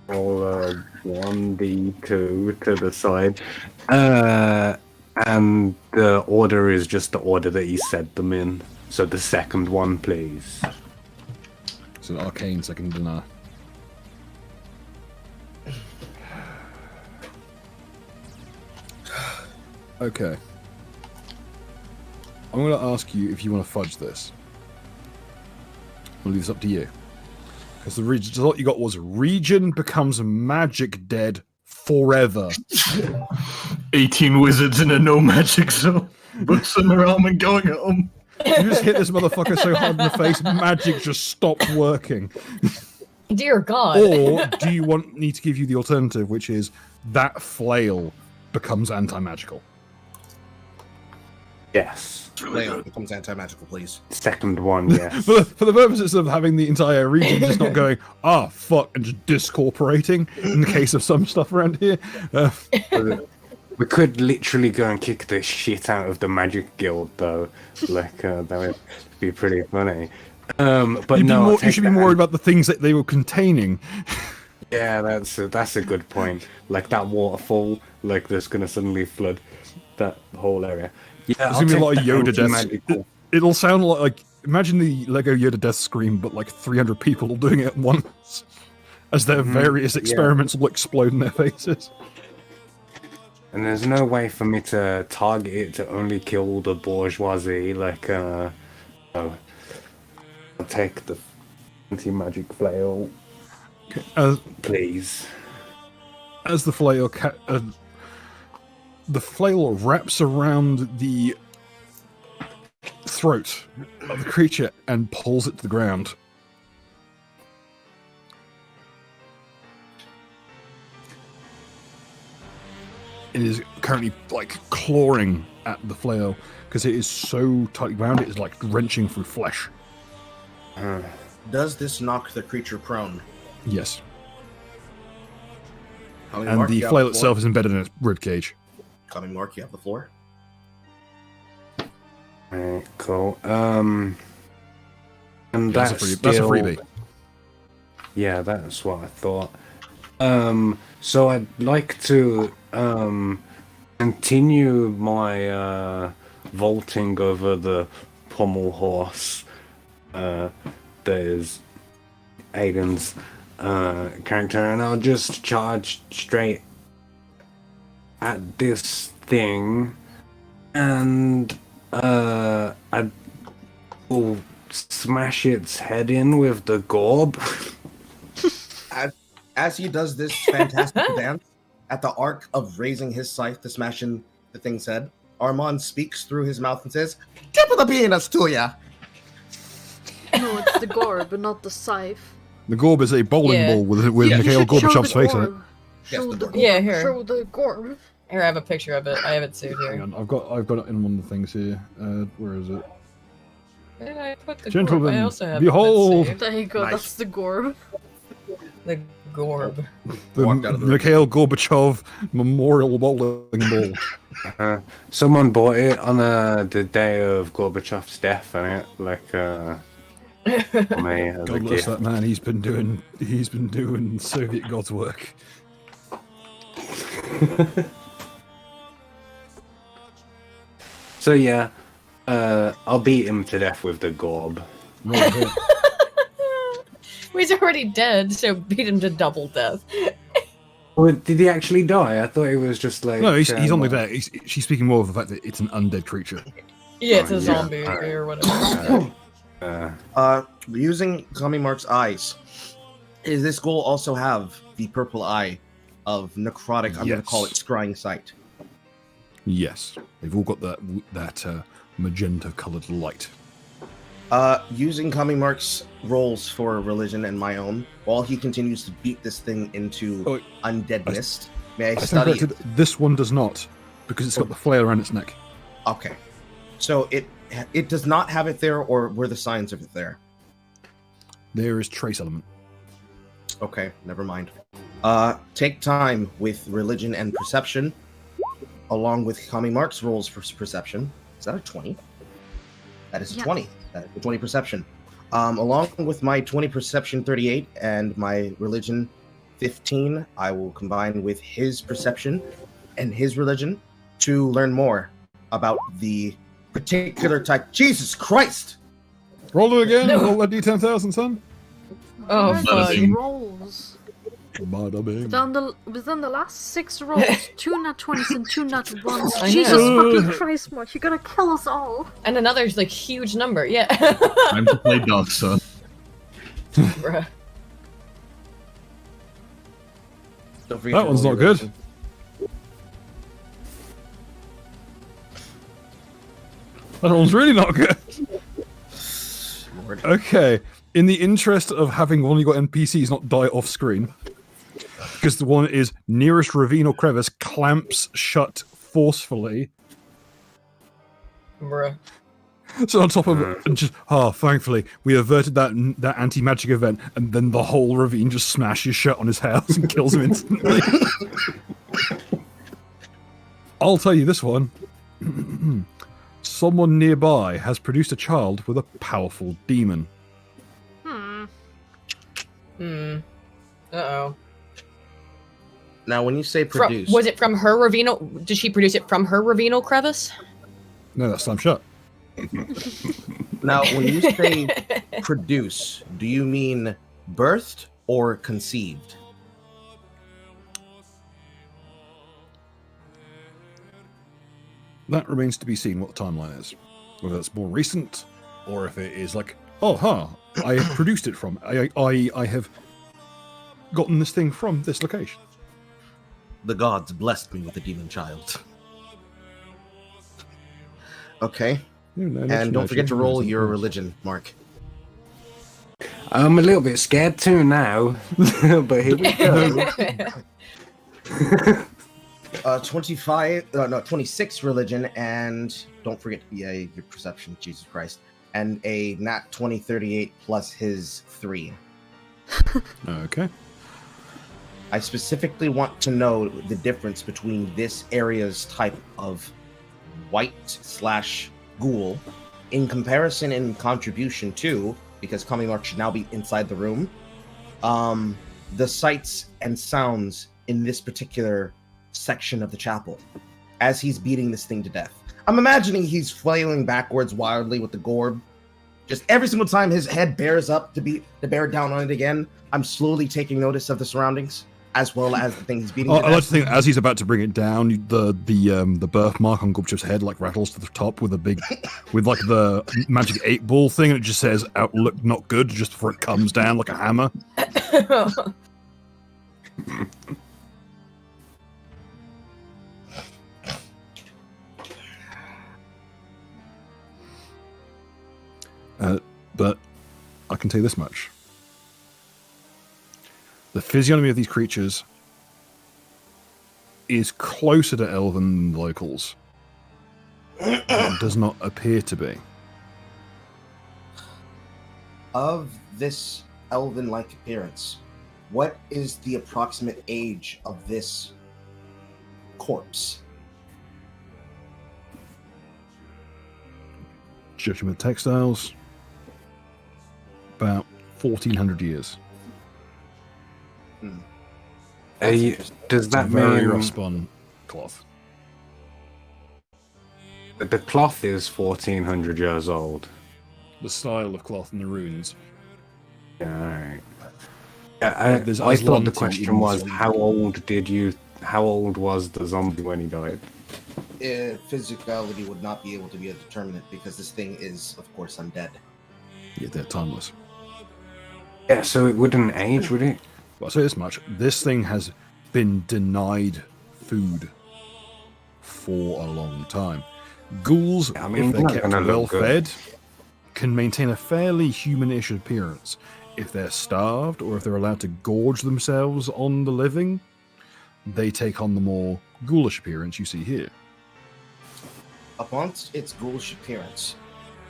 roll a 1d2 to the side. And the order is just the order that he said them in. So the second one, please. It's an arcane second dinner. Okay. I'm going to ask you if you want to fudge this. I'll leave this up to you. Because the result you got was region becomes magic dead forever. 18 wizards in a no magic zone. Books on their arm and going at them. You just hit this motherfucker so hard in the face, magic just stopped working. Dear God. Or do you want me to give you the alternative, which is that flail becomes anti-magical? Yes. Flail becomes anti-magical, please. Second one, yes. For the purposes of having the entire region just not going, fuck, and just discorporating in the case of some stuff around here. We could literally go and kick the shit out of the Magic Guild, though. Like, that would be pretty funny. But no, you should be more worried about the things that they were containing. Yeah, that's a good point. Like that waterfall, like that's gonna suddenly flood that whole area. Yeah, There's gonna be a lot of Yoda deaths. It'll sound like imagine the Lego Yoda death scream, but like 300 people doing it at once, as their various experiments will explode in their faces. And there's no way for me to target it to only kill the bourgeoisie. Like, I'll take the anti-magic flail, please. as the flail wraps around the throat of the creature and pulls it to the ground. It is currently like clawing at the flail because it is so tightly bound. It is like wrenching through flesh. Does this knock the creature prone? Yes. Coming And Mark, the you have flail floor. itself is embedded in its rib cage. Coming Mark, you have the floor. Alright, cool. And That's a freebie. Yeah, that's what I thought. So I'd like to continue my vaulting over the pommel horse. That is Aiden's character, and I'll just charge straight at this thing, and I will smash its head in with the gorb. As he does this fantastic dance, at the arc of raising his scythe to smash in the thing's head, Armand speaks through his mouth and says, "Tip of the penis to ya!" No, it's the gorb, but not the scythe. The gorb is a bowling ball with Mikhail Gorbachev's face on it. Show the gorb. Yeah, here. Show the gorb. Here, I have a picture of it. I have it saved Hang here. on, I've got it in one of the things here. Where is it? Where did I put the Gentlemen, gorb? I also have behold! it saved. There you go, Nice. that's the gorb. The gorb. The Walked out of the room. Mikhail Gorbachev Memorial Bowling Ball. Someone bought it on the day of Gorbachev's death, and it for me as a God bless gift. that man. He's been doing Soviet God's work. So yeah, I'll beat him to death with the gorb. Right here. Well, he's already dead, so beat him to double death. Well, did he actually die? I thought he was just like. No, he's only there. She's speaking more of the fact that it's an undead creature. Yeah, it's Oh, a yeah. zombie or whatever. Using Coming Mark's eyes, does this ghoul also have the purple eye of necrotic? I'm going to call it scrying sight. Yes, they've all got that magenta-colored light. Using Coming Mark's rolls for religion and my own, while he continues to beat this thing into undeadness, may I I stand study corrected. This one does not, because it's got the flail around its neck. Okay. So it does not have it there, or were the signs of it there? There is trace element. Okay, never mind. Take time with religion and perception, along with Coming Mark's rolls for perception. Is that a 20? That is a Yes. 20. That is a 20 perception. Along with my 20 perception 38 and my religion 15, I will combine with his perception and his religion to learn more about the particular type. Jesus Christ! Roll it again. Roll that d10,000, son. Oh, Where's fuck. these rolls? Bada bing. Within the last 6 rolls, 2 nat 20s and 2 nat 1s. I Jesus know. fucking Christ, Mark, you're gonna kill us all. And another like huge number, yeah. Time to play Dark Sun. Bruh. Don't forget That to one's roll not your good. religion. That one's really not good. Lord. Okay, in the interest of having one of your NPCs not die off screen, because the one is nearest ravine or crevice clamps shut forcefully. Bruh. So on top of it, and just thankfully we averted that anti-magic event, and then the whole ravine just smashes shut on his house and kills him instantly. I'll tell you this one. Someone nearby has produced a child with a powerful demon. Hmm. Uh-oh. Now, when you say produce, Was it from her Ravino? Did she produce it from her Ravino crevice? No, that's slammed shut. now when you say produce, do you mean birthed or conceived? That remains to be seen what the timeline is. Whether it's more recent, or if it is like, I have produced it from, I have gotten this thing from this location. the gods blessed me with a demon child. Okay. And don't forget to roll your religion, Mark. I'm a little bit scared too now, but here we go. 26 religion, and don't forget your perception, Jesus Christ, and a nat 20 38 plus his 3. Okay. I specifically want to know the difference between this area's type of white/ghoul in comparison and contribution to, because Kamimark should now be inside the room, the sights and sounds in this particular section of the chapel as he's beating this thing to death. I'm imagining he's flailing backwards wildly with the gourd. Just every single time his head bears up to bear down on it again, I'm slowly taking notice of the surroundings as well as the thing he's beating to death. I like to think as he's about to bring it down, the birthmark on Gorbachev's head like rattles to the top with a big, with like the magic 8-ball thing, and it just says "Outlook not good" just before it comes down like a hammer. But I can tell you this much. The physiognomy of these creatures is closer to elven than the locals. It does not appear to be. Of this elven-like appearance, what is the approximate age of this corpse? Judging with textiles, about 1400 years. Does that very mean rough spun cloth? The cloth is 1400 years old? The style of cloth and the runes. Yeah, alright. I thought the question was, how old was the zombie when he died? Physicality would not be able to be a determinant because this thing is, of course, undead. Yeah, they're timeless. Yeah, so it wouldn't age, would it? Well, I'll say this much. This thing has been denied food for a long time. Ghouls, if they're kept well-fed, can maintain a fairly humanish appearance. If they're starved or if they're allowed to gorge themselves on the living, they take on the more ghoulish appearance you see here. Upon its ghoulish appearance,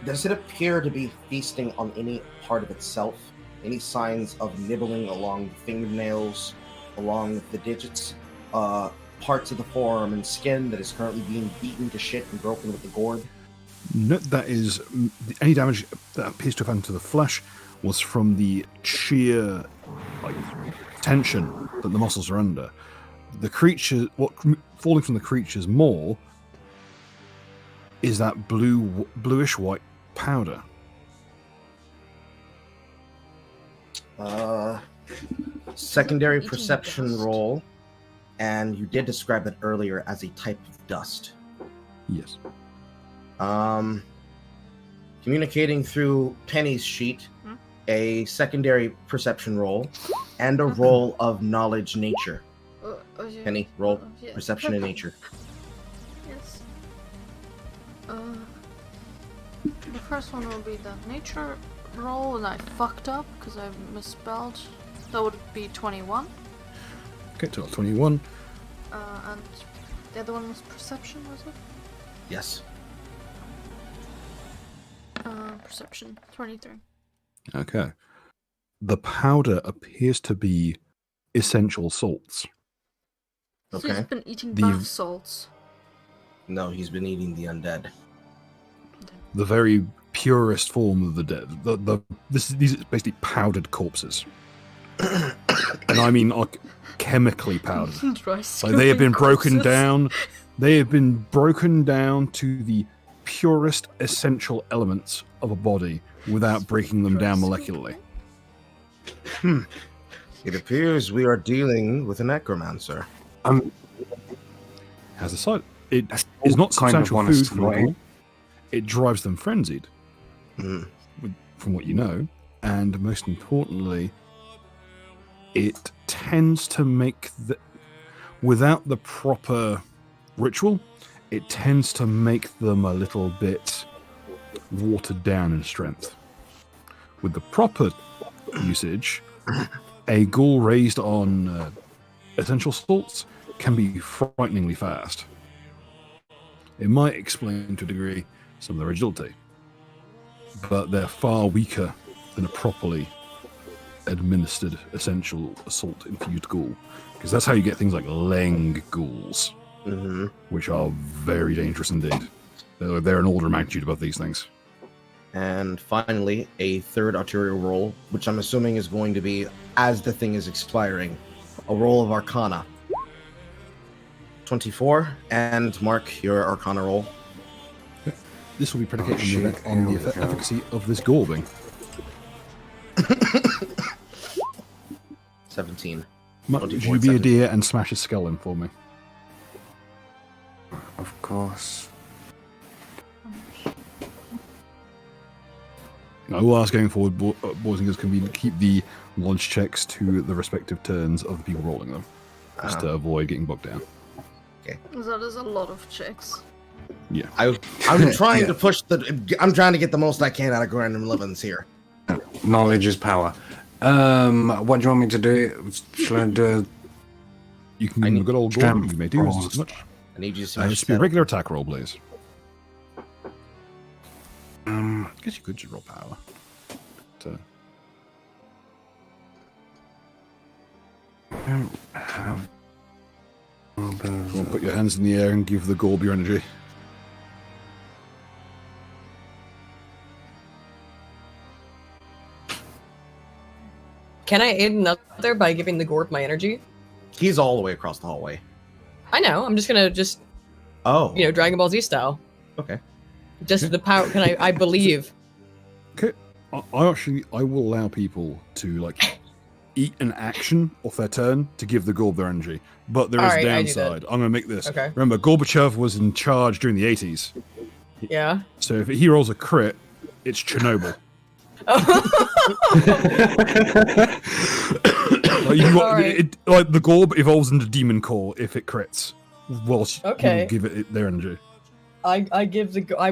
does it appear to be feasting on any part of itself? Any signs of nibbling along the fingernails, along the digits, parts of the forearm and skin that is currently being beaten to shit and broken with the gourd? No, that is any damage that appears to have happened to the flesh was from the sheer tension that the muscles are under. The creature, what falling from the creatures more is that bluish white powder. Secondary perception roll, and you did describe it earlier as a type of dust. Yes. Communicating through Penny's sheet, a secondary perception roll, and a roll of knowledge nature. Penny, roll perception and nature. Yes. The first one will be the nature roll, and I fucked up because I misspelled. That would be 21. Okay, so 21. And the other one was perception, was it? Yes. Perception, 23. Okay. The powder appears to be essential salts. So Okay. he's been eating bath salts. No, he's been eating the undead. The very purest form of the dead. These are basically powdered corpses. And I mean chemically powdered. They have been broken down. They have been broken down to the purest essential elements of a body without breaking them down molecularly. It appears we are dealing with a necromancer. As a side, it is not substantial food for them. It drives them frenzied, from what you know, and most importantly, it tends to make without the proper ritual, it tends to make them a little bit watered down in strength. With the proper usage, a ghoul raised on essential salts can be frighteningly fast. It might explain to a degree some of their agility, but they're far weaker than a properly administered essential assault infused ghoul, because that's how you get things like Leng ghouls, which are very dangerous indeed. They're an order of magnitude above these things. And finally, a third arterial roll, which I'm assuming is going to be, as the thing is expiring, a roll of Arcana. 24, and Mark, your Arcana roll. This will be predicated on the efficacy of this gorbing. 17. Would you be a dear and smash his skull in for me? Of course. I will ask going forward, boys and girls, can we keep the launch checks to the respective turns of the people rolling them, just to avoid getting bogged down. Okay. That is a lot of checks. Yeah. I'm trying to push I'm trying to get the most I can out of random livings here. Knowledge is power. What do you want me to do? Shall I do? You can do a good old gore. You may do as much. I need you to smash just be a regular attack roll, please. I guess you could just roll power. Put your hands in the air and give the Gorb your energy. Can I aid another by giving the Gorb my energy? He's all the way across the hallway. I know. I'm just gonna Dragon Ball Z style. Okay. Just the power. Can I believe? Okay. I will allow people to eat an action off their turn to give the Gorb their energy, but there is a downside. I'm going to make this. Okay. Remember, Gorbachev was in charge during the 80s. Yeah. So if he rolls a crit, it's Chernobyl. The Gorb evolves into Demon Core if it crits. Whilst you give it their energy. I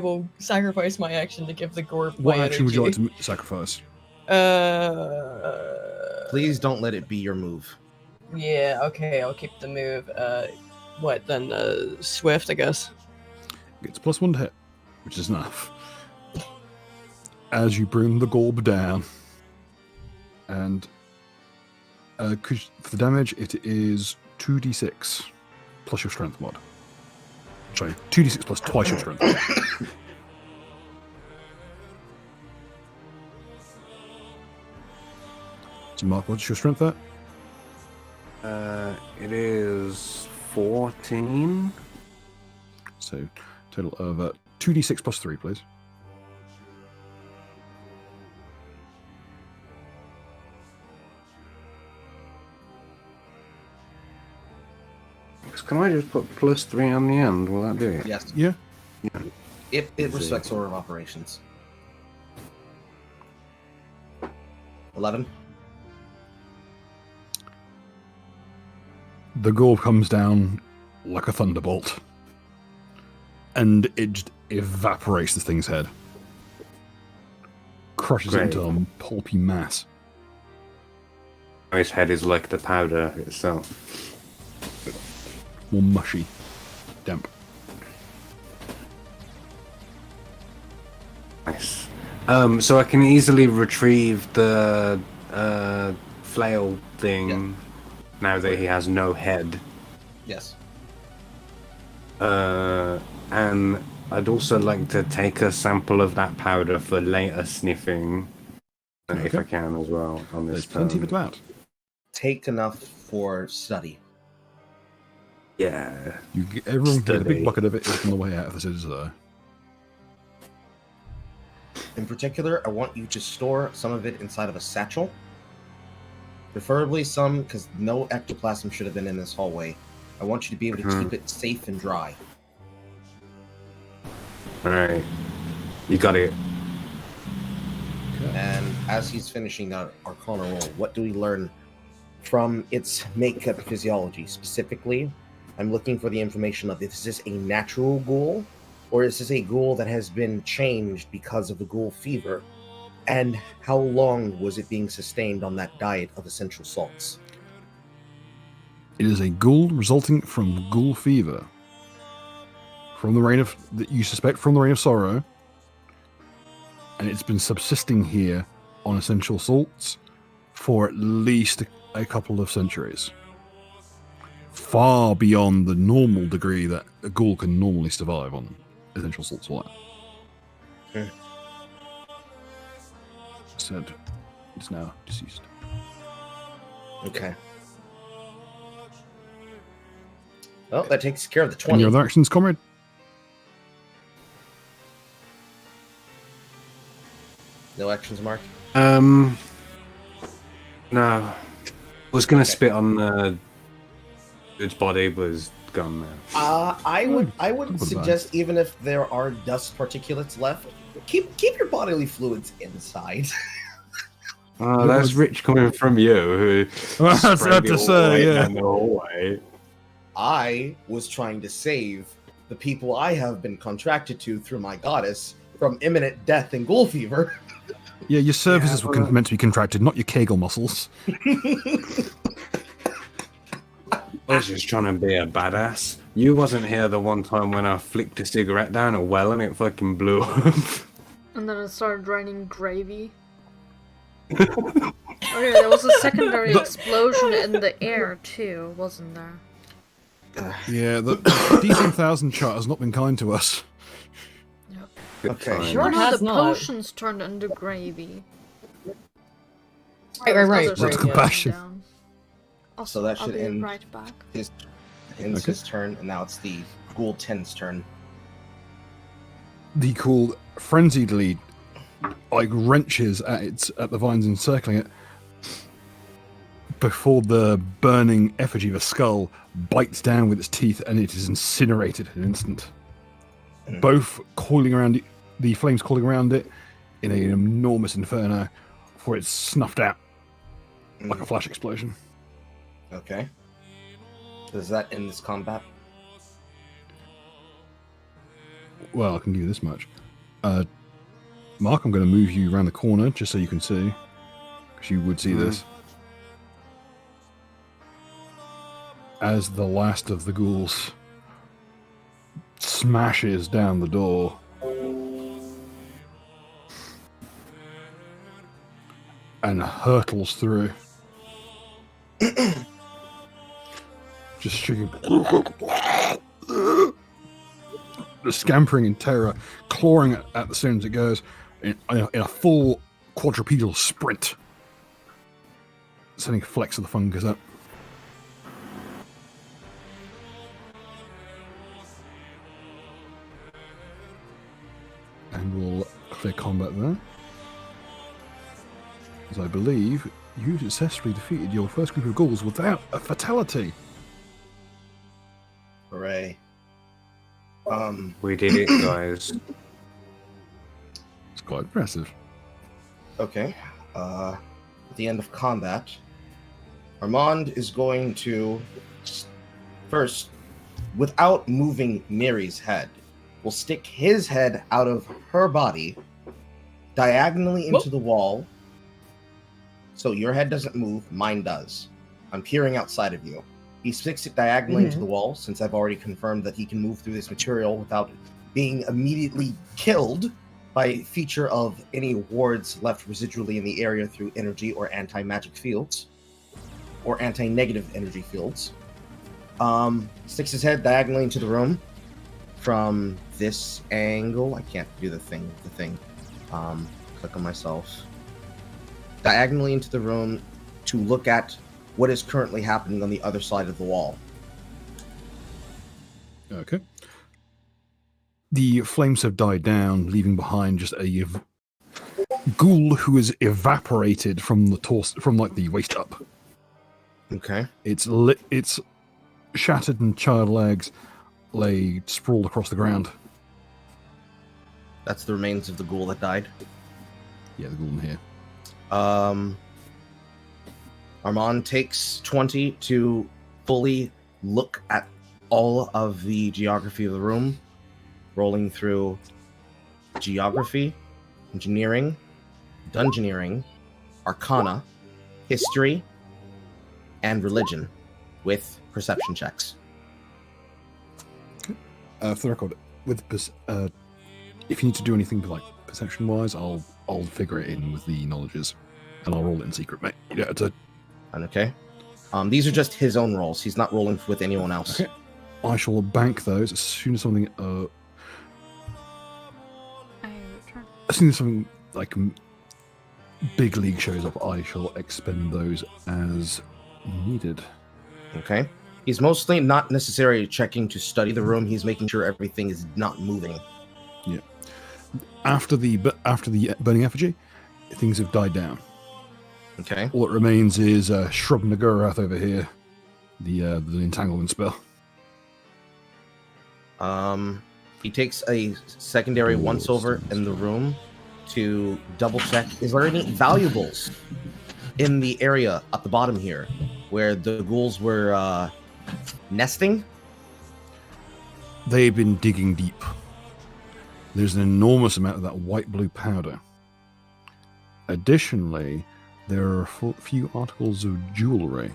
will sacrifice my action to give the Gorb What my action energy. would you like to sacrifice? Please don't let it be your move. Yeah, okay, I'll keep the move. What then? Swift, I guess. It's +1 to hit, which is enough. As you bring the Gorb down, and for the damage, it is 2d6 plus your strength mod. Sorry, 2d6 plus twice your strength. So Mark, what's your strength at? It is 14. So total of 2d6 plus 3, please. Can I just put +3 on the end? Will that do it? Yes. Yeah. It respects order of operations. 11. The Gorb comes down like a thunderbolt, and it just evaporates the thing's head, crushes it into a pulpy mass. His head is like the powder itself. More mushy, damp. Nice. So I can easily retrieve the flail thing now that he has no head. Yes. And I'd also like to take a sample of that powder for later sniffing, if I can as well. On this, there's plenty of it about. Take enough for study. Yeah. Everyone can get a big bucket of it on the way out of the city there. In particular, I want you to store some of it inside of a satchel. Preferably some, because no ectoplasm should have been in this hallway. I want you to be able to keep it safe and dry. Alright. You got it. And as he's finishing that Arcana roll, what do we learn from its makeup and physiology. Specifically, I'm looking for the information of if this is a natural ghoul, or is this a ghoul that has been changed because of the ghoul fever, and how long was it being sustained on that diet of essential salts? It is a ghoul resulting from ghoul fever. From the reign of that you suspect from the reign of sorrow, and it's been subsisting here on essential salts for at least a couple of centuries. Far beyond the normal degree that a ghoul can normally survive on essential salts or that. Said it's now deceased. Okay. Well, that takes care of the 20. Any other actions, comrade? No actions, Mark? No. I was gonna spit on its body, but it's gone now. I would suggest, even if there are dust particulates left, keep your bodily fluids inside. Oh, that's rich coming from you. Who That's hard to say, yeah. down the hallway. I was trying to save the people I have been contracted to through my goddess from imminent death and ghoul fever. Yeah, your services were meant to be contracted, not your Kegel muscles. I was just trying to be a badass. You wasn't here the one time when I flicked a cigarette down a well and it fucking blew up. And then it started raining gravy. Okay, there was a secondary explosion in the air too, wasn't there? Yeah, the D1000 chart has not been kind to us. Okay, Sure Oh no, has the not. potions turned into gravy. Right. That's yeah. compassion. Down. Also, So that should I'll be end right back. his turn, and now it's the ghoul 10's turn. The cool frenziedly wrenches at the vines encircling it before the burning effigy of a skull bites down with its teeth, and it is incinerated in an instant. Both coiling around the flames coiling around it in an enormous inferno before it's snuffed out like a flash explosion. Okay. Does that end this combat? Well, I can give you this much. Mark, I'm going to move you around the corner just so you can see, because you would see this. As the last of the ghouls smashes down the door. And hurtles through. Just shrieking. Scampering in terror, clawing at the soon as it goes in a full quadrupedal sprint. Sending flecks of the fungus up. And we'll clear combat there. As I believe you successfully defeated your first group of ghouls without a fatality. Hooray. We did it, guys. It's quite impressive. Okay. At the end of combat, Armand is going to first, without moving Mary's head, will stick his head out of her body diagonally into the wall. So your head doesn't move, mine does. I'm peering outside of you. He sticks it diagonally into the wall, since I've already confirmed that he can move through this material without being immediately killed by feature of any wards left residually in the area through energy or anti-magic fields, or anti-negative energy fields. Sticks his head diagonally into the room from this angle. I can't do the thing. Click on myself. Diagonally into the room to look at what is currently happening on the other side of the wall. Okay. The flames have died down, leaving behind just a ghoul who is evaporated from the torso, from like the waist up. Okay. It's shattered and charred legs lay sprawled across the ground. That's the remains of the ghoul that died. Yeah, the ghoul in here. Armand takes 20 to fully look at all of the geography of the room, rolling through geography, engineering, dungeoneering, arcana, history, and religion with perception checks. For the record, with if you need to do anything like perception-wise, I'll figure it in with the knowledges, and I'll roll it in secret, mate. You don't have to. Okay. These are just his own rolls. He's not rolling with anyone else. Okay. I shall bank those as soon as something. As soon as something like big league shows up, I shall expend those as needed. Okay. He's mostly not necessarily checking to study the room. He's making sure everything is not moving. Yeah. After the burning effigy, things have died down. Okay. All that remains is Shrub Nagurath over here, the entanglement spell. He takes a secondary once over in the room to double check. Is there any valuables in the area at the bottom here where the ghouls were nesting? They've been digging deep. There's an enormous amount of that white-blue powder. Additionally, there are a few articles of jewellery,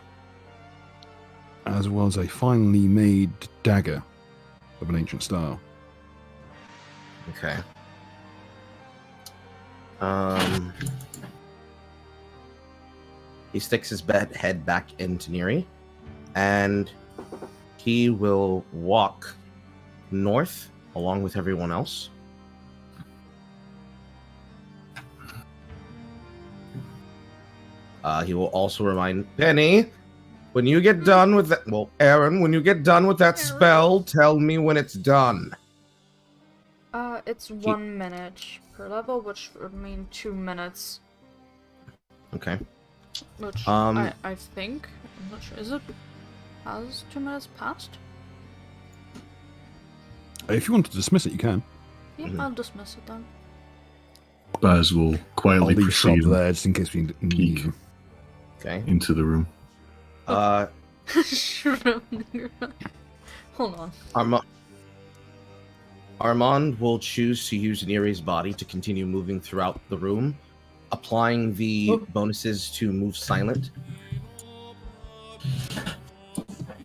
as well as a finely made dagger of an ancient style. Okay. He sticks his head back into Neri, and he will walk north along with everyone else. He will also remind Penny, when you get done with that, well, Aaron, when you get done with that spell, tell me when it's done. It's 1 minute per level, which would mean 2 minutes. Okay. Which I think, I'm not sure. Is it? Has 2 minutes passed? If you want to dismiss it, you can. Yeah, I'll dismiss it then. Baz will quietly I'll leave Shrub proceed there just in case we need peek him. Okay. into the room. Hold on. Armand will choose to use Neri's body to continue moving throughout the room, applying the bonuses to move silent.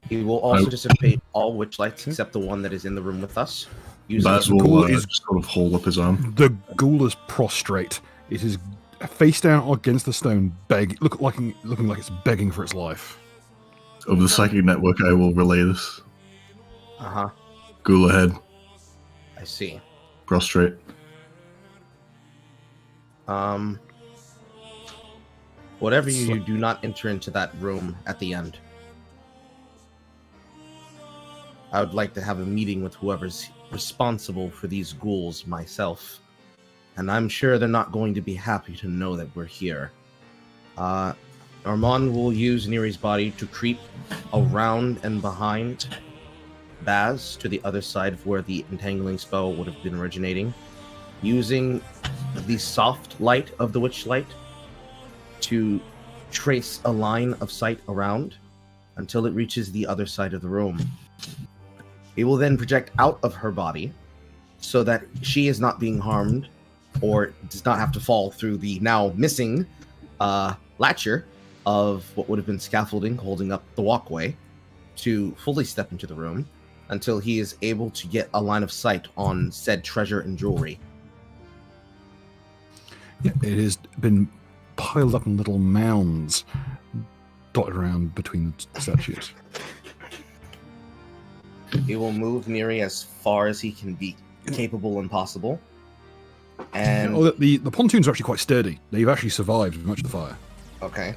He will also dissipate all witch lights except the one that is in the room with us. Baz will just sort of hold up his arm. The ghoul is prostrate. It is face down against the stone, looking like it's begging for its life. Over the psychic network, I will relay this. Ghoul ahead. I see. Prostrate. Whatever you do not enter into that room at the end. I would like to have a meeting with whoever's responsible for these ghouls myself. And I'm sure they're not going to be happy to know that we're here. Armand will use Neri's body to creep around and behind Baz to the other side of where the entangling spell would have been originating, using the soft light of the witch light to trace a line of sight around until it reaches the other side of the room. He will then project out of her body so that she is not being harmed or does not have to fall through the now missing latcher of what would have been scaffolding holding up the walkway to fully step into the room until he is able to get a line of sight on said treasure and jewelry. Yeah, it has been piled up in little mounds dotted around between the statues. He will move Neri as far as he can be capable and possible. And the pontoons are actually quite sturdy. They've actually survived much of the fire. Okay.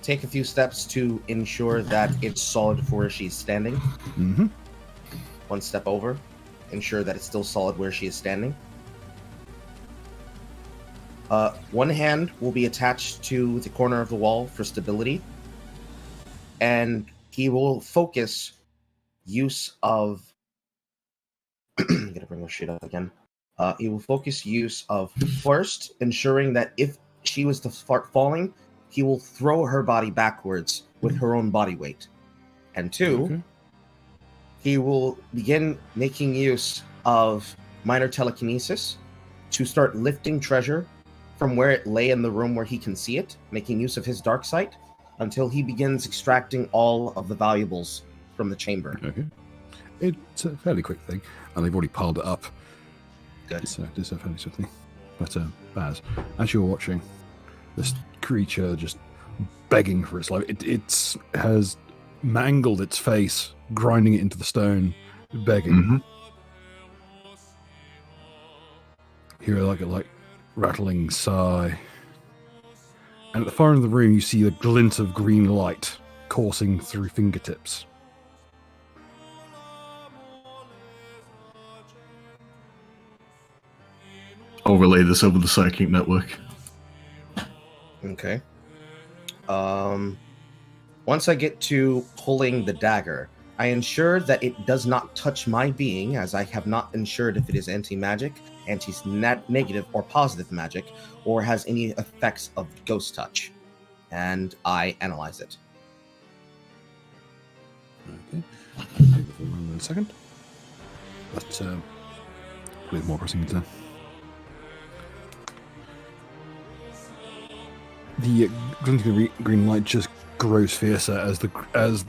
Take a few steps to ensure that it's solid for where she's standing. Mm-hmm. One step over. Ensure that it's still solid where she is standing. One hand will be attached to the corner of the wall for stability. And he will focus use of... I'm gonna bring her shit up again. He will focus use of first ensuring that if she was to start falling, he will throw her body backwards with her own body weight. And 2, he will begin making use of minor telekinesis to start lifting treasure from where it lay in the room where he can see it, making use of his dark sight, until he begins extracting all of the valuables from the chamber. Okay. It's a fairly quick thing, and they've already piled it up. Good. It's a fairly swift thing. But Baz, as you're watching, this creature just begging for its life, it has mangled its face, grinding it into the stone, begging. Mm-hmm. Hear like rattling sigh. And at the far end of the room, you see a glint of green light coursing through fingertips. I'll relay this over the psychic network. Okay. Once I get to pulling the dagger, I ensure that it does not touch my being, as I have not ensured if it is anti-magic, anti-negative, or positive magic, or has any effects of ghost touch. And I analyze it. Okay. I'll take the full round in a second. But with more pressing turn. The glinting green light just grows fiercer as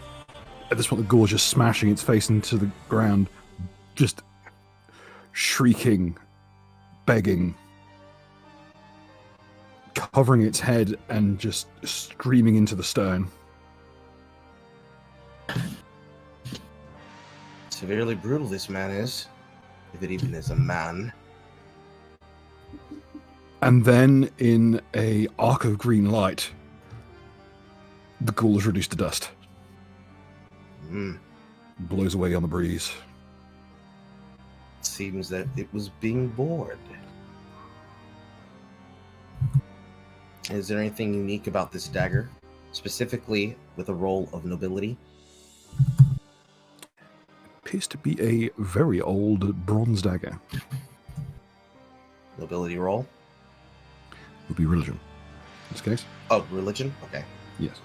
at this point the ghoul is just smashing its face into the ground, just shrieking, begging, covering its head and just screaming into the stone. Severely brutal this man is, if it even is a man. And then, in a arc of green light, the ghoul is reduced to dust. Blows away on the breeze. Seems that it was being bored. Is there anything unique about this dagger, specifically with a roll of nobility? Appears to be a very old bronze dagger. Nobility roll? Would be religion. In this case? Oh, religion? Okay. Yes.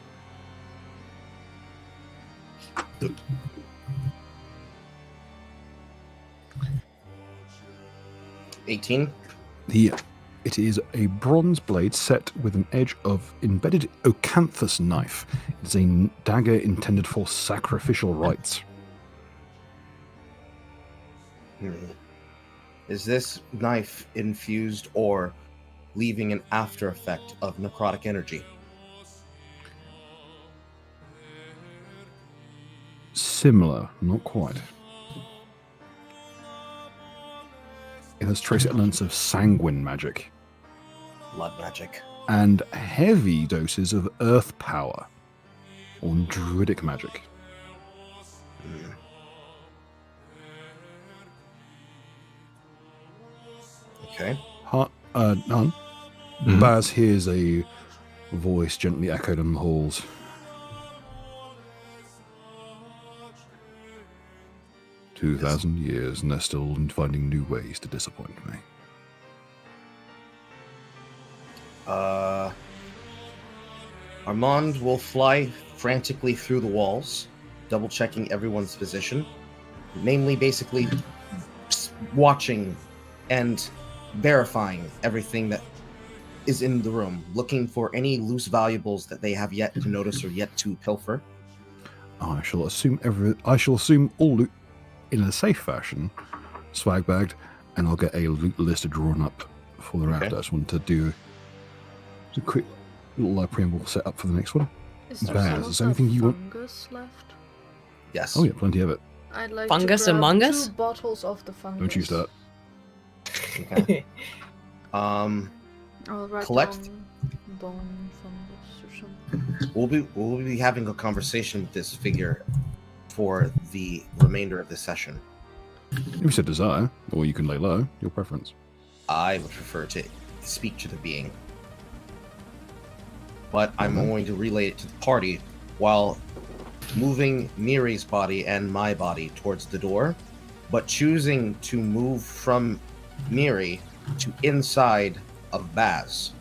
$18. It is a bronze blade set with an edge of embedded ocanthus knife. It's a dagger intended for sacrificial rites. Is this knife infused or leaving an after effect of necrotic energy? Similar, not quite. It has trace elements of sanguine magic. Blood magic. And heavy doses of earth power, or druidic magic. Okay. None. Baz hears a voice gently echoed in the halls. 2,000 years, and they're still finding new ways to disappoint me. Armand will fly frantically through the walls, double-checking everyone's position. Namely, basically watching and verifying everything that is in the room, looking for any loose valuables that they have yet to notice or yet to pilfer. I shall assume all loot in a safe fashion, swag bagged, and I'll get a loot list drawn up for the round. I just want to do a quick little preamble set up for the next one. Is there Baz, anything you want? fungus left? Yes. Oh yeah, plenty of it. I'd like Fungus to grab among us? 2 bottles of the fungus. Don't you start. Okay. I'll write Collect- down bone fungus or something. We'll be having a conversation with this figure for the remainder of the session. If you said desire, or you can lay low, your preference. I would prefer to speak to the being. But I'm going to relay it to the party while moving Miri's body and my body towards the door, but choosing to move from Miri to inside of Baz.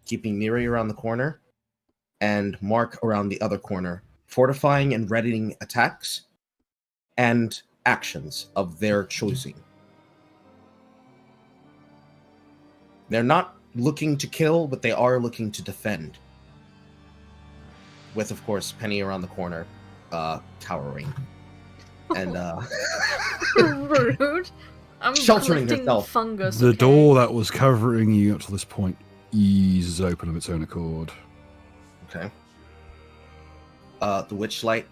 keeping Neri around the corner, and Mark around the other corner, fortifying and readying attacks and actions of their choosing. They're not looking to kill, but they are looking to defend. With, of course, Penny around the corner, cowering. And, Rude. I'm sheltering collecting herself. fungus. The okay? door that was covering you up to this point eases open of its own accord. Okay. The witch light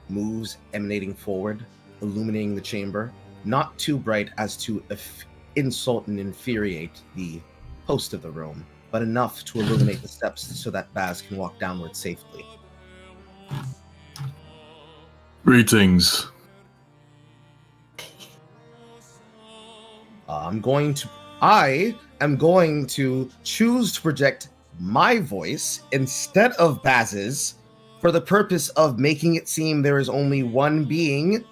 moves, emanating forward, illuminating the chamber. Not too bright as to insult and infuriate the host of the room, but enough to illuminate the steps so that Baz can walk downward safely. Greetings. I am going to choose to project my voice instead of Baz's for the purpose of making it seem there is only one being,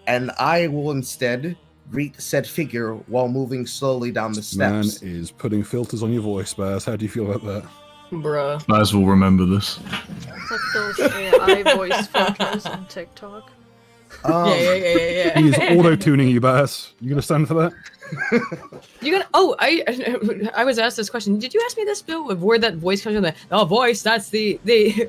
and I will instead greet said figure while moving slowly down the Man steps. is putting filters on your voice, Baz. How do you feel about that? Bruh. Baz will remember this. It's like those AI voice photos on TikTok. Yeah. He is auto-tuning you, Baz. You gonna stand for that? You gonna? Oh, I was asked this question. Did you ask me this, Bill? Of where that voice comes from? The voice. That's the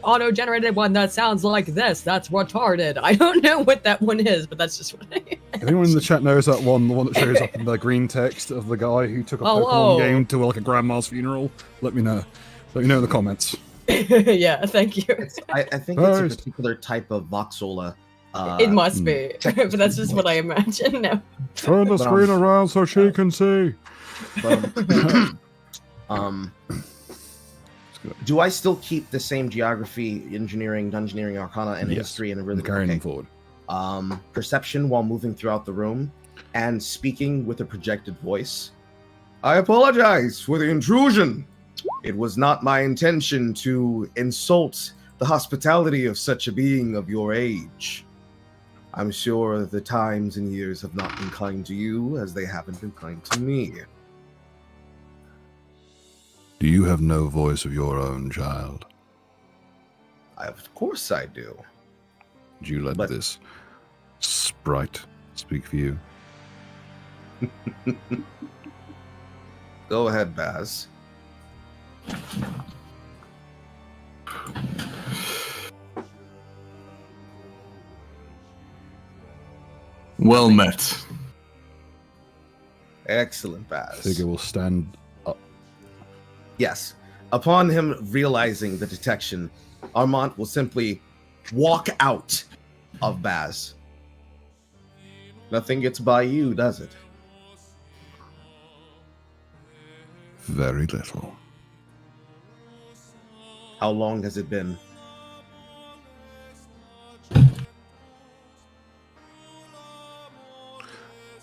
auto-generated one that sounds like this. That's retarded. I don't know what that one is, but that's just what I. If anyone in the chat knows that one, the one that shows up in the green text of the guy who took a Pokemon game to like a grandma's funeral, let me know. Let me know in the comments. Yeah, thank you. I think it's a particular type of voxola. It must be, but that's just what I imagine now. Turn the screen around so she can see. Do I still keep the same geography, engineering, dungeoneering, arcana, and history and everything? Carrying them forward. Perception while moving throughout the room and speaking with a projected voice. I apologize for the intrusion. It was not my intention to insult the hospitality of such a being of your age. I'm sure the times and years have not been kind to you as they haven't been kind to me. Do you have no voice of your own, child? Of course I do. Did you let this sprite speak for you? Go ahead, Baz. Well met. Excellent, Baz. Figure will stand up. Yes. Upon him realizing the detection, Armand will simply walk out of Baz. Nothing gets by you, does it? Very little. How long has it been?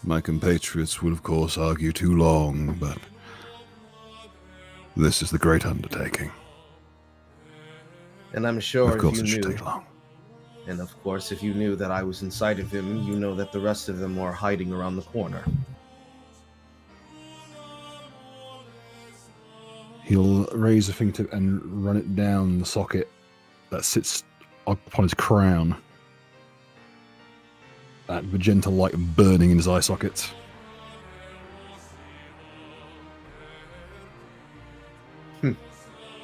My compatriots would, of course, argue too long, but this is the great undertaking. And I'm sure Of course if it you should knew, take long. and of course if you knew that I was inside of him, you know that the rest of them are hiding around the corner. He'll raise a fingertip and run it down the socket that sits upon his crown. That magenta light burning in his eye sockets.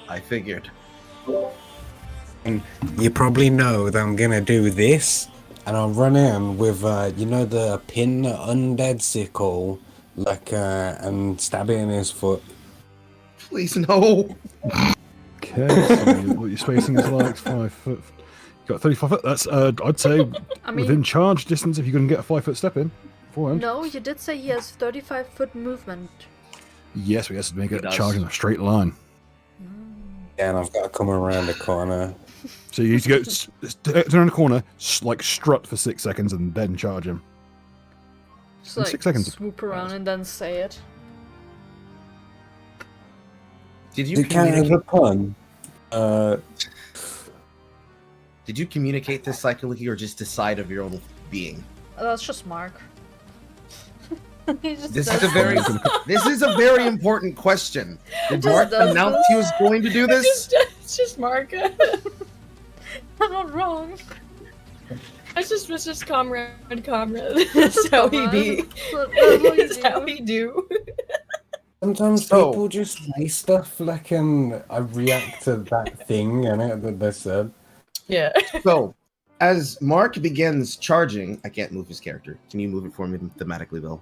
I figured. And you probably know that I'm gonna do this, and I'll run in with, the pin undead sickle, and stab it in his foot. Please, no. Okay, so what your spacing is like 5 foot. You got 35 foot. That's I'd say within charge distance if you can get a 5 foot step in. Forehand. No, you did say he has 35-foot movement. Yes, we have to make it charge in a straight line. Yeah, and I've got to come around the corner. So you need to go turn the corner, strut for 6 seconds, and then charge him. Just like 6 seconds. swoop around and then say it. Did you You count as a pun? Did you communicate this psychically or just decide of your own being? That's just Mark. This is a very important question. Did Mark announce he was going to do this? It's just Mark. I'm not wrong. It's just comrade. That's how he be. That's how he do. Sometimes people just say stuff like, I react to that thing that they said. Yeah. So, as Mark begins charging, I can't move his character. Can you move it for me thematically, Bill?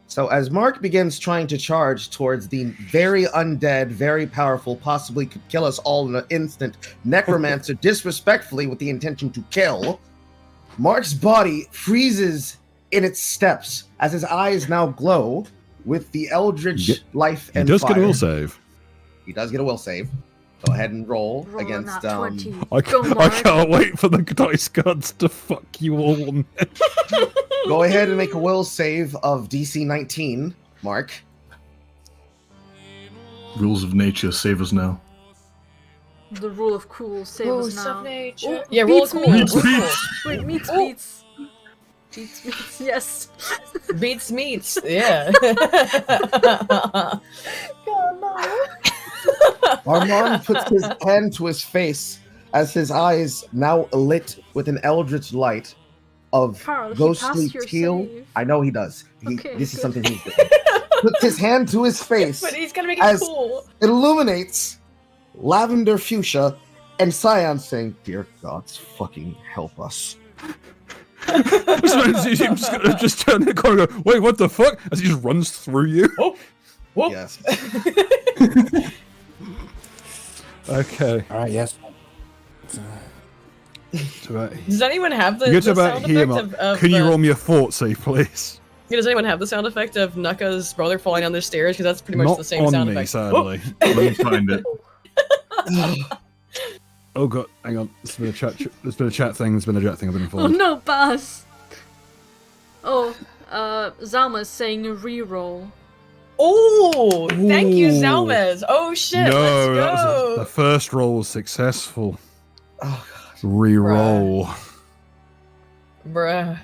So, as Mark begins trying to charge towards the very undead, very powerful, possibly could kill us all in an instant, necromancer disrespectfully with the intention to kill, Mark's body freezes in its steps as his eyes now glow with the eldritch life and fire. He does get a will save. He does get a will save. Go ahead and roll against. I can't wait for the dice gods to fuck you all. Go ahead and make a will save of DC 19, Mark. Rules of nature save us now. The rule of cool save us now. Ooh, yeah, roll cool. Wait, meets. Beats, yes. Beats meats, yeah. God, no. Armand puts his hand to his face as his eyes now lit with an eldritch light of Carl, ghostly teal. Save. I know he does. Okay, this is good. something he's doing. Puts his hand to his face But he's gonna make it as cool. it illuminates lavender fuchsia and cyan saying, "Dear gods, fucking help us." just turn the corner and go, wait, what the fuck? As he just runs through you. Oh. Whoa. Yes. Okay. Alright, yes. Does anyone have the, You get to the about sound here, effect Mark. of Can you roll me a fort save, please? Yeah, does anyone have the sound effect of Nuka's brother falling down the stairs? Because that's pretty much Not the same on sound me, effect. sadly. Let me find it. Oh god, hang on. There's been a chat thing. There's been a chat thing. I've been Oh informed. no, Baz! Oh, Zalma's saying reroll. Oh, thank you, Ooh. Zalmez. Oh shit, No, let's go. the first roll was successful. Oh god. Reroll. Bruh.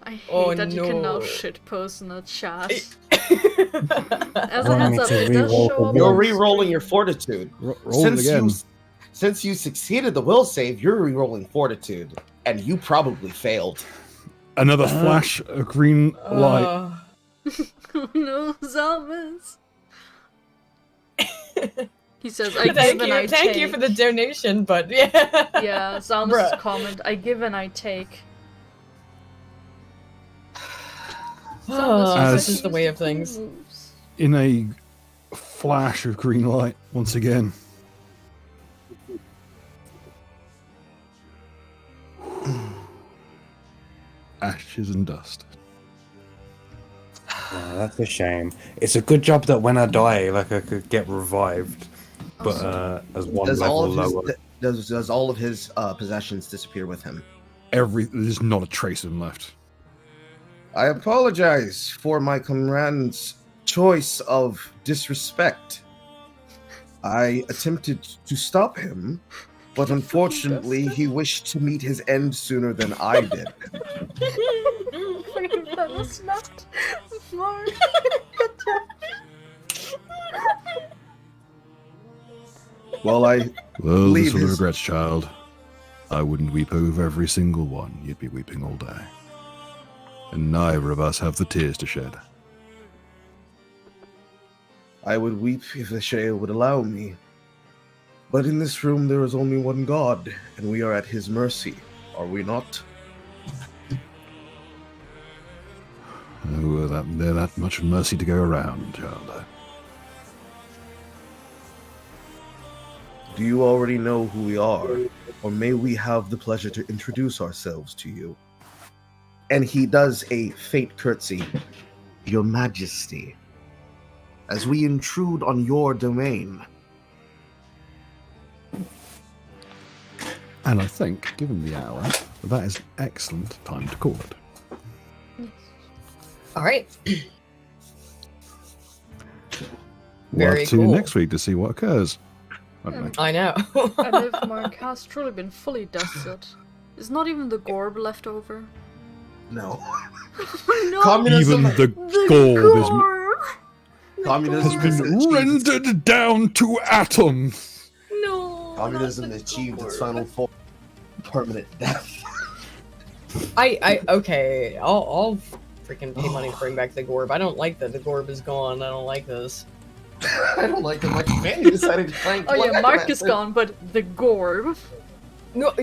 I hate Oh, that you can now no. shitpost in the chat. It- As a Want me heads up, to it does reroll show the up. You're on re-rolling screen. your fortitude. Roll it again. Since you succeeded the will save, you're re-rolling fortitude, and you probably failed. Another flash of green light. Oh no, Zalmaz! He says, I Thank give and you, I thank take. you for the donation, but yeah. Yeah, Zalmaz's Bruh. comment, I give and I take. Oh, As- this is the way of things. Moves. In a flash of green light, once again. Ashes and dust. Oh, that's a shame. It's a good job that when I die, like I could get revived, but as one Does level all of lower. his does all of his possessions disappear with him? There's not a trace of him left. I apologize for my commander's choice of disrespect. I attempted to stop him, but unfortunately he wished to meet his end sooner than I did. That was not smart. Well, Well, this Believe one his- regrets, child. I wouldn't weep over every single one. You'd be weeping all day. And neither of us have the tears to shed. I would weep if the Shea would allow me. But in this room there is only one God, and we are at his mercy, are we not? Oh, there's that much mercy to go around, child. Do you already know who we are, or may we have the pleasure to introduce ourselves to you? And he does a faint curtsy. Your Majesty, as we intrude on your domain. And I think, given the hour, that is an excellent time to call it. All right. We'll Very have to tune in cool. next week to see what occurs. I don't know. I know. And if Mark has truly been fully dusted, is not even the gorb left over? No. No, Communism, Even the the gorb communism has has been achieved rendered down to atoms. No. communism not the achieved its gorb. final form, permanent death. Okay, I'll freaking pay money to bring back the Gorb. I don't like that the Gorb is gone. I don't like this. I don't like that my companion decided to try and Oh yeah, collect Mark that is thing. gone, but the Gorb. No,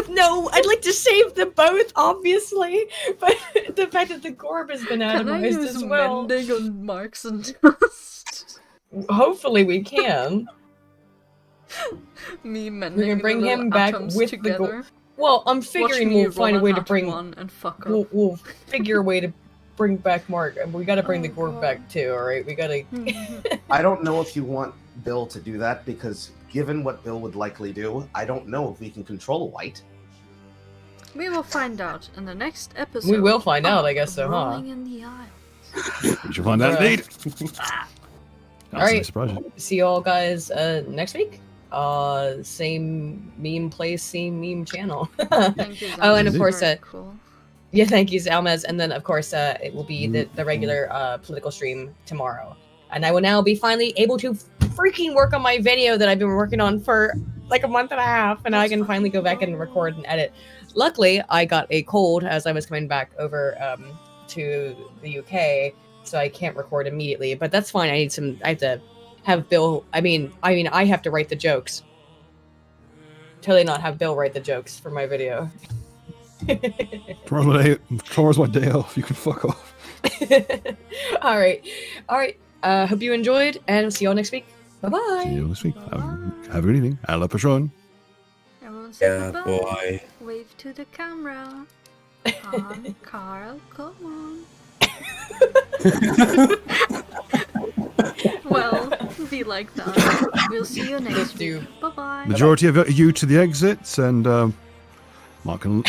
no, I'd like to save them both, obviously, but the fact that the Gorb has been Can I atomized use as well. mending on Mark's and dust? Hopefully we can. Me We mending can bring the little him back atoms with the together. Gorb. Well, I'm Watch figuring me we'll roll find a a way to nat bring. one and fuck up. We'll figure a way to bring back Mark, and we gotta bring the Oh, Gorb God. back too. All right, we gotta. I don't know if you want Bill to do that, because given what Bill would likely do, I don't know if we can control White. We will find out in the next episode. We will find out, of I guess so, huh? Rolling in the Aisle. We shall find out indeed. All right. Surprise. See y'all guys next week. Same meme place, same meme channel. Thank you, Oh, and of Zalmaz. course, Very cool. yeah, thank you, Zalmaz. And then, of course, it will be the regular political stream tomorrow. And I will now be finally able to freaking work on my video that I've been working on for like a month and a half, and I can finally go back and record and edit. Luckily, I got a cold as I was coming back over to the UK, so I can't record immediately. But that's fine. I have to have Bill. I mean, I have to write the jokes. Totally not have Bill write the jokes for my video. Tomorrow's my day off. You can fuck off. All right. Hope you enjoyed, and see y'all next week. Bye bye. See you next week. Bye-bye. Have a good evening. Alla Patron. Everyone say Yeah, bye. boy. Wave to the camera. Come on, Carl, come on. Well, be like that. We'll see you next week. Bye bye. Majority of you to the exits, and Mark can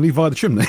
leave via the chimney.